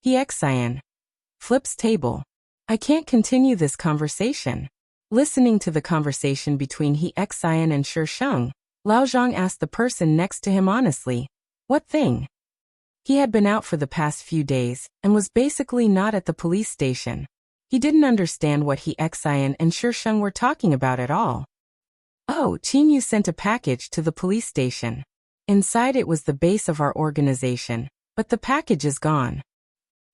Xian flips table. I can't continue this conversation. Listening to the conversation between Xian and Shisheng, Lao Zhang asked the person next to him honestly, what thing? He had been out for the past few days and was basically not at the police station. He didn't understand what Xian and Shisheng were talking about at all. Oh, Qingyu sent a package to the police station. Inside it was the base of our organization, but the package is gone.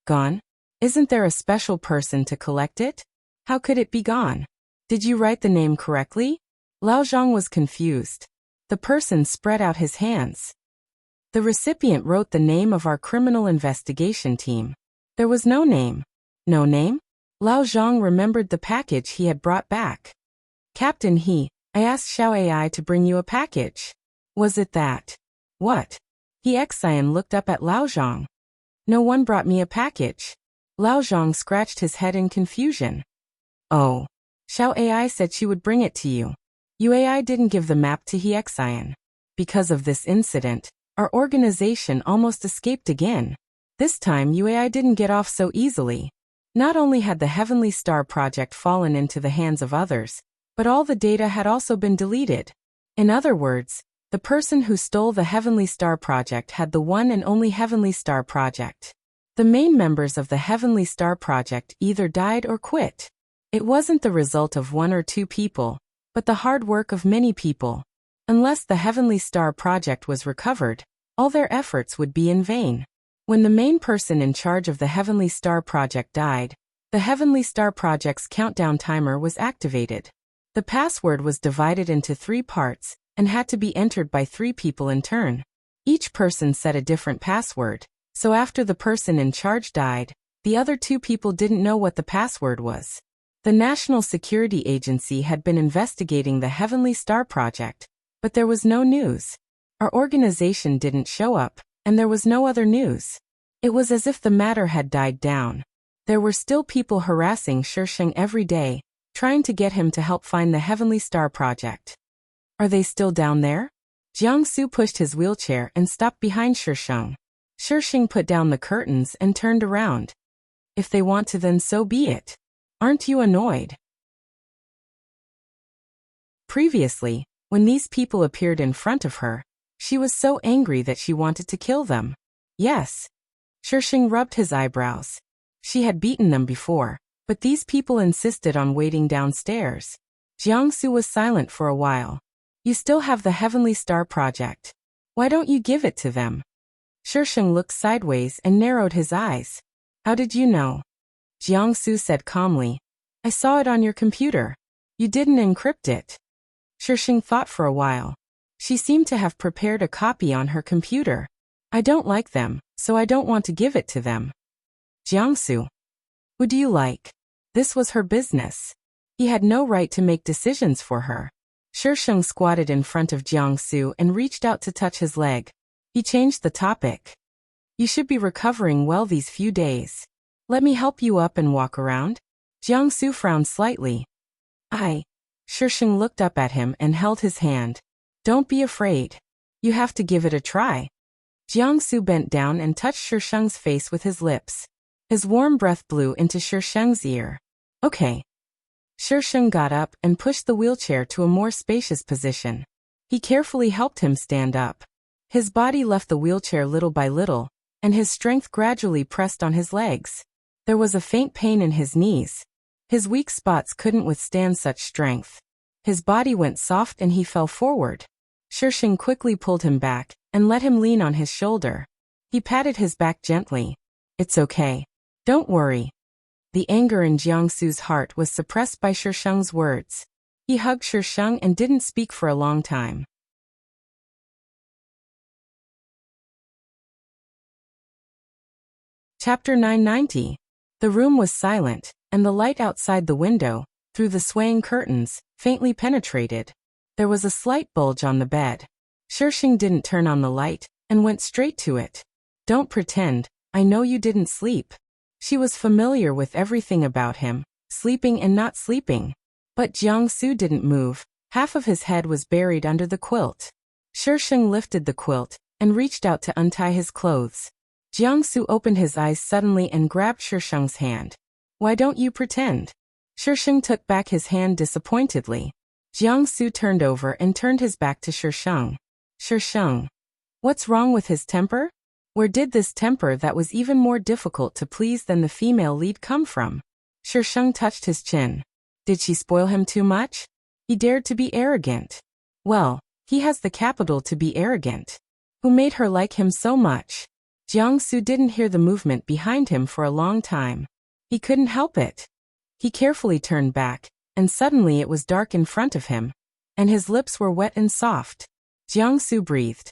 Gone? Isn't there a special person to collect it? How could it be gone? Did you write the name correctly? Lao Zhang was confused. The person spread out his hands. The recipient wrote the name of our criminal investigation team. There was no name. No name? Lao Zhang remembered the package he had brought back. Captain I asked Xiao AI to bring you a package. Was it that? What? Xian looked up at Lao Zhang. No one brought me a package. Lao Zhang scratched his head in confusion. Oh. Xiao AI said she would bring it to you. UAI didn't give the map to Xian. Because of this incident, our organization almost escaped again. This time UAI didn't get off so easily. Not only had the Heavenly Star project fallen into the hands of others, but all the data had also been deleted. In other words, the person who stole the Heavenly Star project had the one and only Heavenly Star project. The main members of the Heavenly Star project either died or quit. It wasn't the result of one or two people, but the hard work of many people. Unless the Heavenly Star project was recovered, all their efforts would be in vain. When the main person in charge of the Heavenly Star project died, the Heavenly Star project's countdown timer was activated. The password was divided into 3 parts and had to be entered by 3 people in turn. Each person set a different password, so after the person in charge died, the other 2 people didn't know what the password was. The National Security Agency had been investigating the Heavenly Star project, but there was no news. Our organization didn't show up, and there was no other news. It was as if the matter had died down. There were still people harassing Shisheng every day, trying to get him to help find the Heavenly Star project. Are they still down there? Jiangsu pushed his wheelchair and stopped behind Shisheng. Shisheng put down the curtains and turned around. If they want to, then so be it. Aren't you annoyed? Previously, When these people appeared in front of her, she was so angry that she wanted to kill them. Yes. Shisheng rubbed his eyebrows. She had beaten them before, but these people insisted on waiting downstairs. Jiangsu was silent for a while. You still have the Heavenly Star Project. Why don't you give it to them? Shisheng looked sideways and narrowed his eyes. How did you know? Jiangsu said calmly. I saw it on your computer. You didn't encrypt it. Shisheng thought for a while. She seemed to have prepared a copy on her computer. I don't like them, so I don't want to give it to them. Jiangsu. Who do you like? This was her business. He had no right to make decisions for her. Shisheng squatted in front of Jiangsu and reached out to touch his leg. He changed the topic. You should be recovering well these few days. Let me help you up and walk around? Jiangsu frowned slightly. Shisheng looked up at him and held his hand. Don't be afraid. You have to give it a try. Jiangsu bent down and touched Shisheng's face with his lips. His warm breath blew into Shisheng's ear. Okay. Shisheng got up and pushed the wheelchair to a more spacious position. He carefully helped him stand up. His body left the wheelchair little by little, and his strength gradually pressed on his legs. There was a faint pain in his knees. His weak spots couldn't withstand such strength. His body went soft and he fell forward. Shisheng quickly pulled him back and let him lean on his shoulder. He patted his back gently. It's okay. Don't worry. The anger in Jiangsu's heart was suppressed by Shisheng's words. He hugged Shisheng and didn't speak for a long time. Chapter 990. The room was silent, and the light outside the window, through the swaying curtains, faintly penetrated. There was a slight bulge on the bed. Shisheng didn't turn on the light, and went straight to it. Don't pretend, I know you didn't sleep. She was familiar with everything about him, sleeping and not sleeping. But Jiangsu didn't move. Half of his head was buried under the quilt. Shisheng lifted the quilt, and reached out to untie his clothes. Jiangsu opened his eyes suddenly and grabbed Shisheng's hand. Why don't you pretend? Shisheng took back his hand disappointedly. Jiangsu turned over and turned his back to Shisheng. Shisheng. What's wrong with his temper? Where did this temper that was even more difficult to please than the female lead come from? Shisheng touched his chin. Did she spoil him too much? He dared to be arrogant. Well, he has the capital to be arrogant. Who made her like him so much? Jiangsu didn't hear the movement behind him for a long time. He couldn't help it. He carefully turned back, and suddenly it was dark in front of him, and his lips were wet and soft. Jiangsu breathed.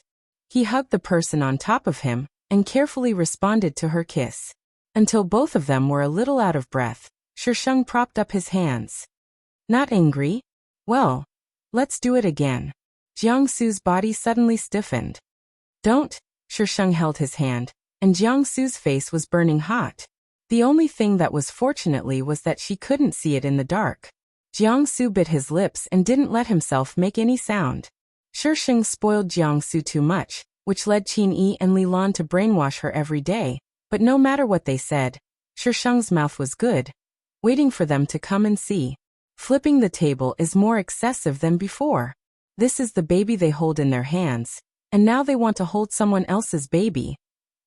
He hugged the person on top of him, and carefully responded to her kiss. Until both of them were a little out of breath, Shisheng propped up his hands. Not angry? Well, let's do it again. Jiangsu's body suddenly stiffened. Don't. Shisheng held his hand, and Jiangsu's face was burning hot. The only thing that was fortunately was that she couldn't see it in the dark. Jiangsu bit his lips and didn't let himself make any sound. Shisheng spoiled Jiangsu too much, which led Qin-Yi and Li Lan to brainwash her every day, but no matter what they said, Shisheng's mouth was good, waiting for them to come and see. Flipping the table is more excessive than before. This is the baby they hold in their hands, and now they want to hold someone else's baby.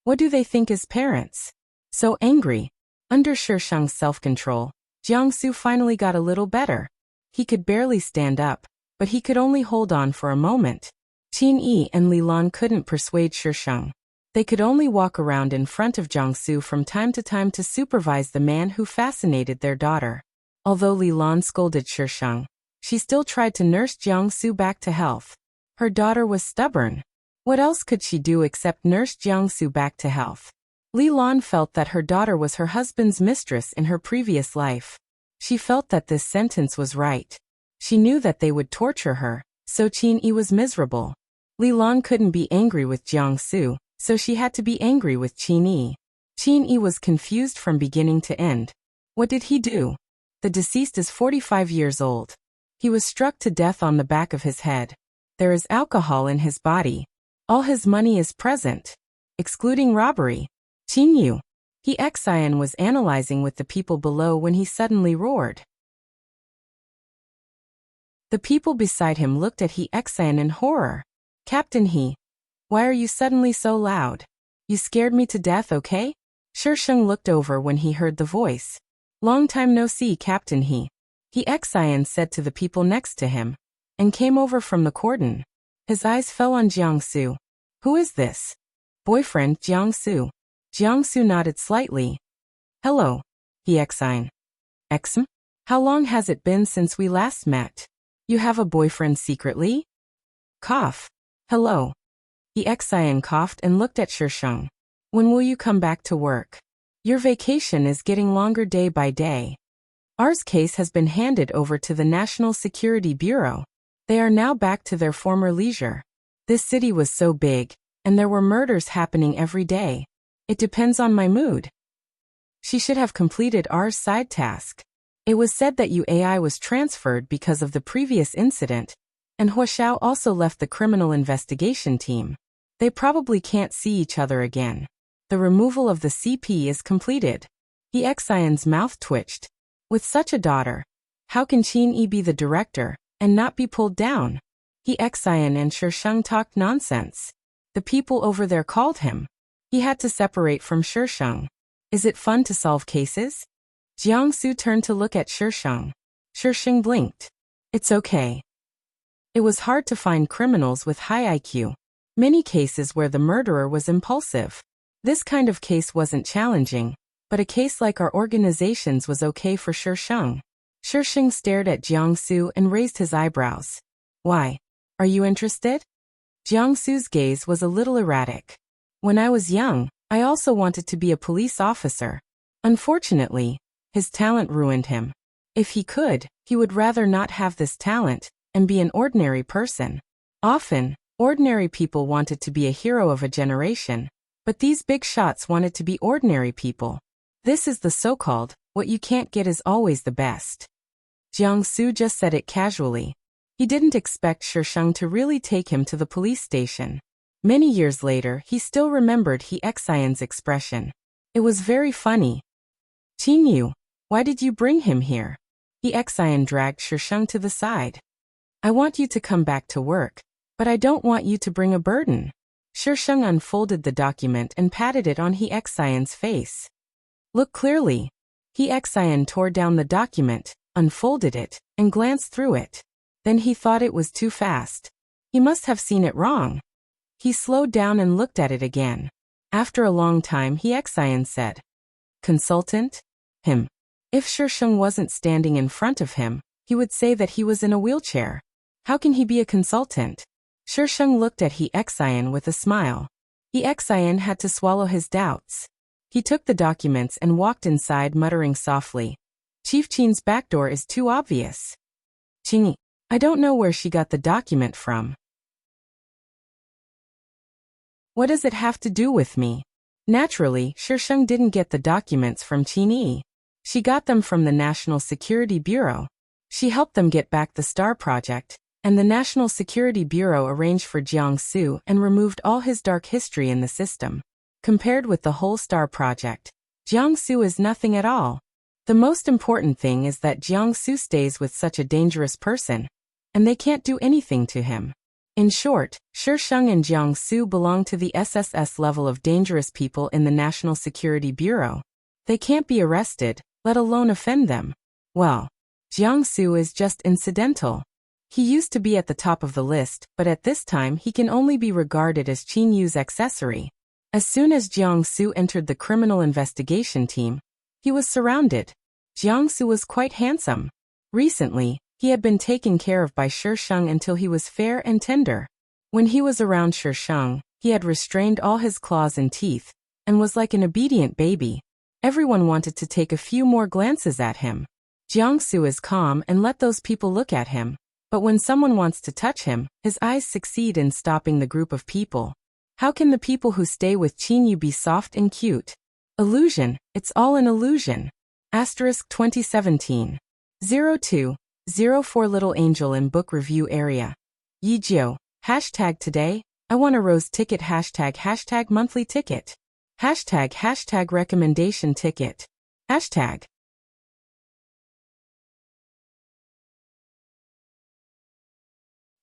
What do they think as parents? So angry. Under Shisheng's self-control, Jiangsu finally got a little better. He could barely stand up, but he could only hold on for a moment. Qin-Yi and Li Lan couldn't persuade Shisheng. They could only walk around in front of Jiangsu from time to time to supervise the man who fascinated their daughter. Although Li Lan scolded Shisheng, she still tried to nurse Jiangsu back to health. Her daughter was stubborn. What else could she do except nurse Jiangsu back to health? Li Lan felt that her daughter was her husband's mistress in her previous life. She felt that this sentence was right. She knew that they would torture her, so Qin-Yi was miserable. Li Lan couldn't be angry with Jiangsu, so she had to be angry with Qin-Yi. Qin-Yi was confused from beginning to end. What did he do? The deceased is 45 years old. He was struck to death on the back of his head. There is alcohol in his body. All his money is present, excluding robbery. Qin-Yu. Xian was analyzing with the people below when he suddenly roared. The people beside him looked at He Xian in horror. Captain He, why are you suddenly so loud? You scared me to death, okay? Shisheng looked over when he heard the voice. Long time no see, Captain He Xian said to the people next to him, and came over from the cordon. His eyes fell on Jiangsu. Who is this? Boyfriend, Jiangsu. Jiangsu nodded slightly. Hello, He Xian. Exum? How long has it been since we last met? You have a boyfriend secretly? Cough. Hello. He Xian coughed and looked at Shisheng. When will you come back to work? Your vacation is getting longer day by day. Ours case has been handed over to the National Security Bureau. They are now back to their former leisure. This city was so big, and there were murders happening every day. It depends on my mood. She should have completed ours side task. It was said that UAI was transferred because of the previous incident, and Huashao also left the criminal investigation team. They probably can't see each other again. The removal of the CP is completed. He Xian's mouth twitched. With such a daughter, how can Qin Yi be the director and not be pulled down? He Xian and Shisheng talked nonsense. The people over there called him. He had to separate from Shisheng. Is it fun to solve cases? Jiangsu turned to look at Shisheng. Shisheng blinked. It's okay. It was hard to find criminals with high IQ. Many cases where the murderer was impulsive. This kind of case wasn't challenging, but a case like our organization's was okay for Shisheng. Shisheng stared at Jiangsu and raised his eyebrows. Why? Are you interested? Jiangsu's gaze was a little erratic. When I was young, I also wanted to be a police officer. Unfortunately, his talent ruined him. If he could, he would rather not have this talent and be an ordinary person. Often, ordinary people wanted to be a hero of a generation, but these big shots wanted to be ordinary people. This is the so-called, what you can't get is always the best. Jiangsu just said it casually. He didn't expect Shisheng to really take him to the police station. Many years later, he still remembered He Xian's expression. It was very funny. Qin Yu, why did you bring him here? He Xian dragged Shisheng to the side. I want you to come back to work, but I don't want you to bring a burden. Shisheng unfolded the document and patted it on He Xian's face. Look clearly. He Xian tore down the document, unfolded it, and glanced through it. Then he thought it was too fast. He must have seen it wrong. He slowed down and looked at it again. After a long time, He Xian said, Consultant? Him. If Shisheng wasn't standing in front of him, he would say that he was in a wheelchair. How can he be a consultant? Shisheng looked at He Xian with a smile. He Xian had to swallow his doubts. He took the documents and walked inside, muttering softly, Chief Qin's back door is too obvious. Qin, I don't know where she got the document from. What does it have to do with me? Naturally, Shisheng didn't get the documents from Qin Yi. She got them from the National Security Bureau. She helped them get back the Star Project, and the National Security Bureau arranged for Jiangsu and removed all his dark history in the system. Compared with the whole Star Project, Jiangsu is nothing at all. The most important thing is that Jiangsu stays with such a dangerous person, and they can't do anything to him. In short, Shisheng and Jiangsu belong to the SSS level of dangerous people in the National Security Bureau. They can't be arrested, let alone offend them. Well, Jiangsu is just incidental. He used to be at the top of the list, but at this time he can only be regarded as Qin Yu's accessory. As soon as Jiangsu entered the criminal investigation team, he was surrounded. Jiangsu was quite handsome. Recently, he had been taken care of by Shisheng until he was fair and tender. When he was around Shisheng, he had restrained all his claws and teeth, and was like an obedient baby. Everyone wanted to take a few more glances at him. Jiangsu is calm and let those people look at him, but when someone wants to touch him, his eyes succeed in stopping the group of people. How can the people who stay with Qin Yu be soft and cute? Illusion, it's all an illusion. Asterisk 2017. 0204 Little Angel in Book Review Area. Yijio. Hashtag today, I want a rose ticket. Hashtag monthly ticket. Hashtag recommendation ticket. Hashtag.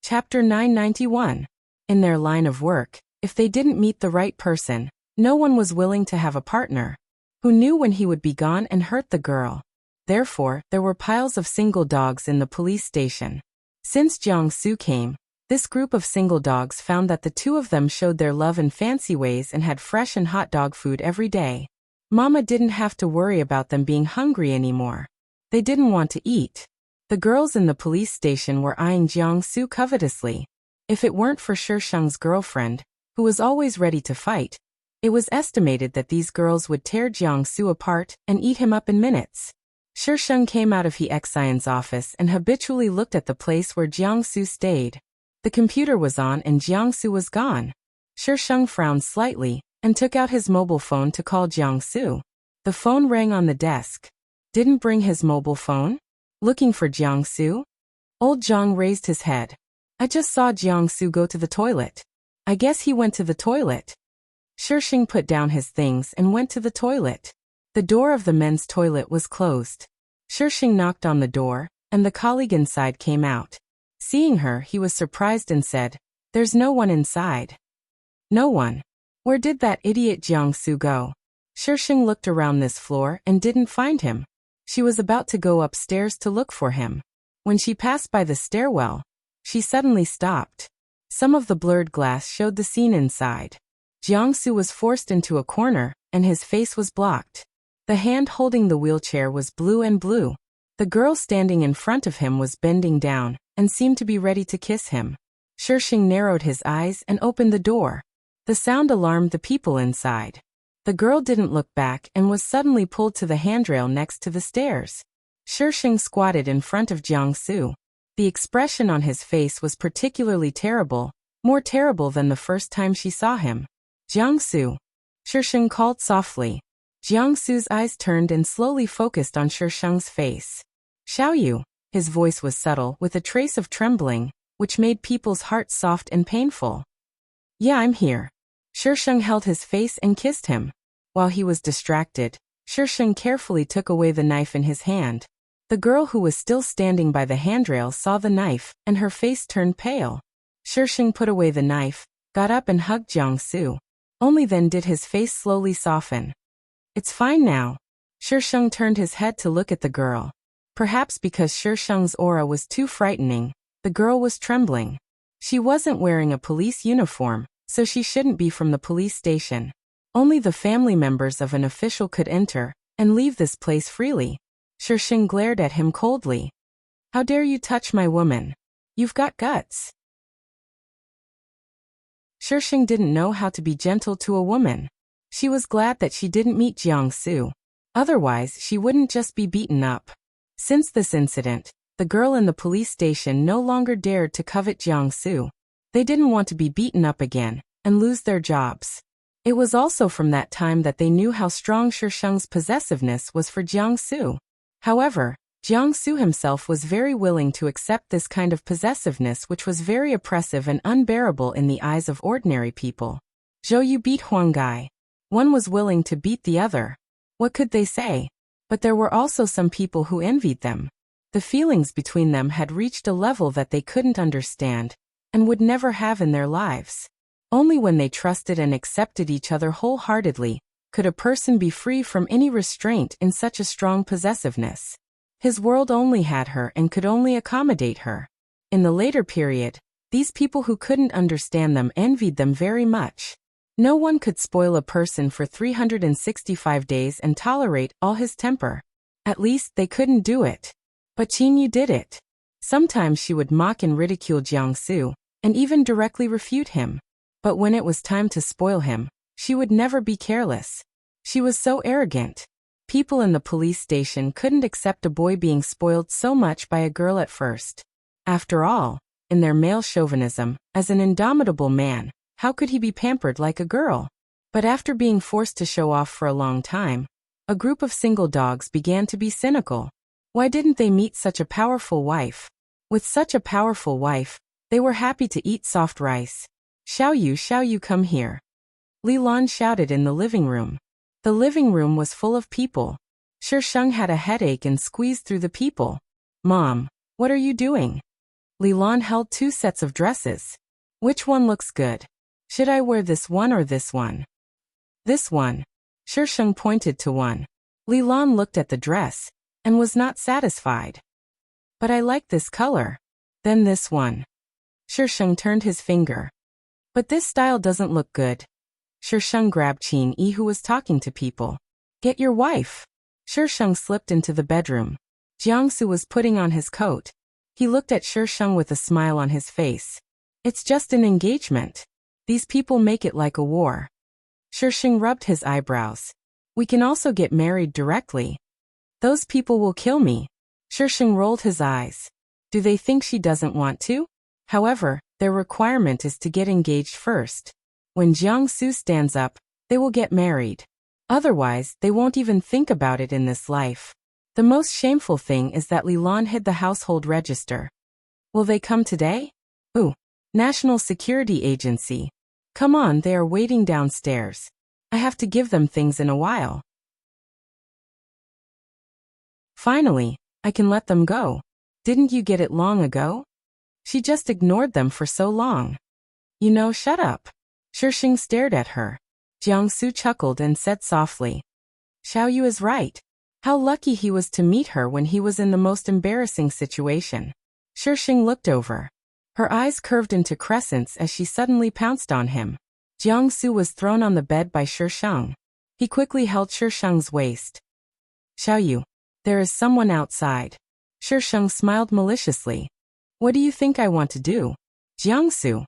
Chapter 991. In their line of work, if they didn't meet the right person, no one was willing to have a partner. Who knew when he would be gone and hurt the girl? Therefore, there were piles of single dogs in the police station. Since Jiang-Su came, this group of single dogs found that the two of them showed their love in fancy ways and had fresh and hot dog food every day. Mama didn't have to worry about them being hungry anymore. They didn't want to eat. The girls in the police station were eyeing Jiang-Su covetously. If it weren't for Shisheng's girlfriend, who was always ready to fight, it was estimated that these girls would tear Jiang-Su apart and eat him up in minutes. Shisheng came out of He Xian's office and habitually looked at the place where Jiang-Su stayed. The computer was on and Jiang-Su was gone. Shisheng frowned slightly and took out his mobile phone to call Jiang-Su. The phone rang on the desk. Didn't bring his mobile phone? Looking for Jiang-Su? Old Jiang raised his head. I just saw Jiang-Su go to the toilet. I guess he went to the toilet. Shisheng put down his things and went to the toilet. The door of the men's toilet was closed. Shisheng knocked on the door, and the colleague inside came out. Seeing her, he was surprised and said, "There's no one inside." No one. Where did that idiot Jiang-Su go? Shisheng looked around this floor and didn't find him. She was about to go upstairs to look for him. When she passed by the stairwell, she suddenly stopped. Some of the blurred glass showed the scene inside. Jiang-Su was forced into a corner, and his face was blocked. The hand holding the wheelchair was blue and blue. The girl standing in front of him was bending down and seemed to be ready to kiss him. Shisheng narrowed his eyes and opened the door. The sound alarmed the people inside. The girl didn't look back and was suddenly pulled to the handrail next to the stairs. Shisheng squatted in front of Jiang-Su. The expression on his face was particularly terrible, more terrible than the first time she saw him. Jiang-Su. Shisheng called softly. Jiang-Su's eyes turned and slowly focused on Shisheng's face. Xiaoyu. His voice was subtle with a trace of trembling, which made people's hearts soft and painful. Yeah, I'm here. Shisheng held his face and kissed him. While he was distracted, Shisheng carefully took away the knife in his hand. The girl who was still standing by the handrail saw the knife, and her face turned pale. Shisheng put away the knife, got up and hugged Jiang-Su. Only then did his face slowly soften. It's fine now. Shisheng turned his head to look at the girl. Perhaps because Shisheng's aura was too frightening, the girl was trembling. She wasn't wearing a police uniform, so she shouldn't be from the police station. Only the family members of an official could enter and leave this place freely. Shisheng glared at him coldly. How dare you touch my woman? You've got guts. Shisheng didn't know how to be gentle to a woman. She was glad that she didn't meet Jiang-Su. Otherwise, she wouldn't just be beaten up. Since this incident, the girl in the police station no longer dared to covet Jiang-Su. They didn't want to be beaten up again and lose their jobs. It was also from that time that they knew how strong Shisheng's possessiveness was for Jiang-Su. However, Jiang-Su himself was very willing to accept this kind of possessiveness, which was very oppressive and unbearable in the eyes of ordinary people. Zhou beat Huanggai. One was willing to beat the other. What could they say? But there were also some people who envied them. The feelings between them had reached a level that they couldn't understand and would never have in their lives. Only when they trusted and accepted each other wholeheartedly could a person be free from any restraint in such a strong possessiveness. His world only had her and could only accommodate her. In the later period, these people who couldn't understand them envied them very much. No one could spoil a person for 365 days and tolerate all his temper. At least they couldn't do it. But Qinyu did it. Sometimes she would mock and ridicule Jiang-Su, and even directly refute him. But when it was time to spoil him, she would never be careless. She was so arrogant. People in the police station couldn't accept a boy being spoiled so much by a girl at first. After all, in their male chauvinism, as an indomitable man, how could he be pampered like a girl? But after being forced to show off for a long time, a group of single dogs began to be cynical. Why didn't they meet such a powerful wife? With such a powerful wife, they were happy to eat soft rice. Xiaoyu, come here. Li Lan shouted in the living room. The living room was full of people. Shisheng had a headache and squeezed through the people. Mom, what are you doing? Li Lan held 2 sets of dresses. Which one looks good? Should I wear this one or this one? This one. Shisheng pointed to one. Li Lan looked at the dress and was not satisfied. But I like this color. Then this one. Shisheng turned his finger. But this style doesn't look good. Shisheng grabbed Qin Yi, who was talking to people. Get your wife. Shisheng slipped into the bedroom. Jiangsu was putting on his coat. He looked at Shisheng with a smile on his face. It's just an engagement. These people make it like a war. Shisheng rubbed his eyebrows. We can also get married directly. Those people will kill me. Shisheng rolled his eyes. Do they think she doesn't want to? However, their requirement is to get engaged first. When Jiangsu stands up, they will get married. Otherwise, they won't even think about it in this life. The most shameful thing is that Li Lan hid the household register. Will they come today? Ooh, National Security Agency. Come on, they are waiting downstairs. I have to give them things in a while. Finally, I can let them go. Didn't you get it long ago? She just ignored them for so long. You know, shut up. Shisheng stared at her. Jiangsu chuckled and said softly. Xiaoyu is right. How lucky he was to meet her when he was in the most embarrassing situation. Shisheng looked over. Her eyes curved into crescents as she suddenly pounced on him. Jiangsu was thrown on the bed by Shisheng. He quickly held Shisheng's waist. Xiaoyu, there is someone outside. Shisheng smiled maliciously. What do you think I want to do? Jiangsu,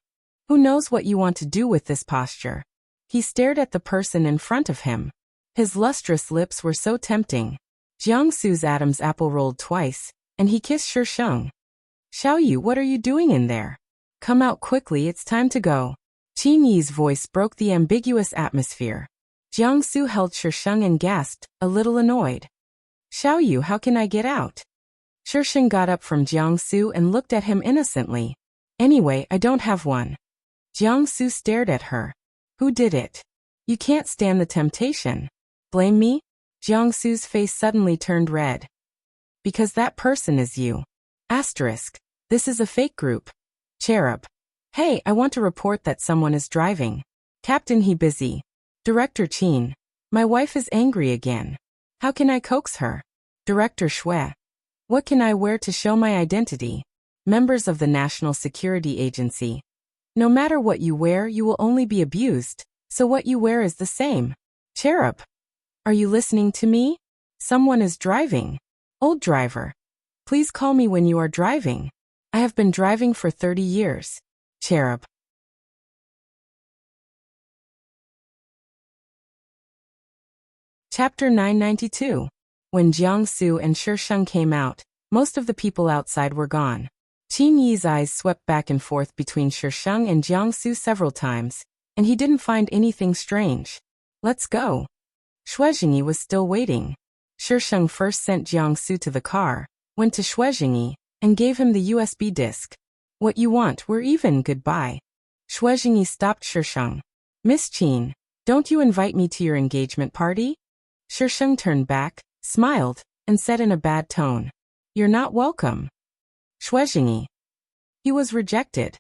who knows what you want to do with this posture? He stared at the person in front of him. His lustrous lips were so tempting. Jiangsu's Adam's apple rolled twice, and he kissed Shisheng. Xiaoyu, what are you doing in there? Come out quickly, it's time to go. Qin Yi's voice broke the ambiguous atmosphere. Jiangsu held Shisheng and gasped, a little annoyed. Xiaoyu, how can I get out? Shisheng got up from Jiangsu and looked at him innocently. Anyway, I don't have one. Jiangsu stared at her. Who did it? You can't stand the temptation. Blame me? Jiangsu's face suddenly turned red. Because that person is you. Asterisk. This is a fake group. Cherub. Hey, I want to report that someone is driving. Captain He busy. Director Qin. My wife is angry again. How can I coax her? Director Shui. What can I wear to show my identity? Members of the National Security Agency. No matter what you wear, you will only be abused, so what you wear is the same. Cherub. Are you listening to me? Someone is driving. Old driver. Please call me when you are driving. I have been driving for 30 years. Cherub. Chapter 992. When Jiangsu and Shisheng came out, most of the people outside were gone. Qin Yi's eyes swept back and forth between Shisheng and Jiangsu several times, and he didn't find anything strange. Let's go. Shuizhengyi was still waiting. Shisheng first sent Jiangsu to the car, went to Shuizhengyi, and gave him the USB disk. What you want, we're even, goodbye. Shuizhengyi stopped Shisheng. Miss Qin, don't you invite me to your engagement party? Shisheng turned back, smiled, and said in a bad tone. You're not welcome. Shuizhengyi. He was rejected.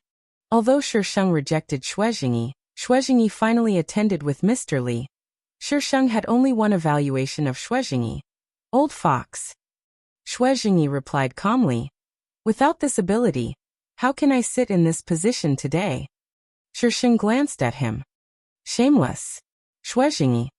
Although Shisheng rejected Shuizhengyi, Shuizhengyi finally attended with Mr. Li. Shisheng had only one evaluation of Shuizhengyi. Old fox. Shuizhengyi replied calmly. Without this ability, how can I sit in this position today? Shisheng glanced at him. Shameless. Shuizhengyi.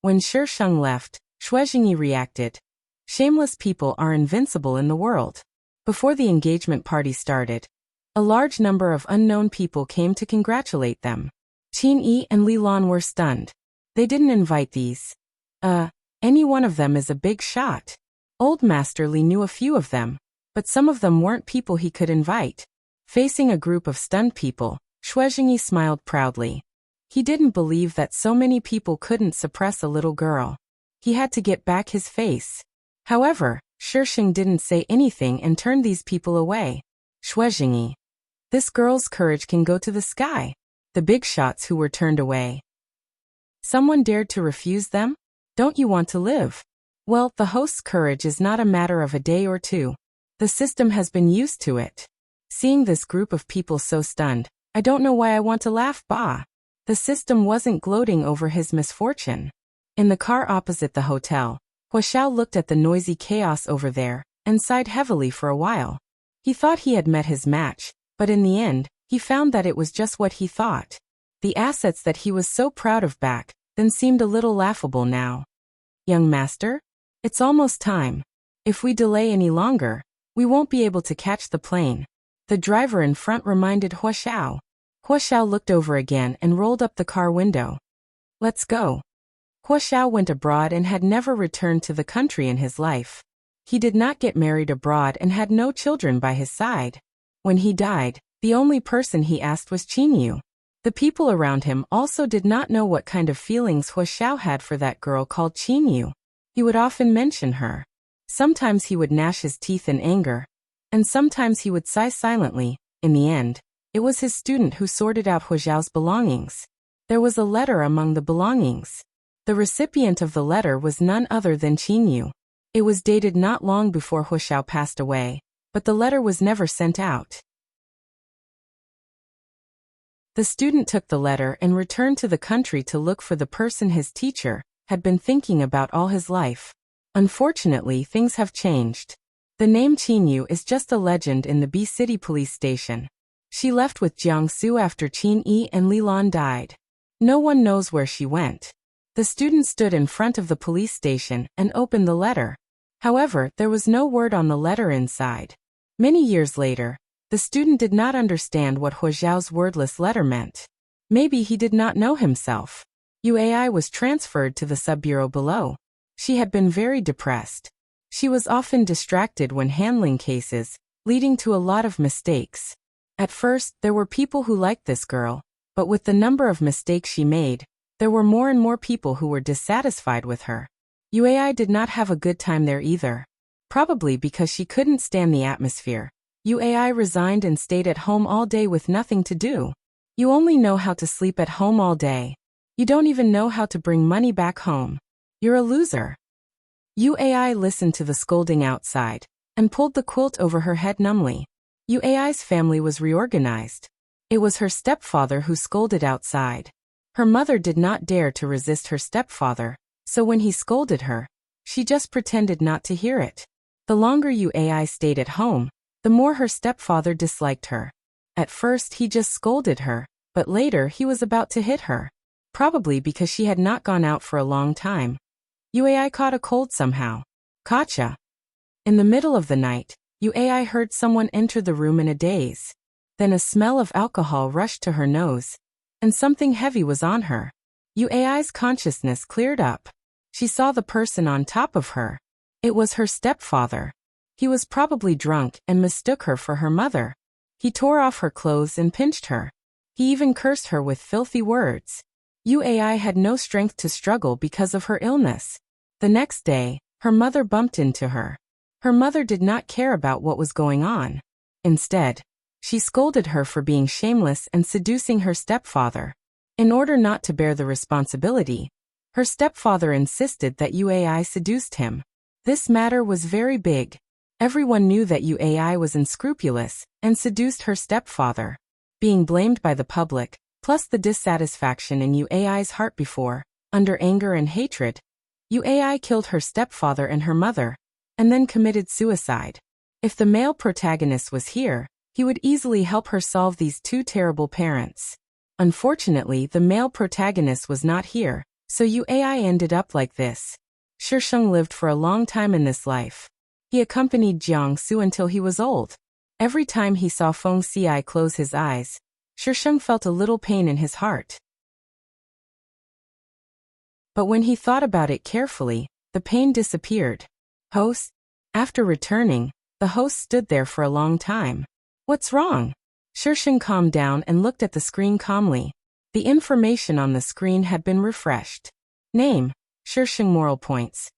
When Shisheng left, Shuizhengyi reacted. Shameless people are invincible in the world. Before the engagement party started, a large number of unknown people came to congratulate them. Qin Yi and Li Lan were stunned. They didn't invite these. Any one of them is a big shot. Old Master Li knew a few of them, but some of them weren't people he could invite. Facing a group of stunned people, Shuizhengyi smiled proudly. He didn't believe that so many people couldn't suppress a little girl. He had to get back his face. However, Shisheng didn't say anything and turned these people away. Shuizhengyi. This girl's courage can go to the sky. The big shots who were turned away. Someone dared to refuse them? Don't you want to live? Well, the host's courage is not a matter of a day or two. The system has been used to it. Seeing this group of people so stunned, I don't know why I want to laugh, bah. The system wasn't gloating over his misfortune. In the car opposite the hotel, Huashao looked at the noisy chaos over there and sighed heavily for a while. He thought he had met his match, but in the end, he found that it was just what he thought. The assets that he was so proud of back then seemed a little laughable now. Young master? It's almost time. If we delay any longer, we won't be able to catch the plane. The driver in front reminded Huashao. Huashao looked over again and rolled up the car window. Let's go. Huashao went abroad and had never returned to the country in his life. He did not get married abroad and had no children by his side. When he died, the only person he asked was Qinyu. The people around him also did not know what kind of feelings Huashao had for that girl called Qinyu. He would often mention her. Sometimes he would gnash his teeth in anger, and sometimes he would sigh silently. In the end, it was his student who sorted out Huashao's belongings. There was a letter among the belongings. The recipient of the letter was none other than Qinyu. It was dated not long before Huashao passed away, but the letter was never sent out. The student took the letter and returned to the country to look for the person his teacher had been thinking about all his life. Unfortunately, things have changed. The name Qinyu is just a legend in the B City police station. She left with Jiangsu after Qin Yi and Li Lan died. No one knows where she went. The student stood in front of the police station and opened the letter. However, there was no word on the letter inside. Many years later, the student did not understand what Huashao's wordless letter meant. Maybe he did not know himself. UAI was transferred to the sub-bureau below. She had been very depressed. She was often distracted when handling cases, leading to a lot of mistakes. At first, there were people who liked this girl, but with the number of mistakes she made, there were more and more people who were dissatisfied with her. UAI did not have a good time there either. Probably because she couldn't stand the atmosphere. UAI resigned and stayed at home all day with nothing to do. You only know how to sleep at home all day. You don't even know how to bring money back home. You're a loser. UAI listened to the scolding outside and pulled the quilt over her head numbly. UAI's family was reorganized. It was her stepfather who scolded outside. Her mother did not dare to resist her stepfather, so when he scolded her, she just pretended not to hear it. The longer UAI stayed at home, the more her stepfather disliked her. At first he just scolded her, but later he was about to hit her. Probably because she had not gone out for a long time. UAI caught a cold somehow. Gotcha. In the middle of the night, UAI heard someone enter the room in a daze. Then a smell of alcohol rushed to her nose, and something heavy was on her. UAI's consciousness cleared up. She saw the person on top of her. It was her stepfather. He was probably drunk and mistook her for her mother. He tore off her clothes and pinched her. He even cursed her with filthy words. UAI had no strength to struggle because of her illness. The next day, her mother bumped into her. Her mother did not care about what was going on. Instead, she scolded her for being shameless and seducing her stepfather. In order not to bear the responsibility, her stepfather insisted that UAI seduced him. This matter was very big. Everyone knew that UAI was unscrupulous and seduced her stepfather. Being blamed by the public, plus the dissatisfaction in UAI's heart before, under anger and hatred, UAI killed her stepfather and her mother, and then committed suicide. If the male protagonist was here, he would easily help her solve these two terrible parents. Unfortunately, the male protagonist was not here, so UAI ended up like this. Shisheng lived for a long time in this life. He accompanied Jiangsu until he was old. Every time he saw Feng Xiai close his eyes, Shisheng felt a little pain in his heart. But when he thought about it carefully, the pain disappeared. Host? After returning, the host stood there for a long time. What's wrong? Shisheng calmed down and looked at the screen calmly. The information on the screen had been refreshed. Name: Shisheng. Moral points: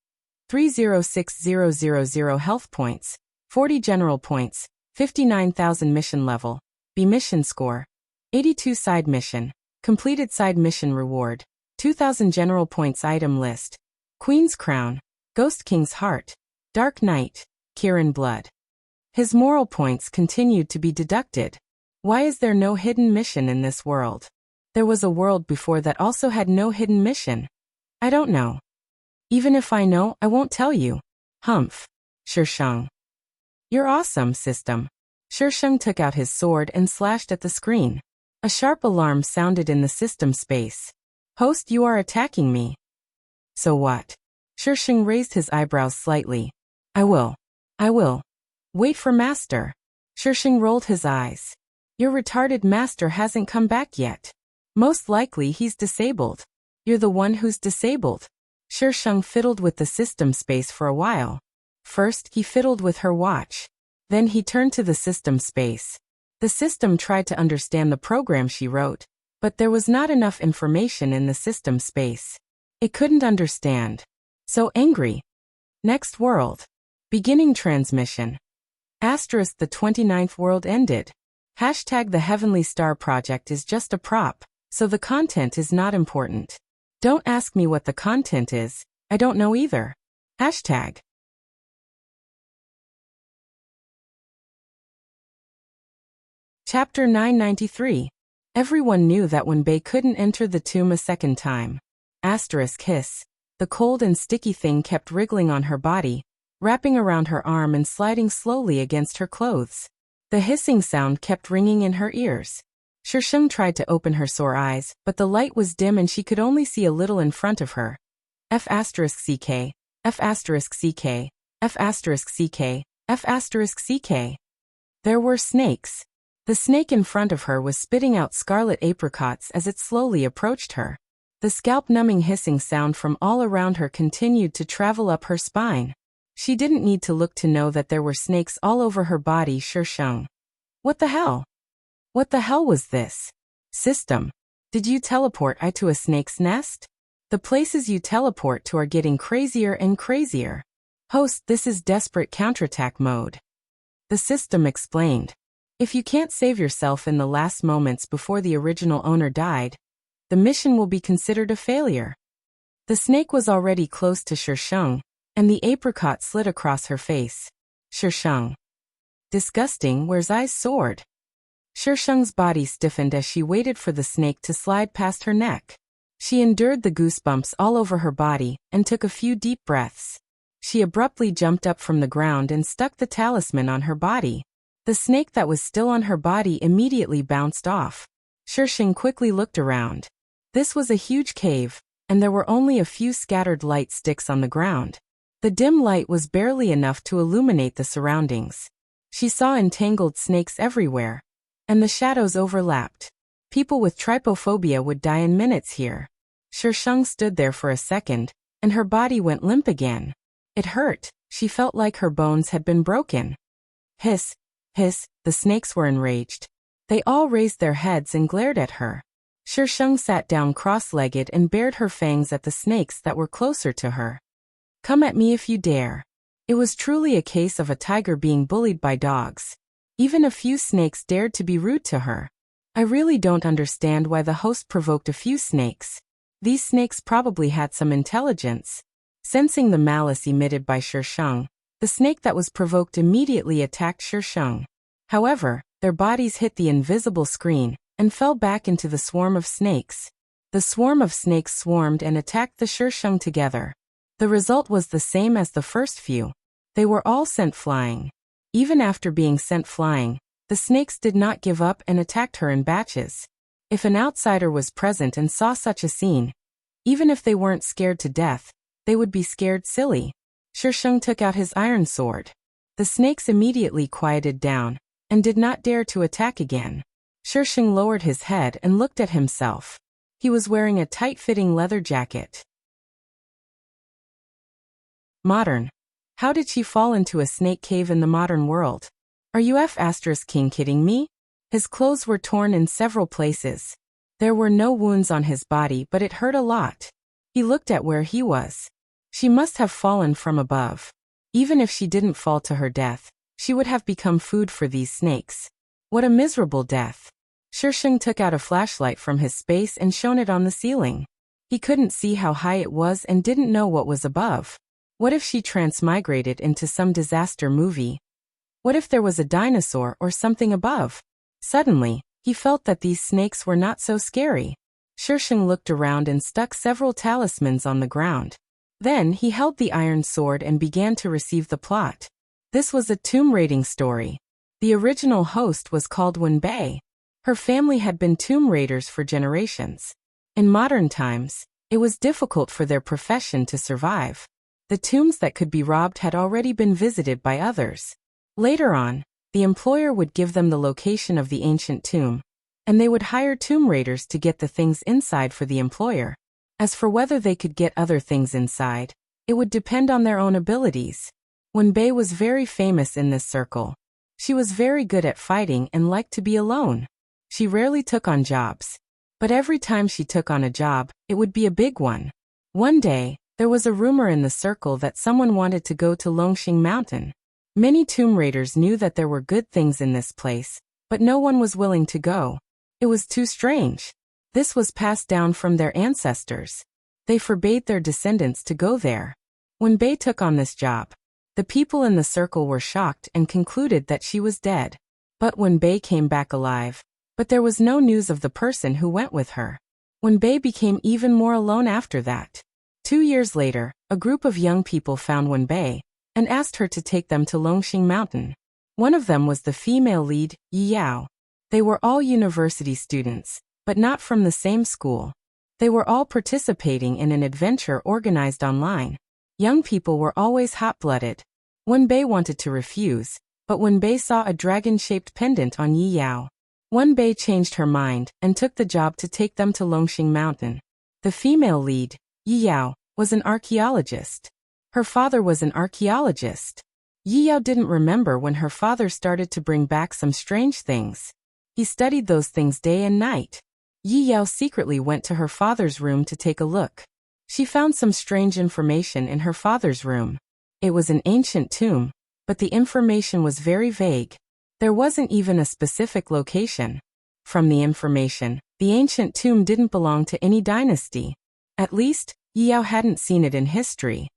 306000 health points, 40 general points, 59,000 mission level. B mission score: 82 side mission. Completed side mission reward: 2,000 general points. Item list: Queen's Crown, Ghost King's Heart, Dark Knight, Kirin Blood. His moral points continued to be deducted. Why is there no hidden mission in this world? There was a world before that also had no hidden mission. I don't know. Even if I know, I won't tell you. Humph. Shisheng. You're awesome, system. Shisheng took out his sword and slashed at the screen. A sharp alarm sounded in the system space. Host, you are attacking me. So what? Shisheng raised his eyebrows slightly. I will. Wait for master. Shisheng rolled his eyes. Your retarded master hasn't come back yet. Most likely he's disabled. You're the one who's disabled. Shisheng fiddled with the system space for a while. First, he fiddled with her watch. Then he turned to the system space. The system tried to understand the program she wrote, but there was not enough information in the system space. It couldn't understand. So angry. Next world. Beginning transmission. Asterisk the 29th world ended. Hashtag the Heavenly Star Project is just a prop, so the content is not important. Don't ask me what the content is, I don't know either. Hashtag. Chapter 993. Everyone knew that when Bei couldn't enter the tomb a second time. Asterisk hiss. The cold and sticky thing kept wriggling on her body, wrapping around her arm and sliding slowly against her clothes. The hissing sound kept ringing in her ears. Shisheng tried to open her sore eyes, but the light was dim and she could only see a little in front of her. F***ck, F***ck, F***ck, F***ck. There were snakes. The snake in front of her was spitting out scarlet apricots as it slowly approached her. The scalp-numbing hissing sound from all around her continued to travel up her spine. She didn't need to look to know that there were snakes all over her body. Shisheng. What the hell? What the hell was this? System. Did you teleport I to a snake's nest? The places you teleport to are getting crazier and crazier. Host, this is desperate counterattack mode. The system explained. If you can't save yourself in the last moments before the original owner died, the mission will be considered a failure. The snake was already close to Shisheng, and the apricot slid across her face. Shisheng. Disgusting, where's I's sword? Shisheng's body stiffened as she waited for the snake to slide past her neck. She endured the goosebumps all over her body and took a few deep breaths. She abruptly jumped up from the ground and stuck the talisman on her body. The snake that was still on her body immediately bounced off. Shisheng quickly looked around. This was a huge cave, and there were only a few scattered light sticks on the ground. The dim light was barely enough to illuminate the surroundings. She saw entangled snakes everywhere, and the shadows overlapped. People with trypophobia would die in minutes here. Shisheng stood there for a second, and her body went limp again. It hurt. She felt like her bones had been broken. Hiss, hiss, the snakes were enraged. They all raised their heads and glared at her. Shisheng sat down cross-legged and bared her fangs at the snakes that were closer to her. Come at me if you dare. It was truly a case of a tiger being bullied by dogs. Even a few snakes dared to be rude to her. I really don't understand why the host provoked a few snakes. These snakes probably had some intelligence. Sensing the malice emitted by Shisheng, the snake that was provoked immediately attacked Shisheng. However, their bodies hit the invisible screen and fell back into the swarm of snakes. The swarm of snakes swarmed and attacked the Shisheng together. The result was the same as the first few. They were all sent flying. Even after being sent flying, the snakes did not give up and attacked her in batches. If an outsider was present and saw such a scene, even if they weren't scared to death, they would be scared silly. Shisheng took out his iron sword. The snakes immediately quieted down and did not dare to attack again. Shisheng lowered his head and looked at himself. He was wearing a tight-fitting leather jacket. Modern. How did she fall into a snake cave in the modern world? Are you King kidding me? His clothes were torn in several places. There were no wounds on his body, but it hurt a lot. He looked at where he was. She must have fallen from above. Even if she didn't fall to her death, she would have become food for these snakes. What a miserable death. Shisheng took out a flashlight from his space and shone it on the ceiling. He couldn't see how high it was and didn't know what was above. What if she transmigrated into some disaster movie? What if there was a dinosaur or something above? Suddenly, he felt that these snakes were not so scary. Shisheng looked around and stuck several talismans on the ground. Then he held the iron sword and began to receive the plot. This was a tomb raiding story. The original host was called Wenbei. Her family had been tomb raiders for generations. In modern times, it was difficult for their profession to survive. The tombs that could be robbed had already been visited by others. Later on, the employer would give them the location of the ancient tomb, and they would hire tomb raiders to get the things inside for the employer. As for whether they could get other things inside, it would depend on their own abilities. Wenbei was very famous in this circle. She was very good at fighting and liked to be alone. She rarely took on jobs. But every time she took on a job, it would be a big one. One day, there was a rumor in the circle that someone wanted to go to Longxing Mountain. Many tomb raiders knew that there were good things in this place, but no one was willing to go. It was too strange. This was passed down from their ancestors. They forbade their descendants to go there. Wenbei took on this job. The people in the circle were shocked and concluded that she was dead. But Wenbei came back alive. But there was no news of the person who went with her. Wenbei became even more alone after that. 2 years later, a group of young people found Wenbei and asked her to take them to Longxing Mountain. One of them was the female lead, Yi Yao. They were all university students, but not from the same school. They were all participating in an adventure organized online. Young people were always hot-blooded. Wenbei wanted to refuse, but Wenbei saw a dragon-shaped pendant on Yi Yao. Wenbei changed her mind and took the job to take them to Longxing Mountain. The female lead, Yi Yao, was an archaeologist. Her father was an archaeologist. Yi Yao didn't remember when her father started to bring back some strange things. He studied those things day and night. Yi Yao secretly went to her father's room to take a look. She found some strange information in her father's room. It was an ancient tomb, but the information was very vague. There wasn't even a specific location. From the information, the ancient tomb didn't belong to any dynasty. At least, Yi Yao hadn't seen it in history.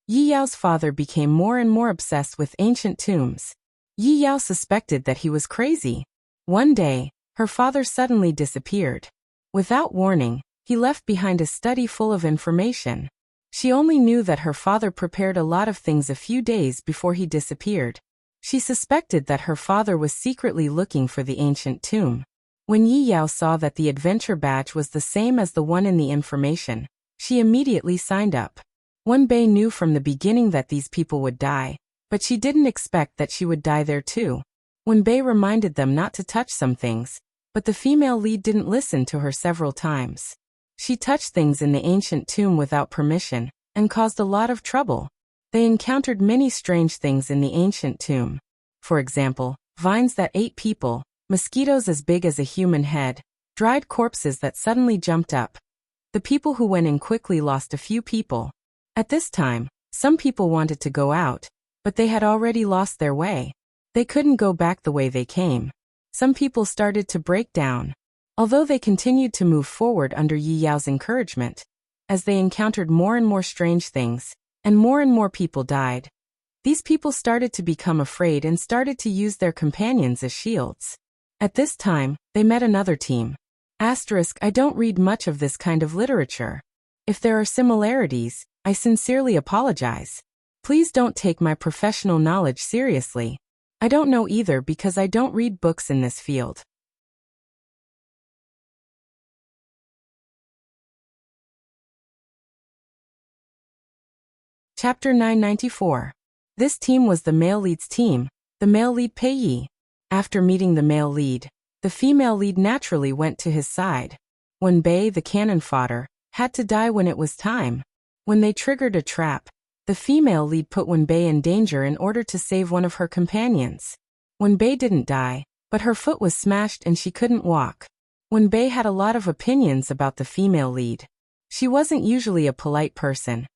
Yi Yao's father became more and more obsessed with ancient tombs. Yi Yao suspected that he was crazy. One day, her father suddenly disappeared. Without warning, he left behind a study full of information. She only knew that her father prepared a lot of things a few days before he disappeared. She suspected that her father was secretly looking for the ancient tomb. When Yi Yao saw that the adventure badge was the same as the one in the information, she immediately signed up. Wenbei knew from the beginning that these people would die, but she didn't expect that she would die there too. Wenbei reminded them not to touch some things, but the female lead didn't listen to her several times. She touched things in the ancient tomb without permission, and caused a lot of trouble. They encountered many strange things in the ancient tomb. For example, vines that ate people, mosquitoes as big as a human head, dried corpses that suddenly jumped up. The people who went in quickly lost a few people. At this time, some people wanted to go out, but they had already lost their way. They couldn't go back the way they came. Some people started to break down. Although they continued to move forward under Yi Yao's encouragement, as they encountered more and more strange things, and more people died. These people started to become afraid and started to use their companions as shields. At this time, they met another team. I don't read much of this kind of literature. If there are similarities, I sincerely apologize. Please don't take my professional knowledge seriously. I don't know either because I don't read books in this field. Chapter 994. This team was the male lead's team, the male lead Pei Yi. After meeting the male lead, the female lead naturally went to his side. Wenbei, the cannon fodder, had to die when it was time. When they triggered a trap, the female lead put Wenbei in danger in order to save one of her companions. Wenbei didn't die, but her foot was smashed and she couldn't walk. Wenbei had a lot of opinions about the female lead. She wasn't usually a polite person,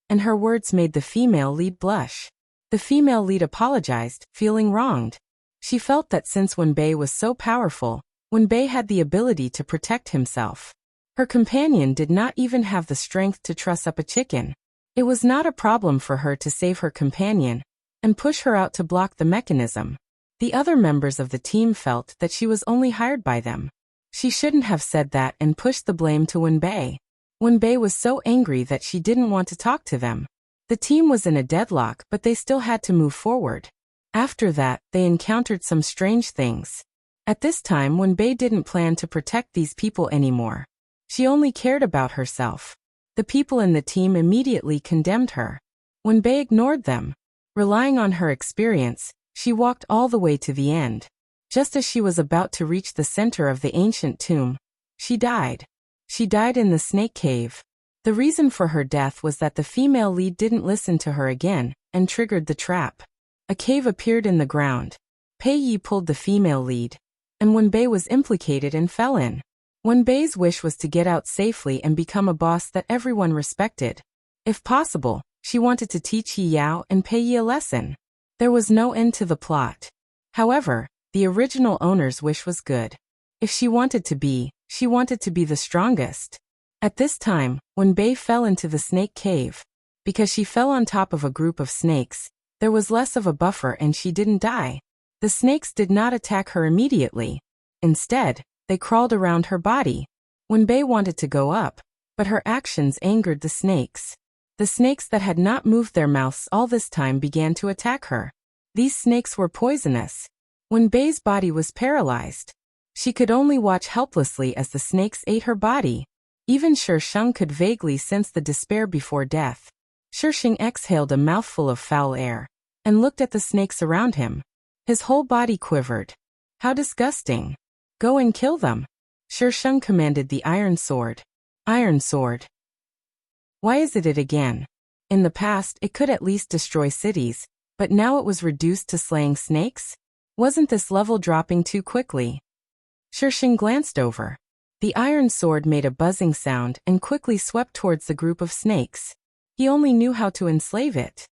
and her words made the female lead blush. The female lead apologized, feeling wronged. She felt that since Wenbei was so powerful, Wenbei had the ability to protect himself. Her companion did not even have the strength to truss up a chicken. It was not a problem for her to save her companion and push her out to block the mechanism. The other members of the team felt that she was only hired by them. She shouldn't have said that and pushed the blame to Wenbei. Wenbei was so angry that she didn't want to talk to them. The team was in a deadlock, but they still had to move forward. After that, they encountered some strange things. At this time, Wenbei didn't plan to protect these people anymore. She only cared about herself. The people in the team immediately condemned her. Wenbei ignored them. Relying on her experience, she walked all the way to the end. Just as she was about to reach the center of the ancient tomb, she died. She died in the snake cave. The reason for her death was that the female lead didn't listen to her again and triggered the trap. A cave appeared in the ground. Pei Yi pulled the female lead, and Wenbei was implicated and fell in. Wenbei's wish was to get out safely and become a boss that everyone respected. If possible, she wanted to teach He Yao and Pei Yi a lesson. There was no end to the plot. However, the original owner's wish was good. If she wanted to be the strongest. At this time, Wenbei fell into the snake cave. Because she fell on top of a group of snakes, there was less of a buffer and she didn't die. The snakes did not attack her immediately. Instead, they crawled around her body. Wenbei wanted to go up, but her actions angered the snakes. The snakes that had not moved their mouths all this time began to attack her. These snakes were poisonous. Wenbei's body was paralyzed. She could only watch helplessly as the snakes ate her body. Even Sheng could vaguely sense the despair before death. Sheng exhaled a mouthful of foul air and looked at the snakes around him. His whole body quivered. How disgusting. Go and kill them. Sheng commanded the iron sword. Iron sword. Why is it again? In the past, it could at least destroy cities, but now it was reduced to slaying snakes? Wasn't this level dropping too quickly? Sheng glanced over. The iron sword made a buzzing sound and quickly swept towards the group of snakes. He only knew how to enslave it.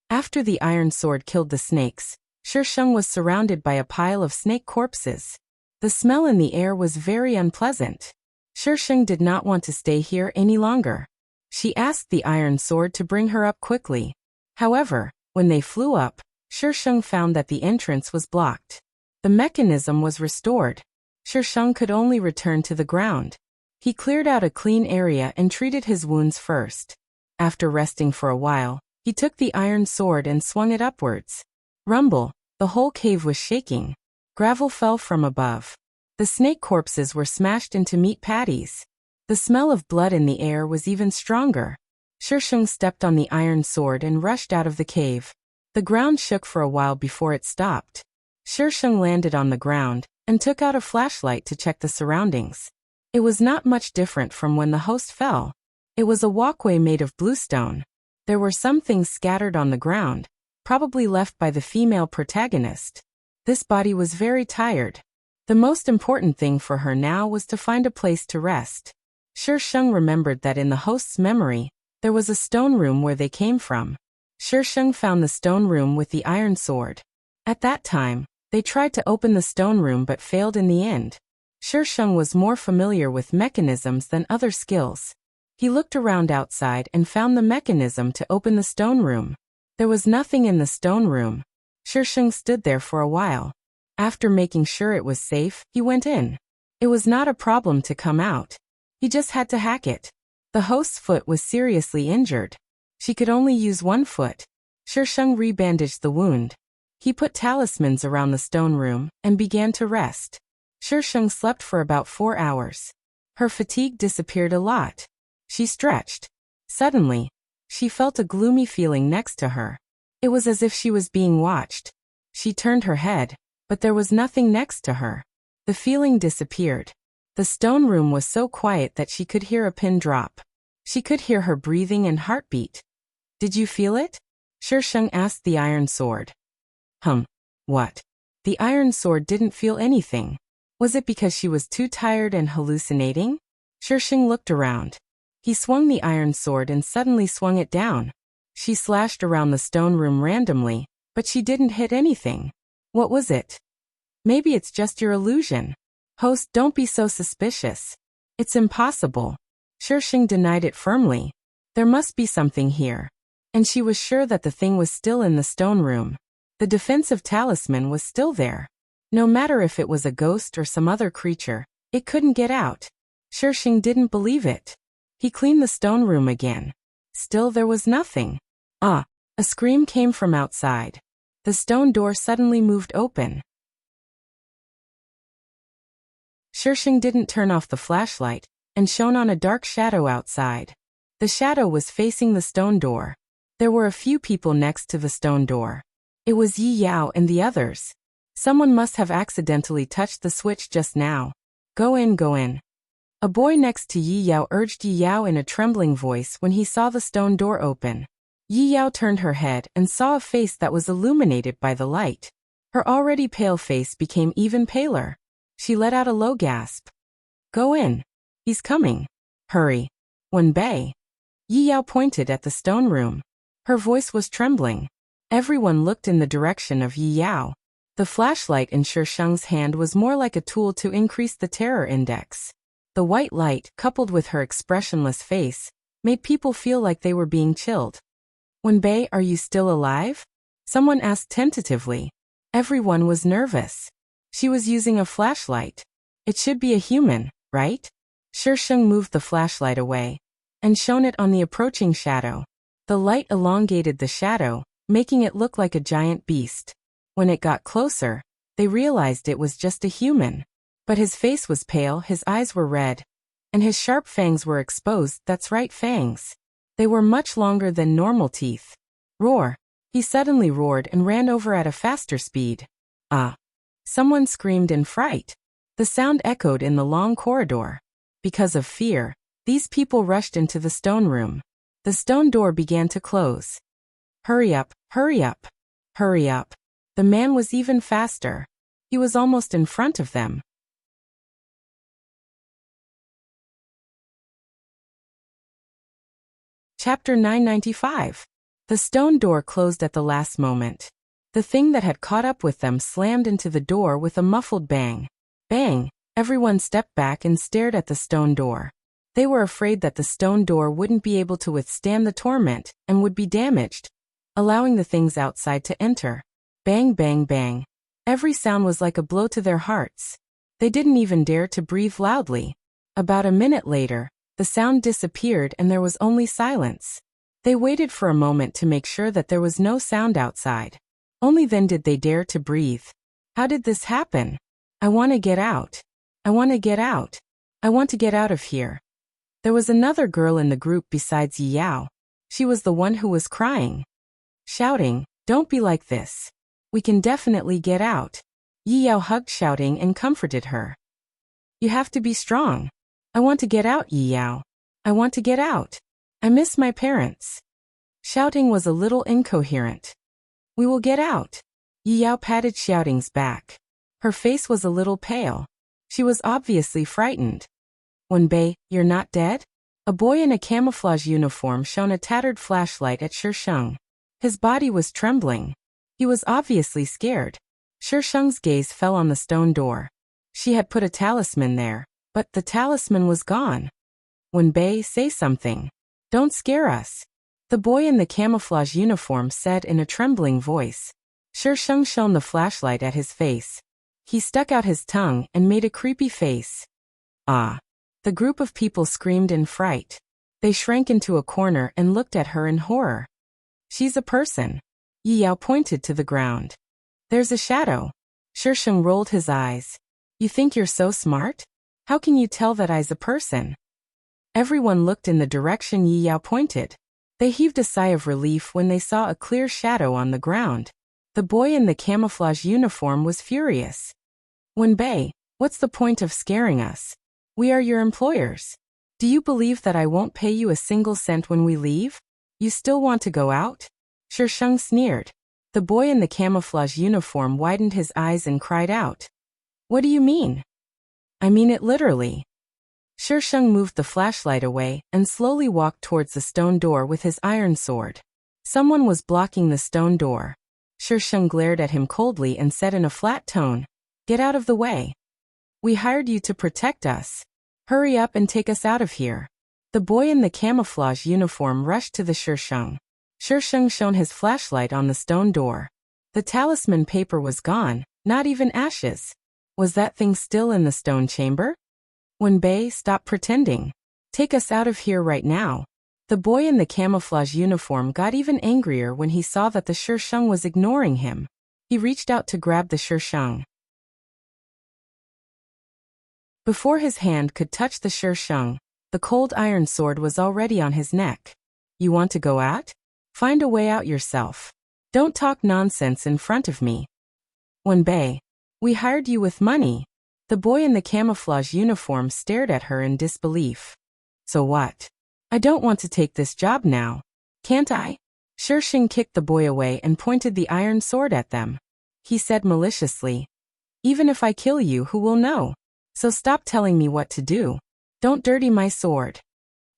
After the iron sword killed the snakes, Sheng was surrounded by a pile of snake corpses. The smell in the air was very unpleasant. Sheng did not want to stay here any longer. She asked the iron sword to bring her up quickly. However, when they flew up, Sheng found that the entrance was blocked. The mechanism was restored. Sheng could only return to the ground. He cleared out a clean area and treated his wounds first. After resting for a while, he took the iron sword and swung it upwards. Rumble, the whole cave was shaking. Gravel fell from above. The snake corpses were smashed into meat patties. The smell of blood in the air was even stronger. Sheng stepped on the iron sword and rushed out of the cave. The ground shook for a while before it stopped. Sheng landed on the ground and took out a flashlight to check the surroundings. It was not much different from when the host fell. It was a walkway made of bluestone. There were some things scattered on the ground, probably left by the female protagonist. This body was very tired. The most important thing for her now was to find a place to rest. Sheng remembered that in the host's memory, there was a stone room where they came from. Sheng found the stone room with the iron sword. At that time, they tried to open the stone room but failed in the end. Sheng was more familiar with mechanisms than other skills. He looked around outside and found the mechanism to open the stone room. There was nothing in the stone room. Sheng stood there for a while. After making sure it was safe, he went in. It was not a problem to come out. He just had to hack it. The host's foot was seriously injured. She could only use one foot. Sheng rebandaged the wound. He put talismans around the stone room and began to rest. Sheng slept for about 4 hours. Her fatigue disappeared a lot. She stretched. Suddenly, she felt a gloomy feeling next to her. It was as if she was being watched. She turned her head, but there was nothing next to her. The feeling disappeared. The stone room was so quiet that she could hear a pin drop. She could hear her breathing and heartbeat. Did you feel it? Sheng asked the iron sword. What? The iron sword didn't feel anything. Was it because she was too tired and hallucinating? Sheng looked around. He swung the iron sword and suddenly swung it down. She slashed around the stone room randomly, but she didn't hit anything. What was it? Maybe it's just your illusion. Host, don't be so suspicious. It's impossible. Shisheng denied it firmly. There must be something here. And she was sure that the thing was still in the stone room. The defensive talisman was still there. No matter if it was a ghost or some other creature, it couldn't get out. Shisheng didn't believe it. He cleaned the stone room again. Still there was nothing. Ah! A scream came from outside. The stone door suddenly moved open. Shisheng didn't turn off the flashlight, and shone on a dark shadow outside. The shadow was facing the stone door. There were a few people next to the stone door. It was Yi Yao and the others. Someone must have accidentally touched the switch just now. Go in, go in. A boy next to Yi Yao urged Yi Yao in a trembling voice when he saw the stone door open. Yi Yao turned her head and saw a face that was illuminated by the light. Her already pale face became even paler. She let out a low gasp. Go in. He's coming. Hurry. Wenbei. Yi Yao pointed at the stone room. Her voice was trembling. Everyone looked in the direction of Yi Yao. The flashlight in Shisheng's hand was more like a tool to increase the terror index. The white light, coupled with her expressionless face, made people feel like they were being chilled. Wenbei, are you still alive? Someone asked tentatively. Everyone was nervous. She was using a flashlight. It should be a human, right? Shisheng moved the flashlight away and shone it on the approaching shadow. The light elongated the shadow, making it look like a giant beast. When it got closer, they realized it was just a human. But his face was pale, his eyes were red, and his sharp fangs were exposed. That's right, fangs. They were much longer than normal teeth. Roar! He suddenly roared and ran over at a faster speed. Ah! Someone screamed in fright. The sound echoed in the long corridor. Because of fear, these people rushed into the stone room. The stone door began to close. Hurry up, hurry up, hurry up. The man was even faster. He was almost in front of them. Chapter 995. The stone door closed at the last moment. The thing that had caught up with them slammed into the door with a muffled bang. Bang! Everyone stepped back and stared at the stone door. They were afraid that the stone door wouldn't be able to withstand the torment and would be damaged, allowing the things outside to enter. Bang, bang, bang. Every sound was like a blow to their hearts. They didn't even dare to breathe loudly. About a minute later, the sound disappeared and there was only silence. They waited for a moment to make sure that there was no sound outside. Only then did they dare to breathe. How did this happen? I want to get out. I want to get out. I want to get out of here. There was another girl in the group besides Yi Yao. She was the one who was crying. Shouting, don't be like this. We can definitely get out. Yi Yao hugged shouting and comforted her. You have to be strong. I want to get out, Yi Yao. I want to get out. I miss my parents. Shouting was a little incoherent. We will get out. Yi Yao patted Shouting's back. Her face was a little pale. She was obviously frightened. Wenbei, you're not dead? A boy in a camouflage uniform shone a tattered flashlight at Shisheng. His body was trembling. He was obviously scared. Shisheng's gaze fell on the stone door. She had put a talisman there, but the talisman was gone. Wenbei, say something. Don't scare us. The boy in the camouflage uniform said in a trembling voice. Shisheng shone the flashlight at his face. He stuck out his tongue and made a creepy face. Ah! The group of people screamed in fright. They shrank into a corner and looked at her in horror. She's a person. Yi Yao pointed to the ground. There's a shadow. Shisheng rolled his eyes. You think you're so smart? How can you tell that I's a person? Everyone looked in the direction Yi Yao pointed. They heaved a sigh of relief when they saw a clear shadow on the ground. The boy in the camouflage uniform was furious. Wenbei, what's the point of scaring us? We are your employers. Do you believe that I won't pay you a single cent when we leave? You still want to go out? Shisheng sneered. The boy in the camouflage uniform widened his eyes and cried out. What do you mean? I mean it literally. Shisheng moved the flashlight away and slowly walked towards the stone door with his iron sword. Someone was blocking the stone door. Shisheng glared at him coldly and said in a flat tone, Get out of the way. We hired you to protect us. Hurry up and take us out of here. The boy in the camouflage uniform rushed to the Shisheng. Shisheng shone his flashlight on the stone door. The talisman paper was gone, not even ashes. Was that thing still in the stone chamber? Wenbei, stop pretending. Take us out of here right now. The boy in the camouflage uniform got even angrier when he saw that the Shisheng was ignoring him. He reached out to grab the Shisheng. Before his hand could touch the Shisheng, the cold iron sword was already on his neck. You want to go out? Find a way out yourself. Don't talk nonsense in front of me. Wenbei, we hired you with money. The boy in the camouflage uniform stared at her in disbelief. So what? I don't want to take this job now. Can't I? Shisheng kicked the boy away and pointed the iron sword at them. He said maliciously, even if I kill you, who will know? So stop telling me what to do. Don't dirty my sword.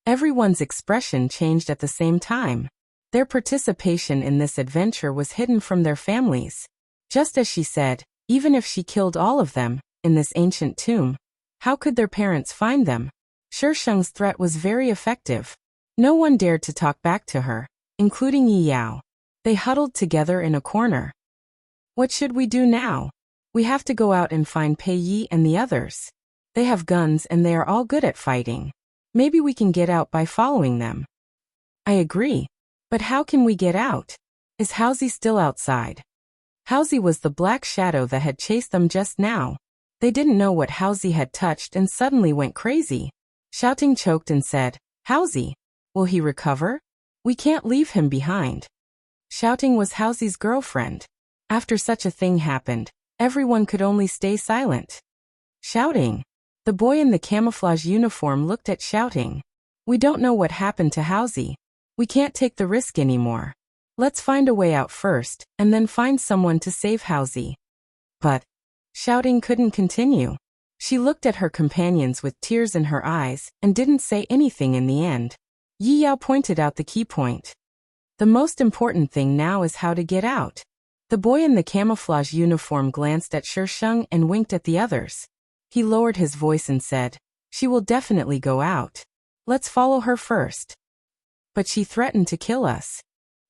Everyone's expression changed at the same time. Their participation in this adventure was hidden from their families. Just as she said, even if she killed all of them, in this ancient tomb, how could their parents find them? Shisheng's threat was very effective. No one dared to talk back to her, including Yi Yao. They huddled together in a corner. What should we do now? We have to go out and find Pei Yi and the others. They have guns and they are all good at fighting. Maybe we can get out by following them. I agree. But how can we get out? Is Haozi still outside? Haozi was the black shadow that had chased them just now. They didn't know what Haozi had touched and suddenly went crazy. Shouting choked and said, Haozi, will he recover? We can't leave him behind. Shouting was Haozi's girlfriend. After such a thing happened, everyone could only stay silent. Shouting. The boy in the camouflage uniform looked at Shouting. We don't know what happened to Haozi. We can't take the risk anymore. Let's find a way out first, and then find someone to save Haozi. But Shouting couldn't continue. She looked at her companions with tears in her eyes, and didn't say anything in the end. Yi Yao pointed out the key point. The most important thing now is how to get out. The boy in the camouflage uniform glanced at Shisheng and winked at the others. He lowered his voice and said, she will definitely go out. Let's follow her first. But she threatened to kill us.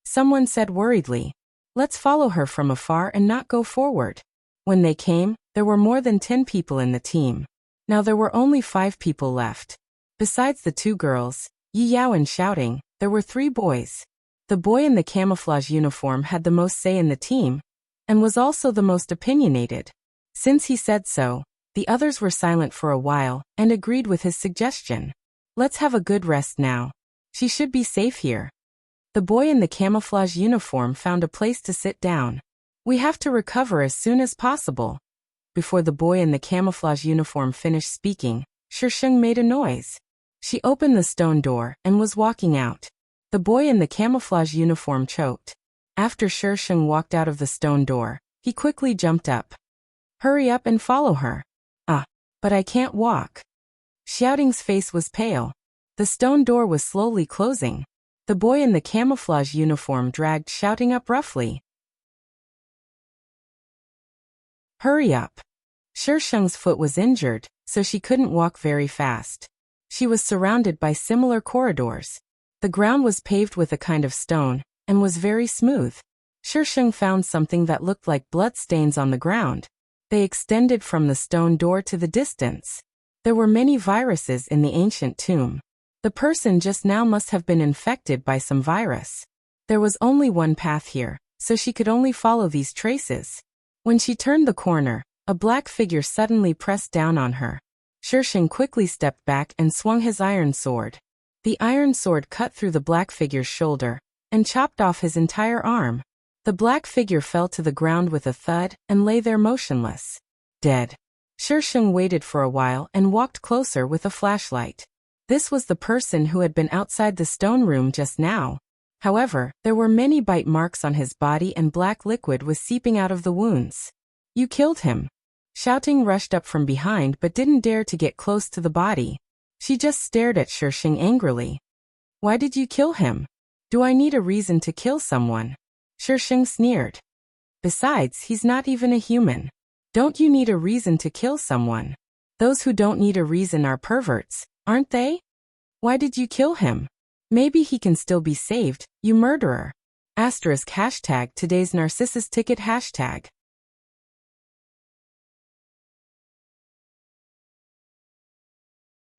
Someone said worriedly, let's follow her from afar and not go forward. When they came, there were more than 10 people in the team. Now there were only 5 people left. Besides the 2 girls, Yi Yao and Shouting, there were 3 boys. The boy in the camouflage uniform had the most say in the team, and was also the most opinionated. Since he said so, the others were silent for a while, and agreed with his suggestion. Let's have a good rest now. She should be safe here. The boy in the camouflage uniform found a place to sit down. We have to recover as soon as possible. Before the boy in the camouflage uniform finished speaking, Shisheng made a noise. She opened the stone door and was walking out. The boy in the camouflage uniform choked. After Shisheng walked out of the stone door, he quickly jumped up. Hurry up and follow her. But I can't walk. Shouting's face was pale. The stone door was slowly closing. The boy in the camouflage uniform dragged Shouting up roughly. Hurry up. Shisheng's foot was injured, so she couldn't walk very fast. She was surrounded by similar corridors. The ground was paved with a kind of stone, and was very smooth. Shisheng found something that looked like bloodstains on the ground. They extended from the stone door to the distance. There were many viruses in the ancient tomb. The person just now must have been infected by some virus. There was only one path here, so she could only follow these traces. When she turned the corner, a black figure suddenly pressed down on her. Shisheng quickly stepped back and swung his iron sword. The iron sword cut through the black figure's shoulder, and chopped off his entire arm. The black figure fell to the ground with a thud and lay there motionless. Dead. Shisheng waited for a while and walked closer with a flashlight. This was the person who had been outside the stone room just now. However, there were many bite marks on his body and black liquid was seeping out of the wounds. You killed him. Shouting rushed up from behind but didn't dare to get close to the body. She just stared at Shisheng angrily. Why did you kill him? Do I need a reason to kill someone? Shisheng sneered. Besides, he's not even a human. Don't you need a reason to kill someone? Those who don't need a reason are perverts, aren't they? Why did you kill him? Maybe he can still be saved, you murderer. Asterisk hashtag today's Narcissus ticket hashtag.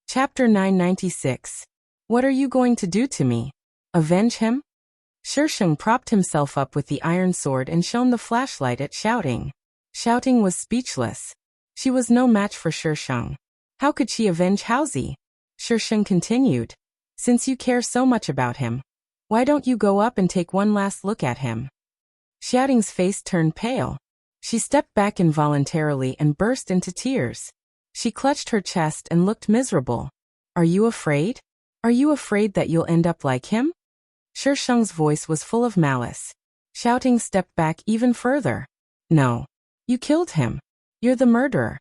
Chapter 996. What are you going to do to me? Avenge him? Shisheng propped himself up with the iron sword and shone the flashlight at Shouting. Shouting was speechless. She was no match for Shisheng. How could she avenge Haozi? Shisheng continued. Since you care so much about him, why don't you go up and take one last look at him? Shouting's face turned pale. She stepped back involuntarily and burst into tears. She clutched her chest and looked miserable. Are you afraid? Are you afraid that you'll end up like him? Shisheng's voice was full of malice. Shouting stepped back even further. No. You killed him. You're the murderer.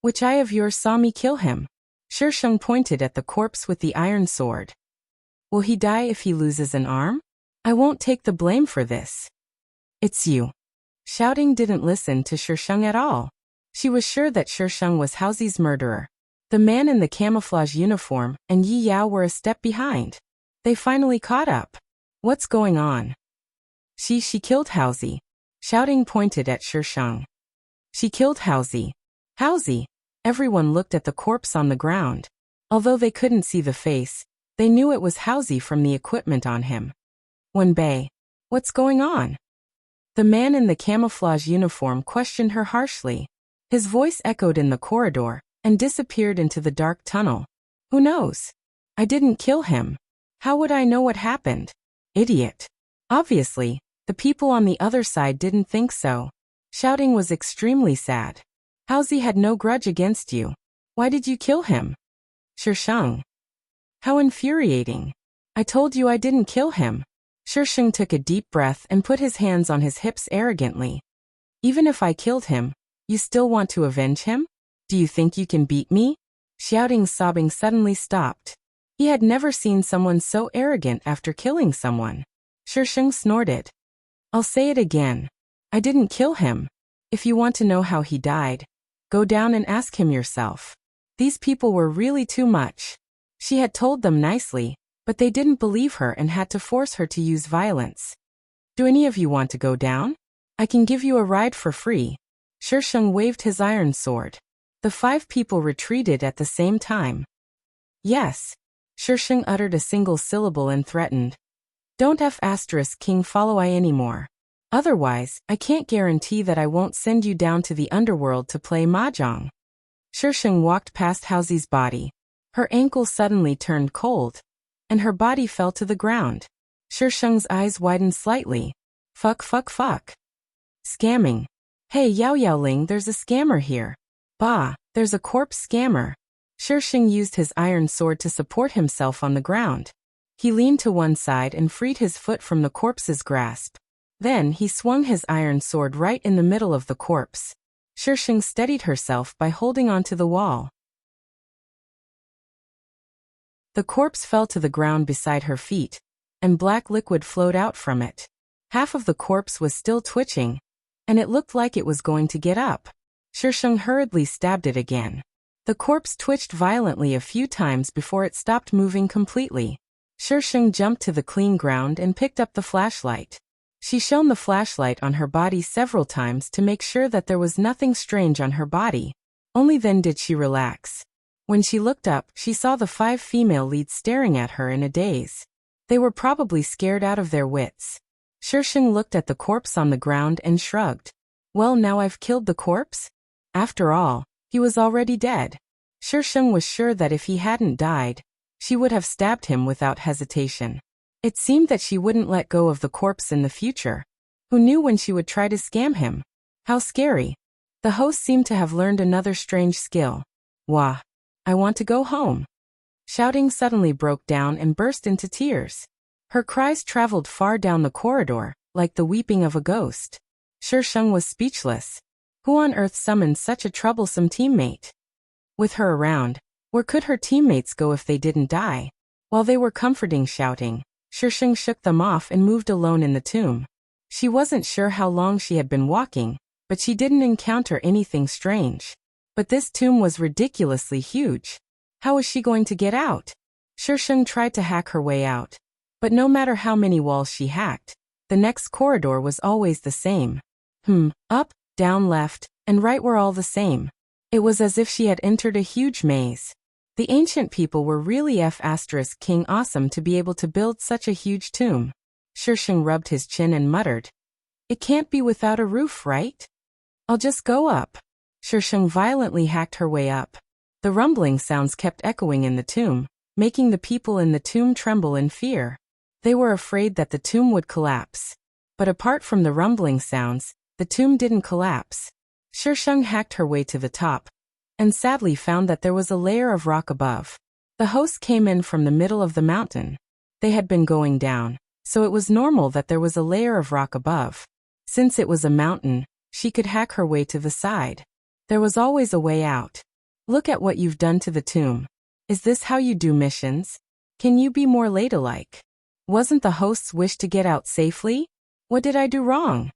Which eye of yours saw me kill him? Shisheng pointed at the corpse with the iron sword. Will he die if he loses an arm? I won't take the blame for this. It's you. Shouting didn't listen to Shisheng at all. She was sure that Shisheng was Haozi's murderer. The man in the camouflage uniform and Yi Yao were a step behind. They finally caught up. What's going on? She killed Haozi. Shouting pointed at Shisheng. She killed Haozi. Haozi. Everyone looked at the corpse on the ground. Although they couldn't see the face, they knew it was Haozi from the equipment on him. Wenbei. What's going on? The man in the camouflage uniform questioned her harshly. His voice echoed in the corridor and disappeared into the dark tunnel. Who knows? I didn't kill him. How would I know what happened? Idiot. Obviously, the people on the other side didn't think so. Shouting was extremely sad. Haozi had no grudge against you. Why did you kill him? Shisheng. How infuriating. I told you I didn't kill him. Shisheng took a deep breath and put his hands on his hips arrogantly. Even if I killed him, you still want to avenge him? Do you think you can beat me? Shouting's sobbing suddenly stopped. He had never seen someone so arrogant after killing someone. Shisheng snorted. I'll say it again. I didn't kill him. If you want to know how he died, go down and ask him yourself. These people were really too much. She had told them nicely, but they didn't believe her and had to force her to use violence. Do any of you want to go down? I can give you a ride for free. Shisheng waved his iron sword. The 5 people retreated at the same time. Yes. Shisheng uttered a single syllable and threatened. Don't King follow I anymore. Otherwise, I can't guarantee that I won't send you down to the underworld to play mahjong. Shisheng walked past Haozi's body. Her ankle suddenly turned cold, and her body fell to the ground. Shisheng's eyes widened slightly. Fuck. Scamming. Hey Yao Yaoling, there's a scammer here. Bah, there's a corpse scammer. Shisheng used his iron sword to support himself on the ground. He leaned to one side and freed his foot from the corpse's grasp. Then he swung his iron sword right in the middle of the corpse. Shisheng steadied herself by holding onto the wall. The corpse fell to the ground beside her feet, and black liquid flowed out from it. Half of the corpse was still twitching, and it looked like it was going to get up. Shisheng hurriedly stabbed it again. The corpse twitched violently a few times before it stopped moving completely. Shisheng jumped to the clean ground and picked up the flashlight. She shone the flashlight on her body several times to make sure that there was nothing strange on her body. Only then did she relax. When she looked up, she saw the 5 female leads staring at her in a daze. They were probably scared out of their wits. Shisheng looked at the corpse on the ground and shrugged. Well, now I've killed the corpse? After all, he was already dead. Shisheng was sure that if he hadn't died, she would have stabbed him without hesitation. It seemed that she wouldn't let go of the corpse in the future. Who knew when she would try to scam him? How scary. The host seemed to have learned another strange skill. Wah. I want to go home. Shouting suddenly broke down and burst into tears. Her cries traveled far down the corridor, like the weeping of a ghost. Shisheng was speechless. Who on earth summoned such a troublesome teammate? With her around, where could her teammates go if they didn't die? While they were comforting Shouting, Shisheng shook them off and moved alone in the tomb. She wasn't sure how long she had been walking, but she didn't encounter anything strange. But this tomb was ridiculously huge. How was she going to get out? Shisheng tried to hack her way out. But no matter how many walls she hacked, the next corridor was always the same. Up, down, left, and right were all the same. It was as if she had entered a huge maze. The ancient people were really King awesome to be able to build such a huge tomb. Shisheng rubbed his chin and muttered, "It can't be without a roof, right? I'll just go up." Shisheng violently hacked her way up. The rumbling sounds kept echoing in the tomb, making the people in the tomb tremble in fear. They were afraid that the tomb would collapse. But apart from the rumbling sounds, the tomb didn't collapse. Shisheng hacked her way to the top, and sadly found that there was a layer of rock above. The host came in from the middle of the mountain. They had been going down, so it was normal that there was a layer of rock above. Since it was a mountain, she could hack her way to the side. There was always a way out. "Look at what you've done to the tomb. Is this how you do missions? Can you be more ladylike? Wasn't the host's wish to get out safely? What did I do wrong?"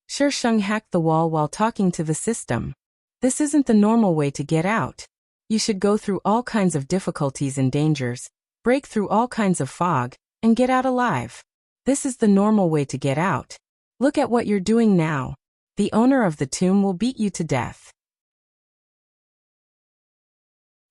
Shisheng hacked the wall while talking to the system. "This isn't the normal way to get out. You should go through all kinds of difficulties and dangers, break through all kinds of fog, and get out alive. This is the normal way to get out. Look at what you're doing now. The owner of the tomb will beat you to death."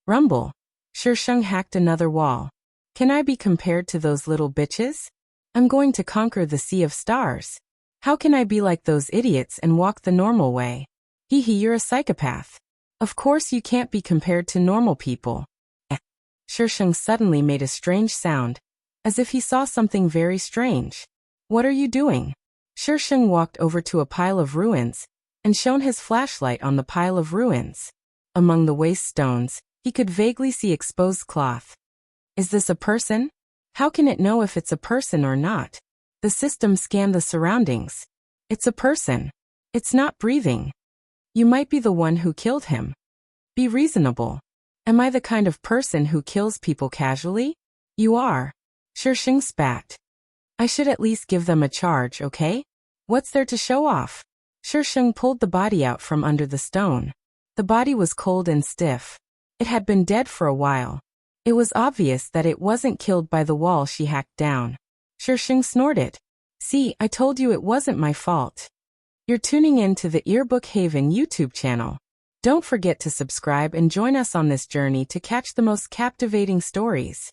Rumble. Shisheng hacked another wall. "Can I be compared to those little bitches? I'm going to conquer the sea of stars. How can I be like those idiots and walk the normal way? Hee hee, you're a psychopath. Of course you can't be compared to normal people." Shisheng suddenly made a strange sound, as if he saw something very strange. "What are you doing?" Shisheng walked over to a pile of ruins, and shone his flashlight on the pile of ruins. Among the waste stones, he could vaguely see exposed cloth. "Is this a person? How can it know if it's a person or not?" The system scanned the surroundings. "It's a person. It's not breathing. You might be the one who killed him. Be reasonable. Am I the kind of person who kills people casually? You are." Shisheng spat. "I should at least give them a charge, okay? What's there to show off?" Shisheng pulled the body out from under the stone. The body was cold and stiff. It had been dead for a while. It was obvious that it wasn't killed by the wall she hacked down. Shisheng snorted. "See, I told you it wasn't my fault." You're tuning in to the Earbook Haven YouTube channel. Don't forget to subscribe and join us on this journey to catch the most captivating stories.